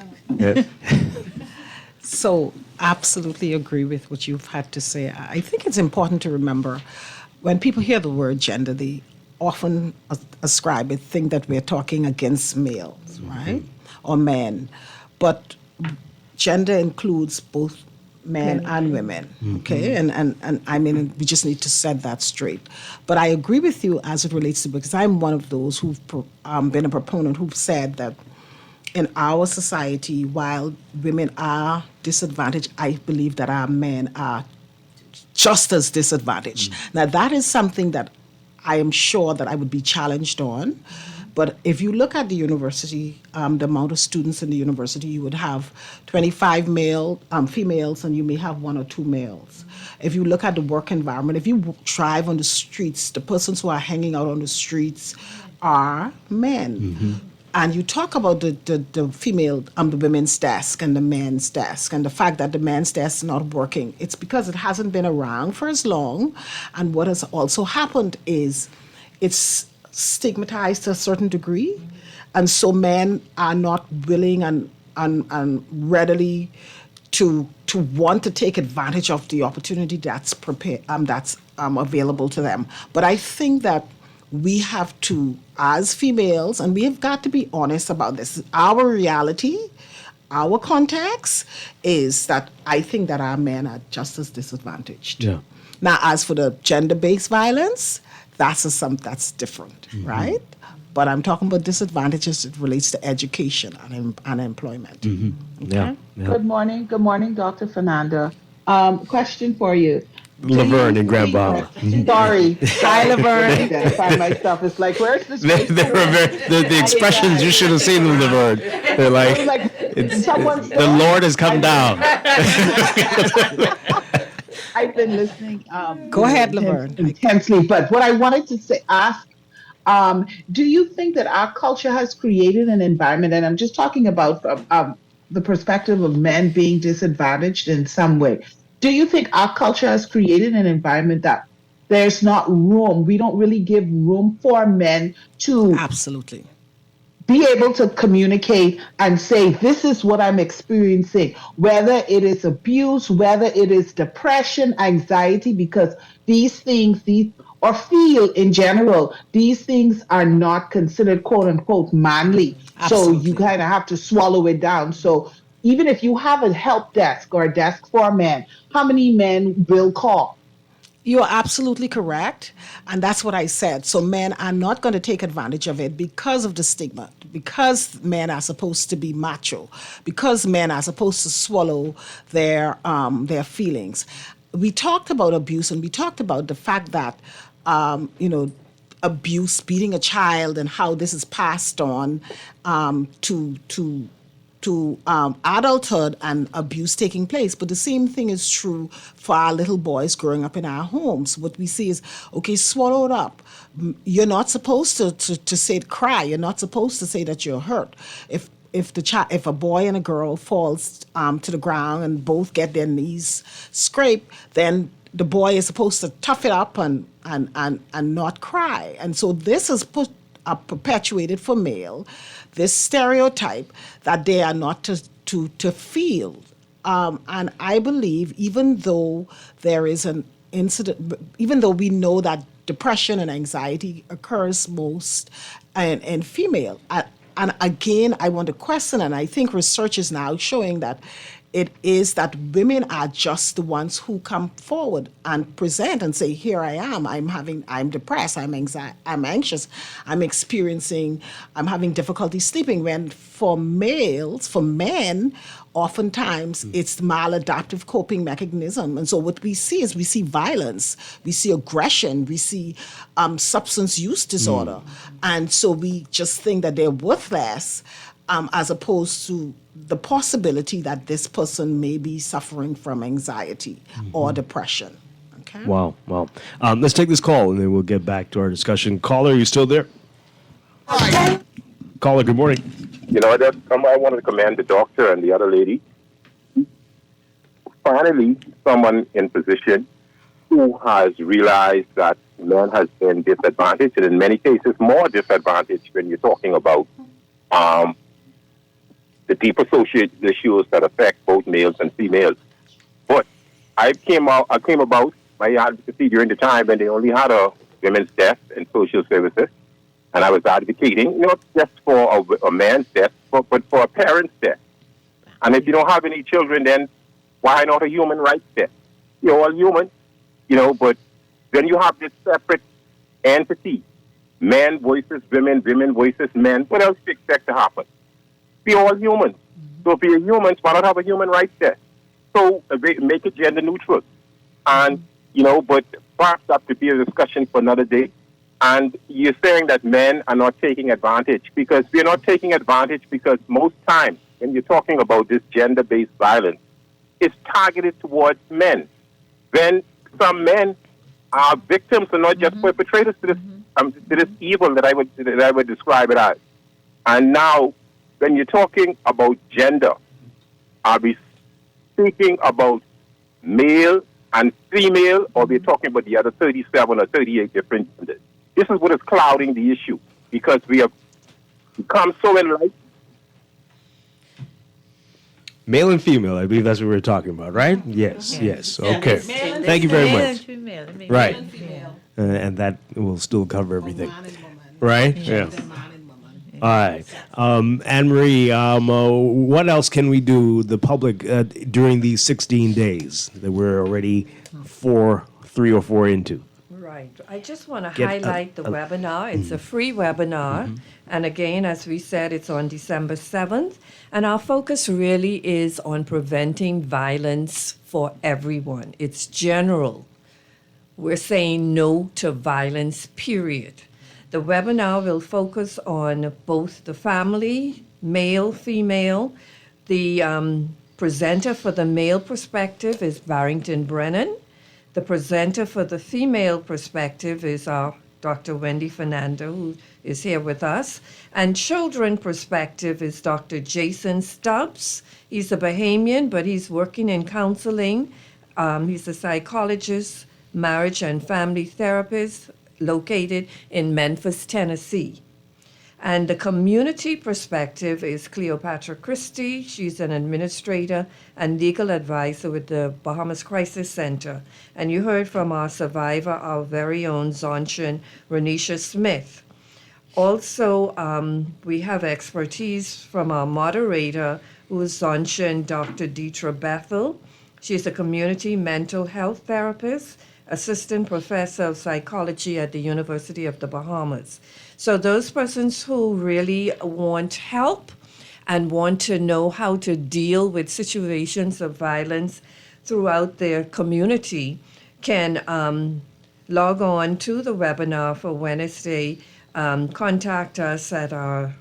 So, absolutely agree with what you've had to say. I think it's important to remember when people hear the word gender, they often ascribe it, think that we're talking against males, right? Or men. But gender includes both men and women, okay? And I mean, we just need to set that straight. But I agree with you as it relates to, because I'm one of those who've been a proponent who've said that in our society, while women are disadvantaged, I believe that our men are just as disadvantaged. Now, that is something that I am sure that I would be challenged on. But if you look at the university, the amount of students in the university, you would have 25 females, and you may have 1 or 2 males. If you look at the work environment, if you drive on the streets, the persons who are hanging out on the streets are men. And you talk about the female, the women's desk and the men's desk, and the fact that the men's desk is not working. It's because it hasn't been around for as long. And what has also happened is it's stigmatized to a certain degree. And so men are not willing and readily to want to take advantage of the opportunity that's available to them. But I think that we have to, as females, and we have got to be honest about this. Our reality, our context is that I think that our men are just as disadvantaged. Yeah. Now, as for the gender-based violence, that's different, right? But I'm talking about disadvantages as it relates to education and employment. Yeah. Good morning, Dr. Fernanda. Question for you. Laverne and Grand Bahama. Sorry. Hi, Laverne. I find myself, it's like, where's the the expressions, you should have seen them, Laverne. They're like the Lord has come down. I've been listening. Go ahead, Laverne. Intensely, but what I wanted to ask, do you think that our culture has created an environment, and I'm just talking about the perspective of men being disadvantaged in some way. Do you think our culture has created an environment that there's not room, we don't really give room for men to absolutely be able to communicate and say, this is what I'm experiencing, whether it is abuse, whether it is depression, anxiety, because these things, or feel in general, these things are not considered quote unquote manly. Absolutely. So you kind of have to swallow it down. So even if you have a help desk or a desk for men, how many men will call? You're absolutely correct. And that's what I said. So men are not going to take advantage of it because of the stigma, because men are supposed to be macho, because men are supposed to swallow their feelings. We talked about abuse, and we talked about the fact that, abuse, beating a child, and how this is passed on to adulthood and abuse taking place. But the same thing is true for our little boys growing up in our homes. What we see is, okay, swallow it up. You're not supposed to say cry. You're not supposed to say that you're hurt. If a boy and a girl falls to the ground and both get their knees scraped, then the boy is supposed to tough it up and not cry. And so this is perpetuated for male, this stereotype that they are not to feel. And I believe even though there is an incident, even though we know that depression and anxiety occurs most in female, and again, I want to question, and I think research is now showing that it is that women are just the ones who come forward and present and say, here I am, I'm depressed, I'm anxious, I'm having difficulty sleeping. When for men, oftentimes it's maladaptive coping mechanism. And so what we see violence, we see aggression, we see substance use disorder. And so we just think that they're worthless, as opposed to the possibility that this person may be suffering from anxiety or depression. Okay. Wow. Let's take this call and then we'll get back to our discussion. Caller, are you still there? Caller, good morning. I wanted to commend the doctor and the other lady. Finally, someone in position who has realized that men has been disadvantaged, and in many cases more disadvantaged when you're talking about the deep associated issues that affect both males and females. But I came about my advocacy during the time when they only had a women's desk and social services, and I was advocating not just for a man's desk, but for a parent's desk. And if you don't have any children, then why not a human rights desk? You're all human, but then you have this separate entity, men versus women, women versus men. What else do you expect to happen? Be all humans. So if you're humans, why not have a human rights desk? So make it gender neutral. And, but perhaps that could be a discussion for another day. And you're saying that men are not taking advantage, because we're not taking advantage because most times when you're talking about this gender-based violence, it's targeted towards men. Then some men are victims and not just perpetrators to this evil that I would describe it as. And now, when you're talking about gender, are we speaking about male and female, or we're talking about the other 37 or 38 different genders? This is what is clouding the issue, because we have become so enlightened. Male and female, I believe that's what we were talking about, right? Yes. Okay. Thank you very much. Right. And that will still cover everything. Right? Yeah. All right. Anne-Marie, what else can we do, the public, during these 16 days that we're already 3 or 4 into? Right. I just want to highlight the webinar. It's a free webinar. And again, as we said, it's on December 7th. And our focus really is on preventing violence for everyone. It's general. We're saying no to violence, period. The webinar will focus on both the family, male, female. The presenter for the male perspective is Barrington Brennan. The presenter for the female perspective is our Dr. Wendy Fernando, who is here with us. And children perspective is Dr. Jason Stubbs. He's a Bahamian, but he's working in counseling. He's a psychologist, marriage and family therapist located in Memphis, Tennessee. And the community perspective is Cleopatra Christie. She's an administrator and legal advisor with the Bahamas Crisis Center. And you heard from our survivor, our very own Zonchan Renisha Smith. Also, we have expertise from our moderator, who is Zonchan Dr. Deetra Bethel. She's a community mental health therapist, assistant professor of psychology at the University of the Bahamas. So those persons who really want help and want to know how to deal with situations of violence throughout their community can log on to the webinar for Wednesday, contact us at our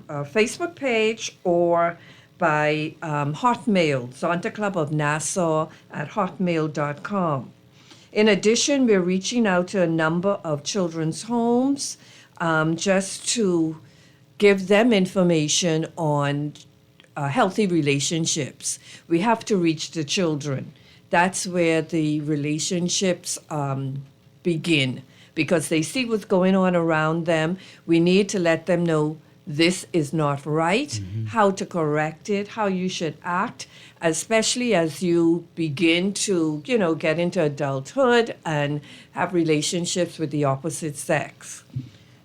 Facebook page or by Hotmail, Zonta Club of Nassau at hotmail.com. In addition, we're reaching out to a number of children's homes just to give them information on healthy relationships. We have to reach the children. That's where the relationships begin, because they see what's going on around them. We need to let them know this is not right, how to correct it, how you should act, especially as you begin to, get into adulthood and have relationships with the opposite sex.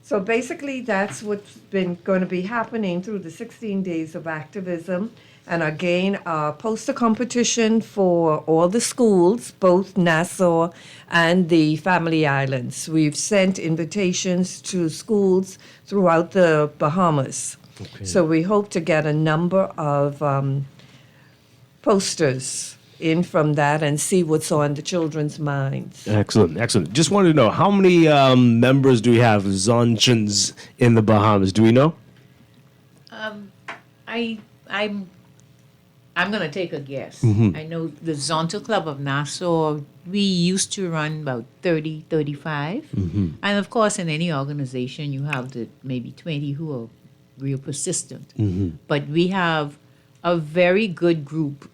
So basically, that's what's been going to be happening through the 16 days of activism. And again, our poster competition for all the schools, both Nassau and the Family Islands. We've sent invitations to schools throughout the Bahamas. Okay. So we hope to get a number of posters in from that and see what's on the children's minds. Excellent, excellent. Just wanted to know, how many members do we have, Zonchans, in the Bahamas? Do we know? I'm going to take a guess. Mhm. I know the Zonta Club of Nassau, we used to run about 30, 35. Mhm. And of course, in any organization, you have the maybe 20 who are real persistent. Mhm. But we have a very good group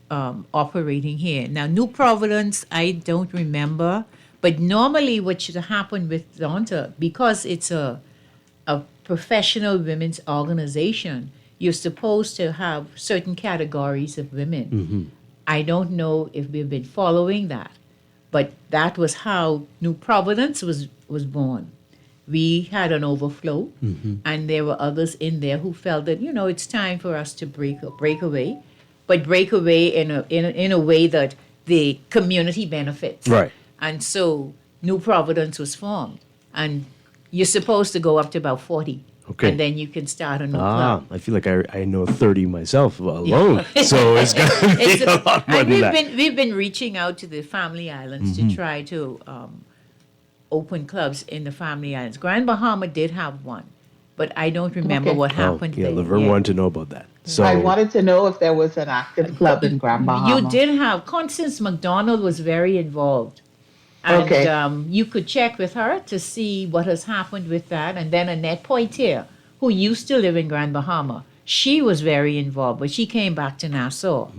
operating here. Now, New Providence, I don't remember. But normally what should happen with Zonta, because it's a professional women's organization, you're supposed to have certain categories of women. Mhm. I don't know if we've been following that, but that was how New Providence was born. We had an overflow, Mhm. and there were others in there who felt that it's time for us to break away, but break away in a way that the community benefits. Right. And so New Providence was formed, and you're supposed to go up to about 40. Okay. And then you can start a new club. I feel like I know 30 myself alone. So it's going to be It's a lot more and than that. we've been reaching out to the Family Islands Mhm. to try to open clubs in the Family Islands. Grand Bahama did have one, but I don't remember what happened Yeah, there. Laverne Yeah. wanted to know about that. So I wanted to know if there was an active club in Grand Bahama. You did have Constance McDonald was very involved. And Okay. You could check with her to see what has happened with that. And then Annette Poitier, who used to live in Grand Bahama, she was very involved, but she came back to Nassau.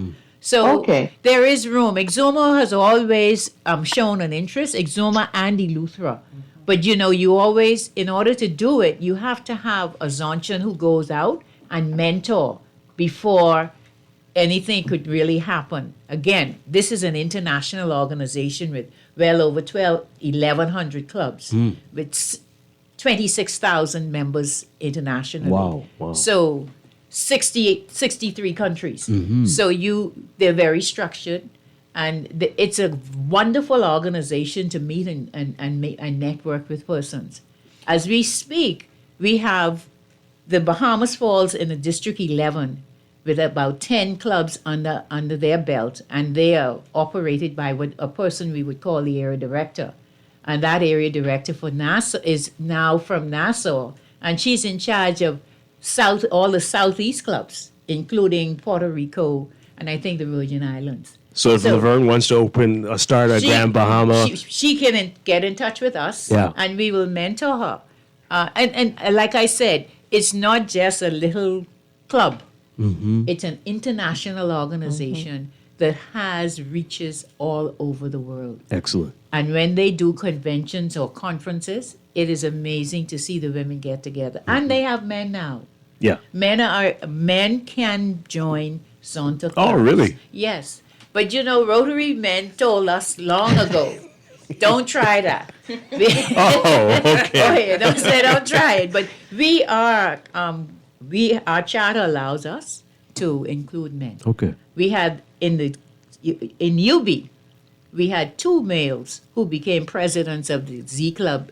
So Okay. there is room. Exuma has always shown an interest, Exuma and Eleuthera. But you always, in order to do it, you have to have a Zonchan who goes out and mentor before anything could really happen. Again, this is an international organization with well over 1,100 clubs, Mm. with 26,000 members internationally. Wow. So 63 countries. Mhm. So they're very structured, and it's a wonderful organization to meet and network with persons. As we speak, we have the Bahamas Falls in the District 11 with about 10 clubs under their belt, and they are operated by a person we would call the area director. And that area director for Nassau is now from Nassau, and she's in charge of all the Southeast clubs, including Puerto Rico and I think the Virgin Islands. So if Laverne wants to start a Grand Bahama, she can get in touch with us, Yeah. and we will mentor her. And like I said, it's not just a little club. Mhm. It's an international organization that has reaches all over the world. Excellent. And when they do conventions or conferences, it is amazing to see the women get together. And they have men now. Yeah. Men can join Zonta clubs. Oh, really? Yes. But Rotary men told us long ago, don't try that. okay. Don't try it. But our charter allows us to include men. Okay. We had in UB, we had 2 males who became presidents of the Z Club,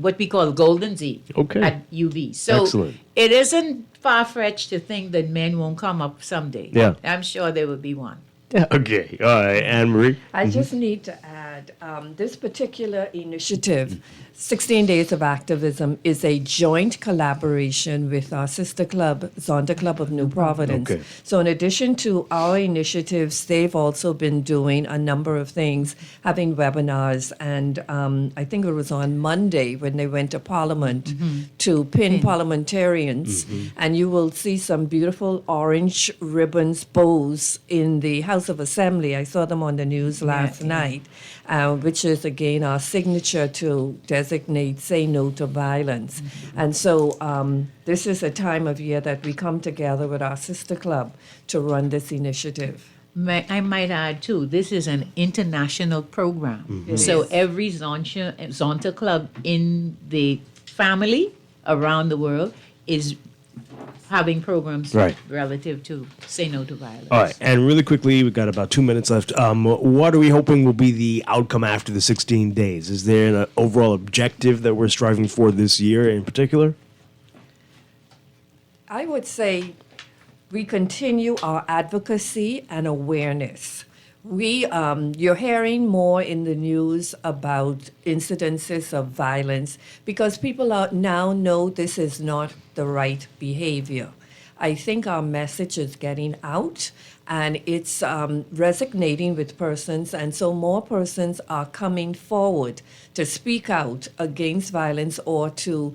what we call Golden Z, Okay. at UB. So Excellent. it isn't far-fetched to think that men won't come up someday. Yeah. I'm sure there will be one. Okay. All right, Anne-Marie. I just need to add, this particular initiative, 16 Days of Activism, is a joint collaboration with our sister club, Zonda Club of New Providence. Okay. So in addition to our initiatives, they've also been doing a number of things, having webinars, and I think it was on Monday when they went to Parliament to pin parliamentarians, and you will see some beautiful orange ribbons, bows in the House of Assembly. I saw them on the news last night, which is again our signature to designate Say No to Violence. And so this is a time of year that we come together with our sister club to run this initiative. I might add too, this is an international program. It So is. every Zonta club in the family around the world is having programs Right. relative to say no to violence. All right, and really quickly, we've got about 2 minutes left. What are we hoping will be the outcome after the 16 days? Is there an overall objective that we're striving for this year in particular? I would say we continue our advocacy and awareness. You're hearing more in the news about incidences of violence because people now know this is not the right behavior. I think our message is getting out and it's resonating with persons, and so more persons are coming forward to speak out against violence or to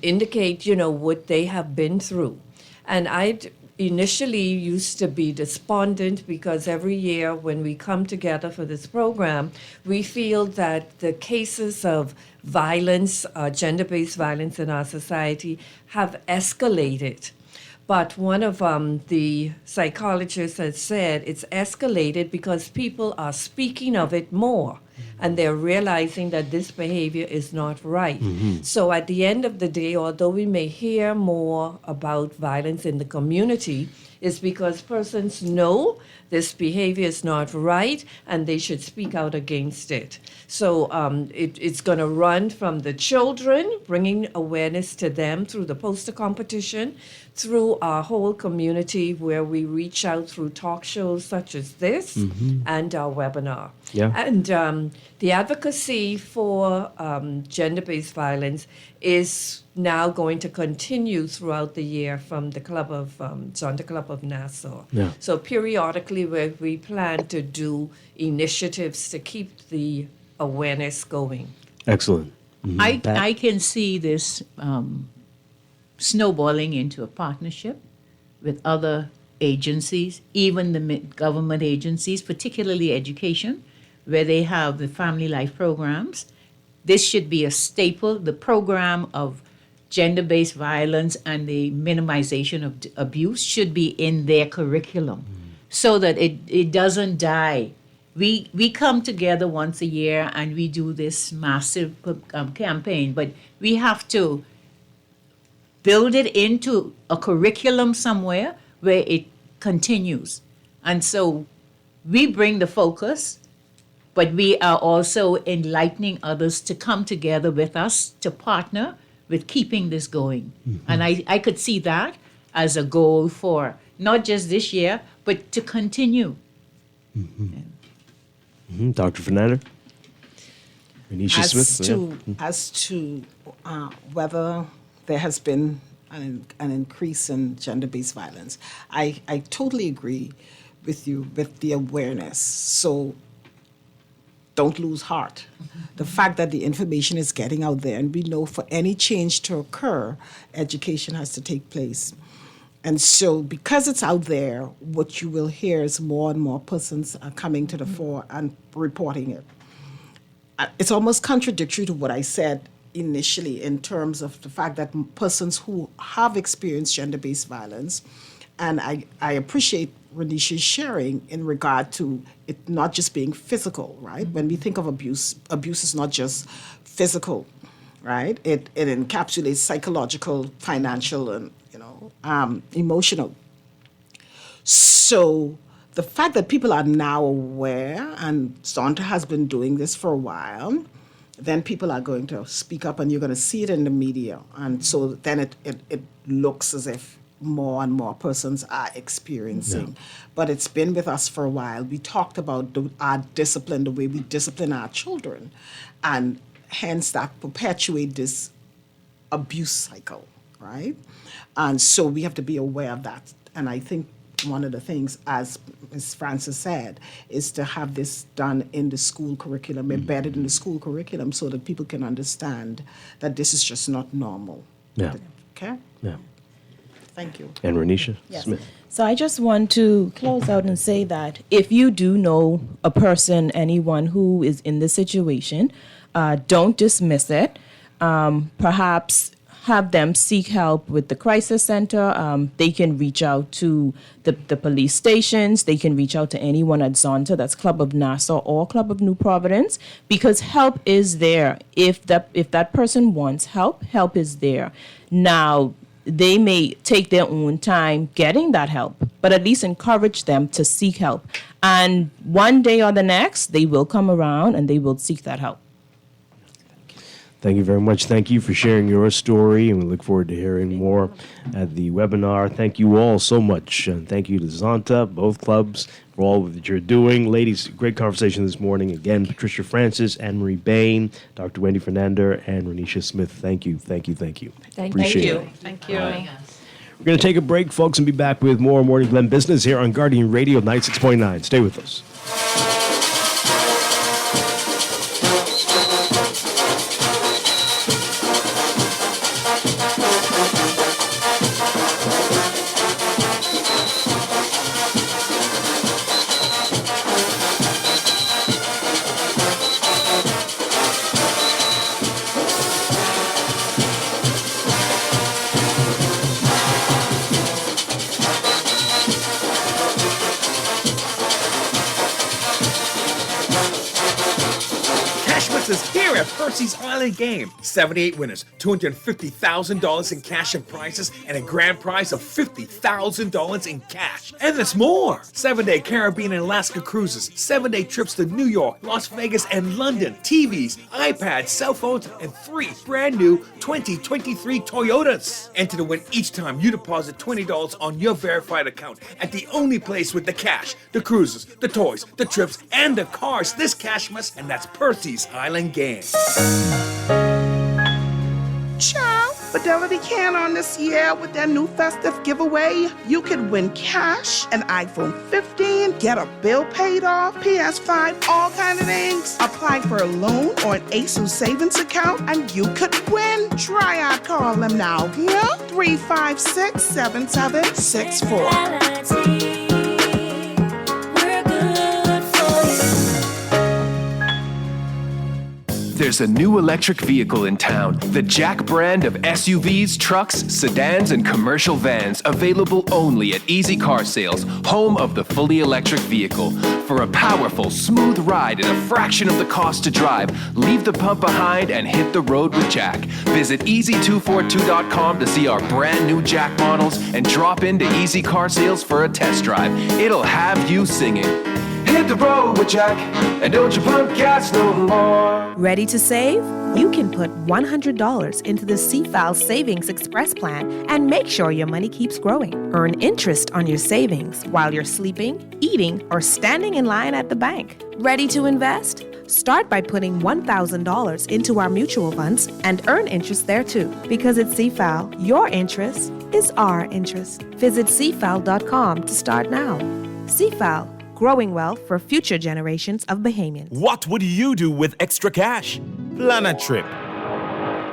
indicate, what they have been through. And I initially used to be despondent because every year when we come together for this program, we feel that the cases of violence, gender-based violence in our society have escalated. But one of the psychologists has said it's escalated because people are speaking of it more and they're realizing that this behavior is not right. So at the end of the day, although we may hear more about violence in the community, it's because persons know this behavior is not right and they should speak out against it. So it's going to run from the children, bringing awareness to them through the poster competition, through our whole community where we reach out through talk shows such as this and our webinar. Yeah. And the advocacy for gender-based violence is now going to continue throughout the year from the Zonta Club of Nassau. Yeah. So periodically we plan to do initiatives to keep the awareness going. Excellent. I can see this snowballing into a partnership with other agencies, even the government agencies, particularly education, where they have the family life programs. This should be a staple. The program of gender-based violence and the minimization of abuse should be in their curriculum so that it doesn't die. We come together once a year and we do this massive campaign, but we have to build it into a curriculum somewhere where it continues. And so we bring the focus, but we are also enlightening others to come together with us to partner with keeping this going. And I could see that as a goal for not just this year, but to continue. Dr. Fernanda? Renisha Smith? As to whether there has been an increase in gender-based violence, I totally agree with you with the awareness. So don't lose heart. The fact that the information is getting out there, and we know for any change to occur, education has to take place. And so because it's out there, what you will hear is more and more persons are coming to the fore and reporting it. It's almost contradictory to what I said initially in terms of the fact that persons who have experienced gender-based violence, and I appreciate Renisha's sharing in regard to it not just being physical, right? When we think of abuse is not just physical, right? It encapsulates psychological, financial, and emotional. So the fact that people are now aware, and Zonta has been doing this for a while, then people are going to speak up and you're going to see it in the media. And so then it looks as if more and more persons are experiencing. Yeah. But it's been with us for a while. We talked about our discipline, the way we discipline our children, and hence that perpetuate this abuse cycle, right? And so we have to be aware of that. And I think one of the things, as Ms. Francis said, is to have this done in the school curriculum, embedded in the school curriculum, so that people can understand that this is just not normal. Yeah. Okay? Yeah. Thank you. And Renisha Yes. Smith. So I just want to close out and say that if you do know a person, anyone who is in this situation, don't dismiss it. Perhaps have them seek help with the crisis center. They can reach out to the police stations. They can reach out to anyone at Zonta, that's Club of Nassau or Club of New Providence, because help is there. If that person wants help, help is there. Now, they may take their own time getting that help, but at least encourage them to seek help. And one day or the next, they will come around and they will seek that help. Thank you very much. Thank you for sharing your story, and we look forward to hearing more at the webinar. Thank you all so much, and thank you to Zonta, both clubs, for all that you're doing. Ladies, great conversation this morning. Again, Patricia Francis, Anne-Marie Bain, Dr. Wendy Fernander, and Renisha Smith. Thank you, thank you, thank you. Appreciate it. Thank you. We're going to take a break, folks, and be back with more Morning Glen Business here on Guardian Radio 96.9. Stay with us. Is here at Percy's Island Game. 78 winners, $250,000 in cash and prizes, and a grand prize of $50,000 in cash. And there's more! 7-day Caribbean and Alaska cruises, 7-day trips to New York, Las Vegas, and London, TVs, iPads, cell phones, and 3 brand new 2023 Toyotas. Enter to win each time you deposit $20 on your verified account at the only place with the cash, the cruises, the toys, the trips, and the cars this Cashmas, and that's Percy's Island Game. Child, Fidelity can on this year with their new festive giveaway. You could win cash, an iPhone 15, get a bill paid off, PS5, all kind of things. Apply for a loan or an ASUS savings account, and you could win. Try our call them now, yeah? 356-7764. There's a new electric vehicle in town, the Jack brand of SUVs, trucks, sedans, and commercial vans, available only at Easy Car Sales, home of the fully electric vehicle. For a powerful, smooth ride at a fraction of the cost to drive, leave the pump behind and hit the road with Jack. Visit easy242.com to see our brand new Jack models and drop into Easy Car Sales for a test drive. It'll have you singing. Hit the road with Jack, and don't you pump gas no more. Ready to save? You can put $100 into the CFAL Savings Express Plan and make sure your money keeps growing. Earn interest on your savings while you're sleeping, eating, or standing in line at the bank. Ready to invest? Start by putting $1,000 into our mutual funds and earn interest there too. Because at CFAL, your interest is our interest. Visit CFAL.com to start now. CFAL. Growing wealth for future generations of Bahamians. What would you do with extra cash? Plan a trip.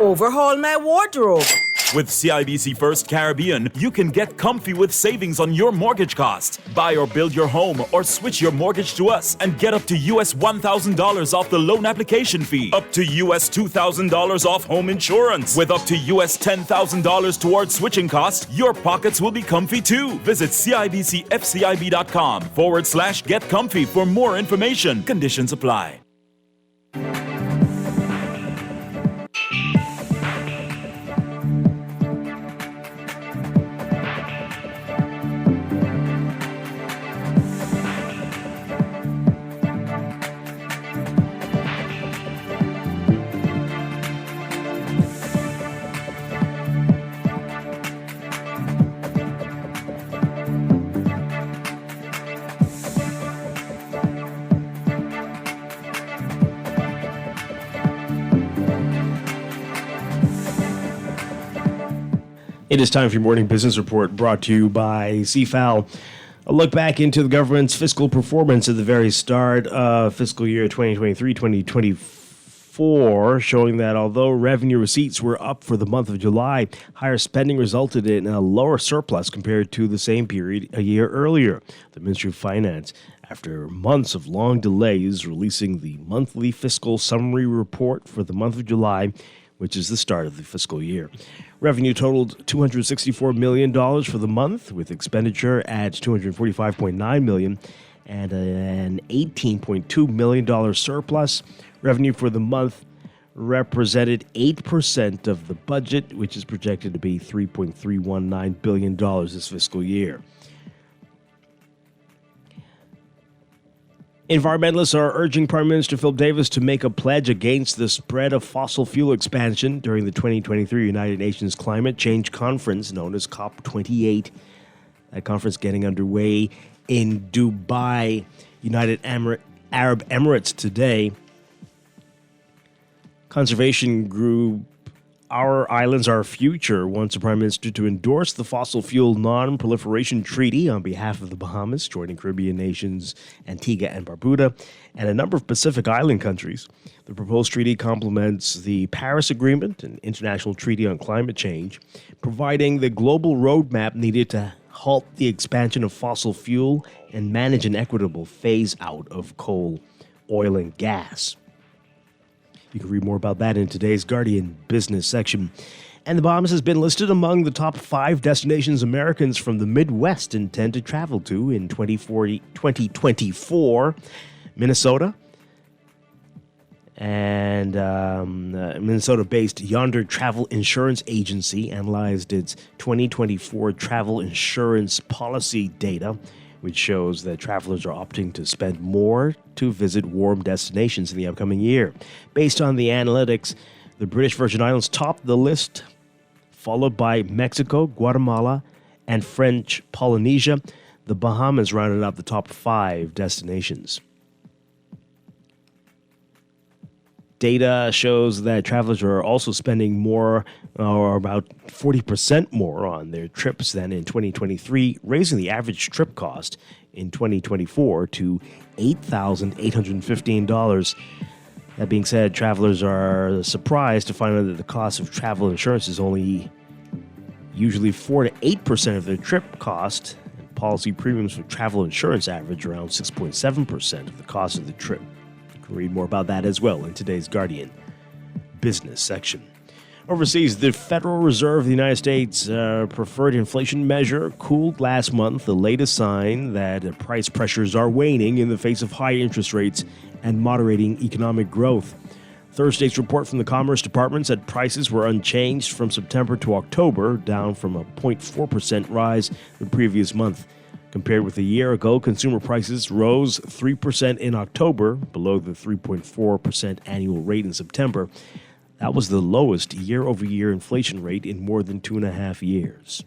Overhaul my wardrobe. With CIBC First Caribbean, you can get comfy with savings on your mortgage cost. Buy or build your home or switch your mortgage to us and get up to US $1,000 off the loan application fee. Up to US $2,000 off home insurance. With up to US $10,000 towards switching cost, your pockets will be comfy too. Visit CIBCFCIB.com/get comfy for more information. Conditions apply. It is time for your morning business report brought to you by CFAL. A look back into the government's fiscal performance at the very start of fiscal year 2023-2024, showing that although revenue receipts were up for the month of July, higher spending resulted in a lower surplus compared to the same period a year earlier. The Ministry of Finance, after months of long delays, releasing the monthly fiscal summary report for the month of July, which is the start of the fiscal year. Revenue totaled $264 million for the month, with expenditure at $245.9 million and an $18.2 million surplus. Revenue for the month represented 8% of the budget, which is projected to be $3.319 billion this fiscal year. Environmentalists are urging Prime Minister Phil Davis to make a pledge against the spread of fossil fuel expansion during the 2023 United Nations Climate Change Conference, known as COP28. That conference getting underway in Dubai, United Arab Emirates today. Conservation group Our Islands, Our Future wants the Prime Minister to endorse the Fossil Fuel Non-Proliferation Treaty on behalf of the Bahamas, joining Caribbean nations Antigua and Barbuda, and a number of Pacific Island countries. The proposed treaty complements the Paris Agreement, an international treaty on climate change, providing the global roadmap needed to halt the expansion of fossil fuel and manage an equitable phase-out of coal, oil, and gas. You can read more about that in today's Guardian business section. And the Bahamas has been listed among the top 5 destinations Americans from the Midwest intend to travel to in 2024. Minnesota and Minnesota-based Yonder Travel Insurance Agency analyzed its 2024 travel insurance policy data, which shows that travelers are opting to spend more to visit warm destinations in the upcoming year. Based on the analytics, the British Virgin Islands topped the list, followed by Mexico, Guatemala, and French Polynesia. The Bahamas rounded up the top 5 destinations. Data shows that travelers are also spending more, or about 40% more, on their trips than in 2023, raising the average trip cost in 2024 to $8,815. That being said, travelers are surprised to find out that the cost of travel insurance is only usually 4 to 8% of their trip cost. And policy premiums for travel insurance average around 6.7% of the cost of the trip. Read more about that as well in today's Guardian business section. Overseas, the Federal Reserve of the United States preferred inflation measure cooled last month, the latest sign that price pressures are waning in the face of high interest rates and moderating economic growth. Thursday's report from the Commerce Department said prices were unchanged from September to October, down from a 0.4% rise the previous month. Compared with a year ago, consumer prices rose 3% in October, below the 3.4% annual rate in September. That was the lowest year-over-year inflation rate in more than 2.5 years.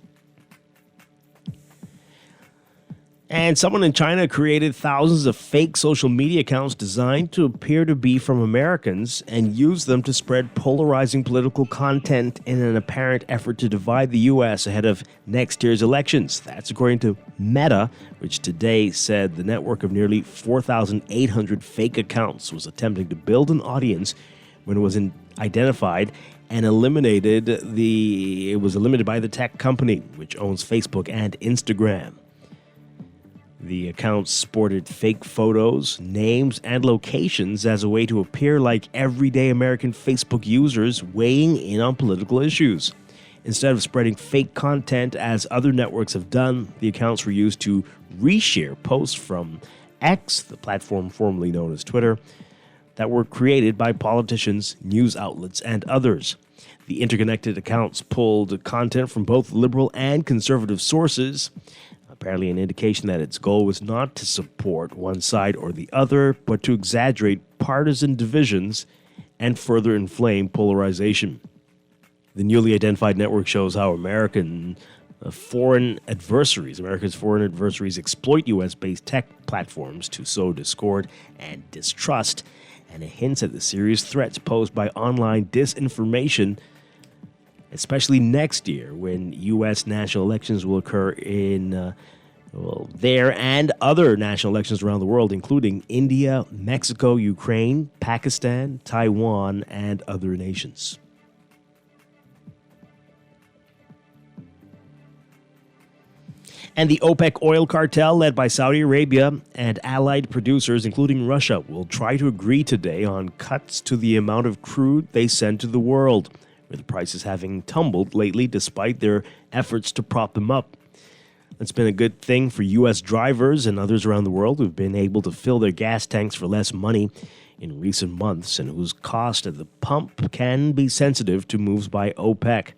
And someone in China created thousands of fake social media accounts designed to appear to be from Americans and used them to spread polarizing political content in an apparent effort to divide the U.S. ahead of next year's elections. That's according to Meta, which today said the network of nearly 4,800 fake accounts was attempting to build an audience when it was identified and eliminated by the tech company, which owns Facebook and Instagram. The accounts sported fake photos, names, and locations as a way to appear like everyday American Facebook users weighing in on political issues. Instead of spreading fake content as other networks have done, the accounts were used to reshare posts from X, the platform formerly known as Twitter, that were created by politicians, news outlets, and others. The interconnected accounts pulled content from both liberal and conservative sources, apparently an indication that its goal was not to support one side or the other, but to exaggerate partisan divisions and further inflame polarization. The newly identified network shows how America's foreign adversaries exploit U.S.-based tech platforms to sow discord and distrust, and it hints at the serious threats posed by online disinformation, especially next year when U.S. national elections will occur in there and other national elections around the world, including India, Mexico, Ukraine, Pakistan, Taiwan, and other nations. And the OPEC oil cartel, led by Saudi Arabia and allied producers, including Russia, will try to agree today on cuts to the amount of crude they send to the world, with prices having tumbled lately despite their efforts to prop them up. It's been a good thing for U.S. drivers and others around the world who've been able to fill their gas tanks for less money. in recent months and whose cost at the pump can be sensitive to moves by OPEC.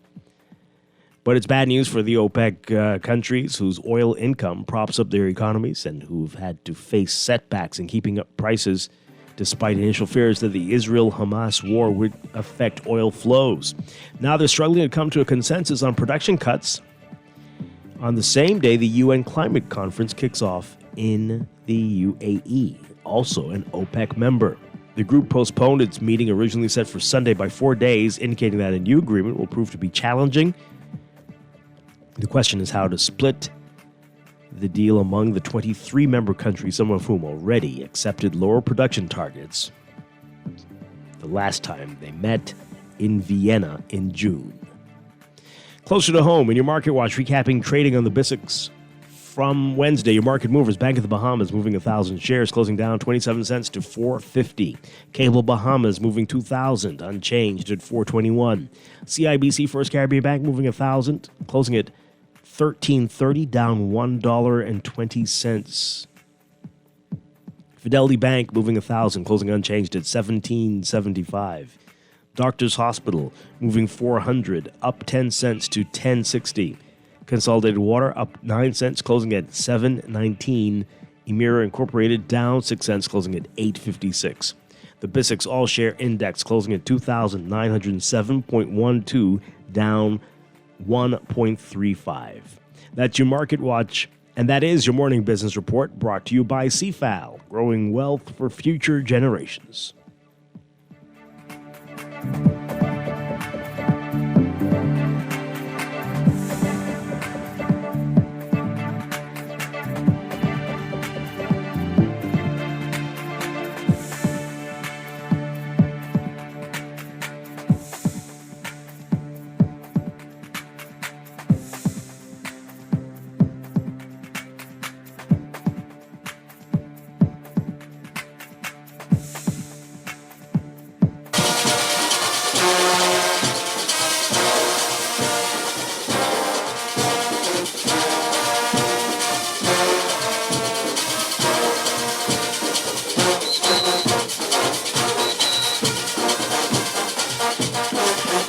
But it's bad news for the OPEC countries whose oil income props up their economies and who've had to face setbacks in keeping up prices despite initial fears that the Israel-Hamas war would affect oil flows. Now they're struggling to come to a consensus on production cuts. On the same day, the UN Climate Conference kicks off in the UAE, also an OPEC member. The group postponed its meeting originally set for Sunday by 4 days, indicating that a new agreement will prove to be challenging. The question is how to split the deal among the 23 member countries, some of whom already accepted lower production targets the last time they met in Vienna in June. Closer to home, in your Market Watch, recapping trading on the BISX from Wednesday. Your market movers, Bank of the Bahamas moving 1,000 shares, closing down 27 cents to $4.50. Cable Bahamas moving 2,000, unchanged at $4.21. CIBC First Caribbean Bank moving 1,000, closing at $13.30, down $1.20. Fidelity Bank moving 1,000, closing unchanged at $17.75. Doctors Hospital moving 400, up 10 cents to $10.60. Consolidated Water up 9 cents, closing at $7.19. Emira Incorporated down 6 cents, closing at $8.56. The BISX All Share Index closing at 2,907.12, down 1.35. That's your Market Watch, and that is your morning business report brought to you by CFAL, growing wealth for future generations.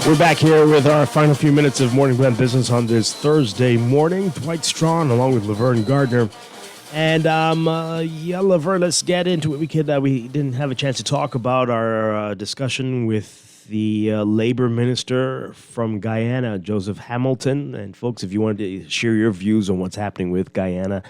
We're back here with our final few minutes of Morning Blend Business on this Thursday morning. Dwight Strachan along with Laverne Gardner. And, Laverne, let's get into it. We didn't have a chance to talk about our discussion with the labor minister from Guyana, Joseph Hamilton. And, folks, if you wanted to share your views on what's happening with Guyana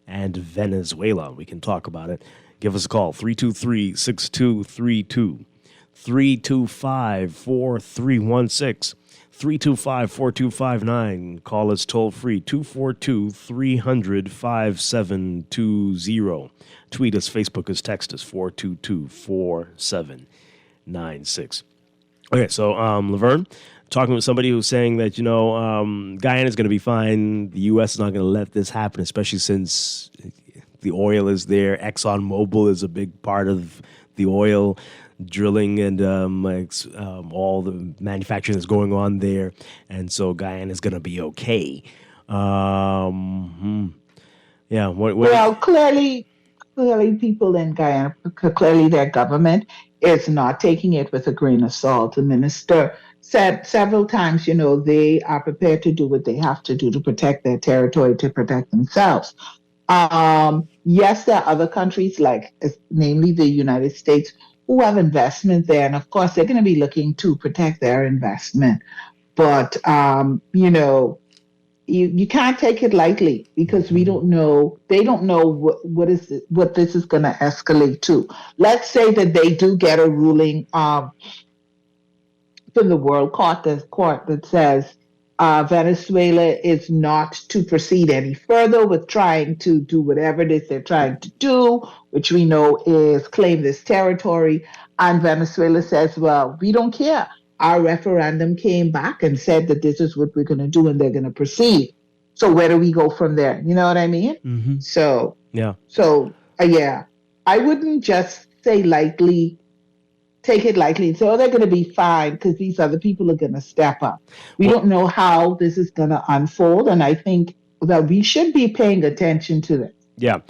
and Venezuela, we can talk about it. Give us a call, 323-6232. 325-4316, 325-4259. Call us toll free, 242-300-5720. Tweet us, Facebook us, text us, 422-4796. Okay, so Laverne, talking with somebody who's saying that, Guyana is going to be fine. The U.S. is not going to let this happen, especially since the oil is there. ExxonMobil is a big part of the oil drilling and all the manufacturing that's going on there, and so Guyana is going to be okay. Well, clearly people in Guyana, clearly their government is not taking it with a grain of salt. The minister said several times, they are prepared to do what they have to do to protect their territory, to protect themselves. Yes, there are other countries, namely the United States, who have investment there. And of course, they're going to be looking to protect their investment. But, you can't take it lightly because they don't know what this is going to escalate to. Let's say that they do get a ruling from the World Court that says Venezuela is not to proceed any further with trying to do whatever it is they're trying to do, which we know is claim this territory. And Venezuela says, well, we don't care. Our referendum came back and said that this is what we're going to do and they're going to proceed. So where do we go from there? You know what I mean? Mm-hmm. So, yeah. I wouldn't just say lightly, take it lightly and say, oh, they're going to be fine because these other people are going to step up. We don't know how this is going to unfold, and I think that we should be paying attention to this.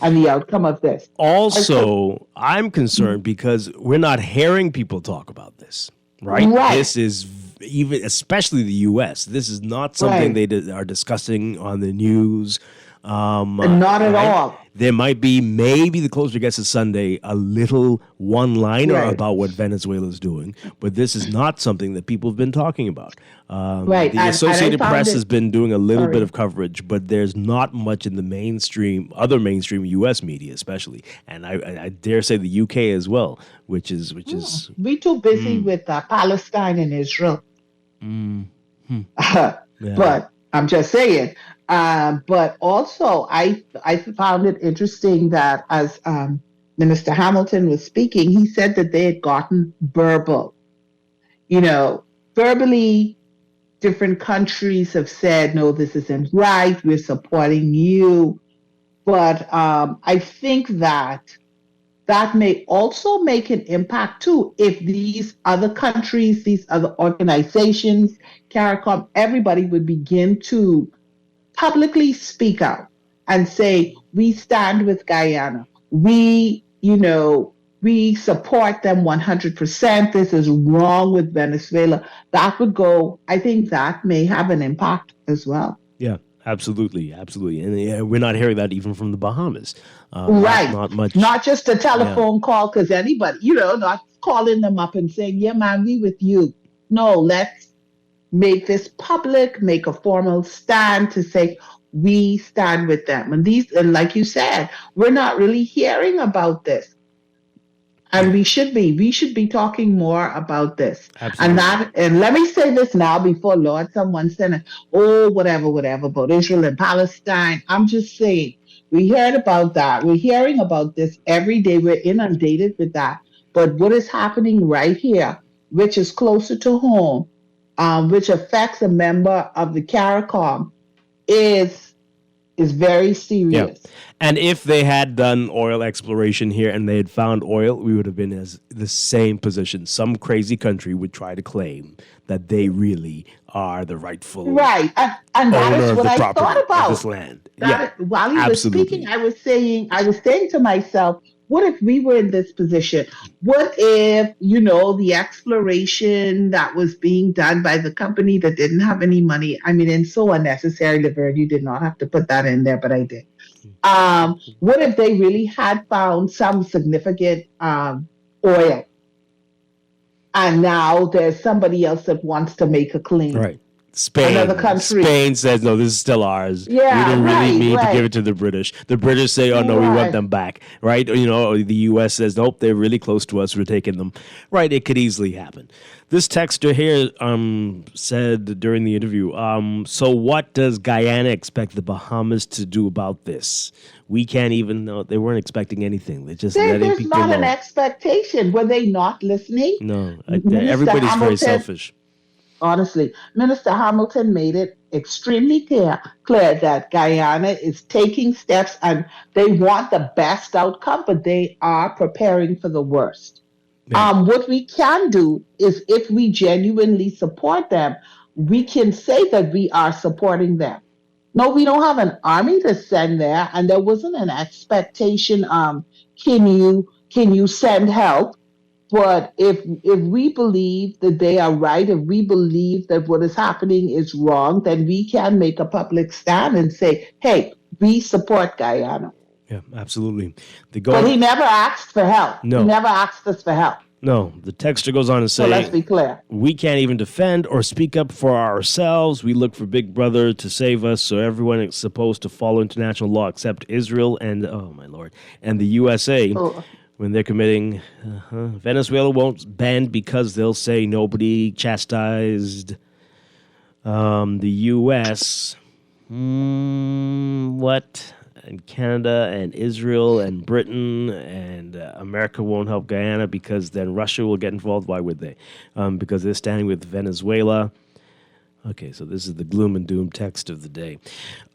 and the outcome of this. Also, I'm concerned because we're not hearing people talk about this, right? This is even, especially the U.S., this is not something they are discussing on the news. Not at all. There might be, maybe the closer it gets to Sunday, a little one-liner about what Venezuela is doing, but this is not something that people have been talking about. The Associated Press has been doing a little bit of coverage, but there's not much in the mainstream, other mainstream U.S. media especially, and I dare say the UK as well, which is we too busy with Palestine and Israel. But I'm just saying. But also, I found it interesting that as Minister Hamilton was speaking, he said that they had gotten verbal. Verbally, different countries have said, no, this isn't right, we're supporting you. But I think that may also make an impact too if these other countries, these other organizations, CARICOM, everybody would begin to publicly speak out and say, we stand with Guyana. We support them 100%. This is wrong with Venezuela. I think that may have an impact as well. Yeah, absolutely. And we're not hearing that even from the Bahamas. Not much. Not just a telephone call because anybody, not calling them up and saying, yeah, man, we with you. No, let's make this public, make a formal stand to say we stand with them. And like you said, we're not really hearing about this. And we should be talking more about this. Absolutely. And let me say this now before Lord, someone said, whatever about Israel and Palestine. I'm just saying, we heard about that. We're hearing about this every day. We're inundated with that. But what is happening right here, which is closer to home, which affects a member of the CARICOM, is very serious. Yeah. And if they had done oil exploration here and they had found oil, we would have been in the same position. Some crazy country would try to claim that they really are the rightful and that is what I thought about this land. While he was speaking, I was saying to myself, what if we were in this position? What if, the exploration that was being done by the company that didn't have any money? I mean, and so unnecessary, Laverne, you did not have to put that in there, but I did. What if they really had found some significant oil? And now there's somebody else that wants to make a claim. Right. Spain says, no, this is still ours. Yeah, we didn't really need to give it to the British. The British say, oh, no, we want them back. Right? The U.S. says, nope, they're really close to us. We're taking them. Right? It could easily happen. This texter here said during the interview, so what does Guyana expect the Bahamas to do about this? We can't even know. They weren't expecting anything. They're just letting people know. There's not an expectation. Were they not listening? No. Everybody's very selfish. Honestly, Minister Hamilton made it extremely clear that Guyana is taking steps and they want the best outcome, but they are preparing for the worst. Yeah. What we can do is if we genuinely support them, we can say that we are supporting them. No, we don't have an army to send there, and there wasn't an expectation, can you send help? But if we believe that they are right, if we believe that what is happening is wrong, then we can make a public stand and say, hey, we support Guyana. Yeah, absolutely. But he never asked for help. No. He never asked us for help. No, the texter goes on to say, so let's be clear. We can't even defend or speak up for ourselves. We look for Big Brother to save us, so everyone is supposed to follow international law except Israel and, oh my Lord, and the USA. Oh. When they're committing, Venezuela won't bend because they'll say nobody chastised the U.S. What? And Canada and Israel and Britain and America won't help Guyana because then Russia will get involved. Why would they? Because they're standing with Venezuela. Okay, so this is the gloom and doom text of the day.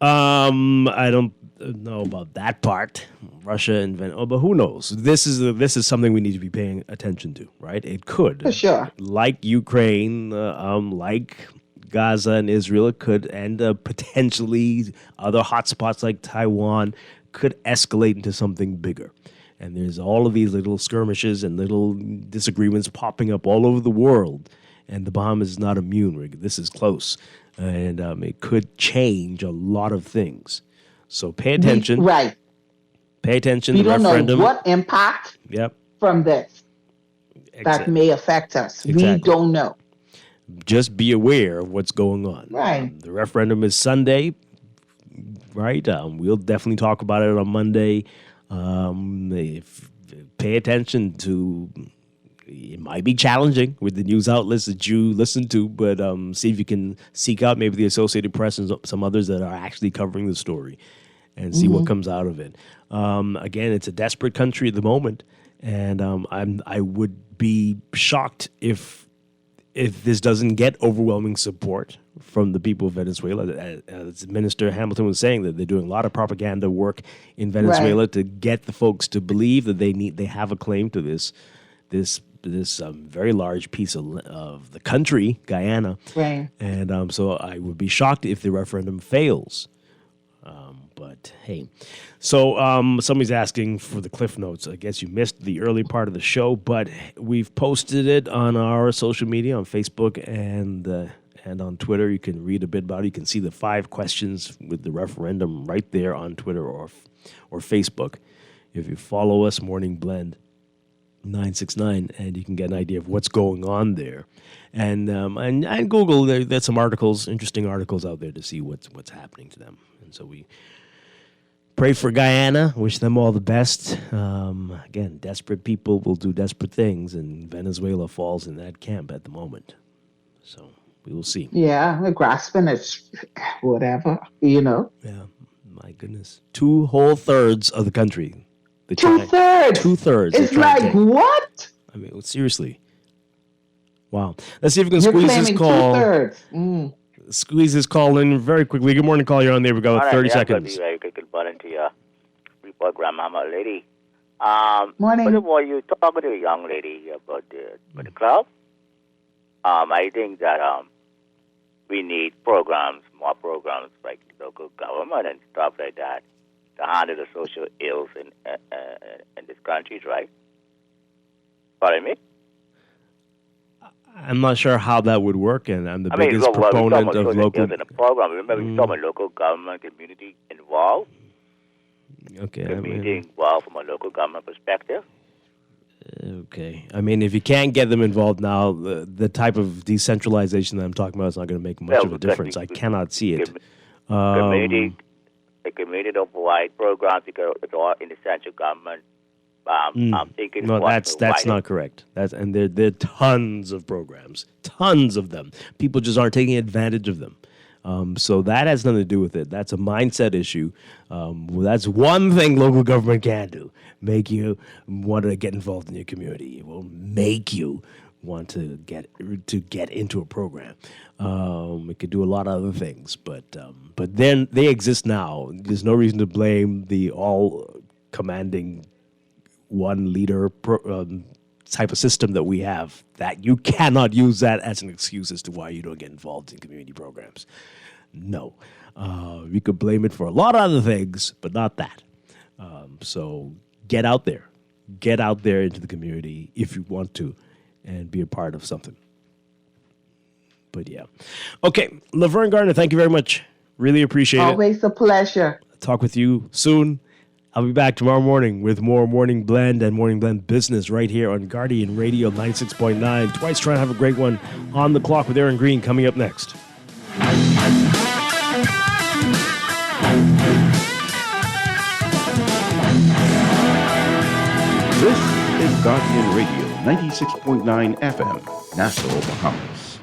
I don't know about that part, Russia and Venezuela, but who knows? This is something we need to be paying attention to, right? It could, for sure, like Ukraine, like Gaza and Israel, it could, and potentially other hotspots like Taiwan could escalate into something bigger. And there's all of these little skirmishes and little disagreements popping up all over the world. And the Bahamas is not immune. This is close. And it could change a lot of things. So pay attention. Right. Pay attention. We The don't referendum. know what impact from this that may affect us. Exactly. We don't know. Just be aware of what's going on. Right. The referendum is Sunday, right? We'll definitely talk about it on Monday. Pay attention to. It might be challenging with the news outlets that you listen to, but see if you can seek out maybe the Associated Press and some others that are actually covering the story, and see what comes out of it. Again, it's a desperate country at the moment, and I would be shocked if this doesn't get overwhelming support from the people of Venezuela. As Minister Hamilton was saying, that they're doing a lot of propaganda work in Venezuela to get the folks to believe that they have a claim to this very large piece of the country, Guyana. Right. And so I would be shocked if the referendum fails. But hey, so somebody's asking for the Cliff Notes. I guess you missed the early part of the show, but we've posted it on our social media, on Facebook and on Twitter. You can read a bit about it. You can see the 5 questions with the referendum right there on Twitter or Facebook. If you follow us, Morning Blend 969, and you can get an idea of what's going on there. And Google, there's some articles, interesting articles out there to see what's happening to them. And so we pray for Guyana, wish them all the best. Again, desperate people will do desperate things, and Venezuela falls in that camp at the moment. So we will see. Yeah, we're grasping at whatever, you know. Yeah, my goodness. 2 whole thirds of the country. 2/3. 2/3. It's like, what? I mean, seriously. Wow. Let's see if we can You're squeeze claiming this call. 2/3. Squeeze this call in very quickly. Good morning, call. You're on there. We've got 30 seconds. Good morning to your program, Mama Lady. Morning. First of all, you talk to a young lady about the club. I think that we need more programs like local government and stuff like that to handle the social ills in this country, right? Pardon me? I'm not sure how that would work, and I'm the biggest proponent of local. In the program, remember, we talk about local government, community involved. Okay, Community involved from a local government perspective. Okay, I mean, if you can't get them involved now, the type of decentralization that I'm talking about is not going to make much of a difference. I cannot see it. The community don't provide programs because it's all in the central government. I'm thinking no, that's not correct. And there are tons of programs, tons of them. People just aren't taking advantage of them. So that has nothing to do with it. That's a mindset issue. That's one thing local government can do: make you want to get involved in your community. It will make you want to get into a program. It could do a lot of other things, but then they exist now. There's no reason to blame the all commanding one leader type of system that we have. That you cannot use that as an excuse as to why you don't get involved in community programs. No, we could blame it for a lot of other things, but not that. So get out there into the community if you want to, and be a part of something. But yeah. Okay, Laverne Gardner, thank you very much. Really appreciate it. Always a pleasure. Talk with you soon. I'll be back tomorrow morning with more Morning Blend and Morning Blend Business right here on Guardian Radio 96.9. Dwight's trying to have a great one on the clock with Aaron Green coming up next. This is Guardian Radio 96.9 FM, Nassau, Bahamas.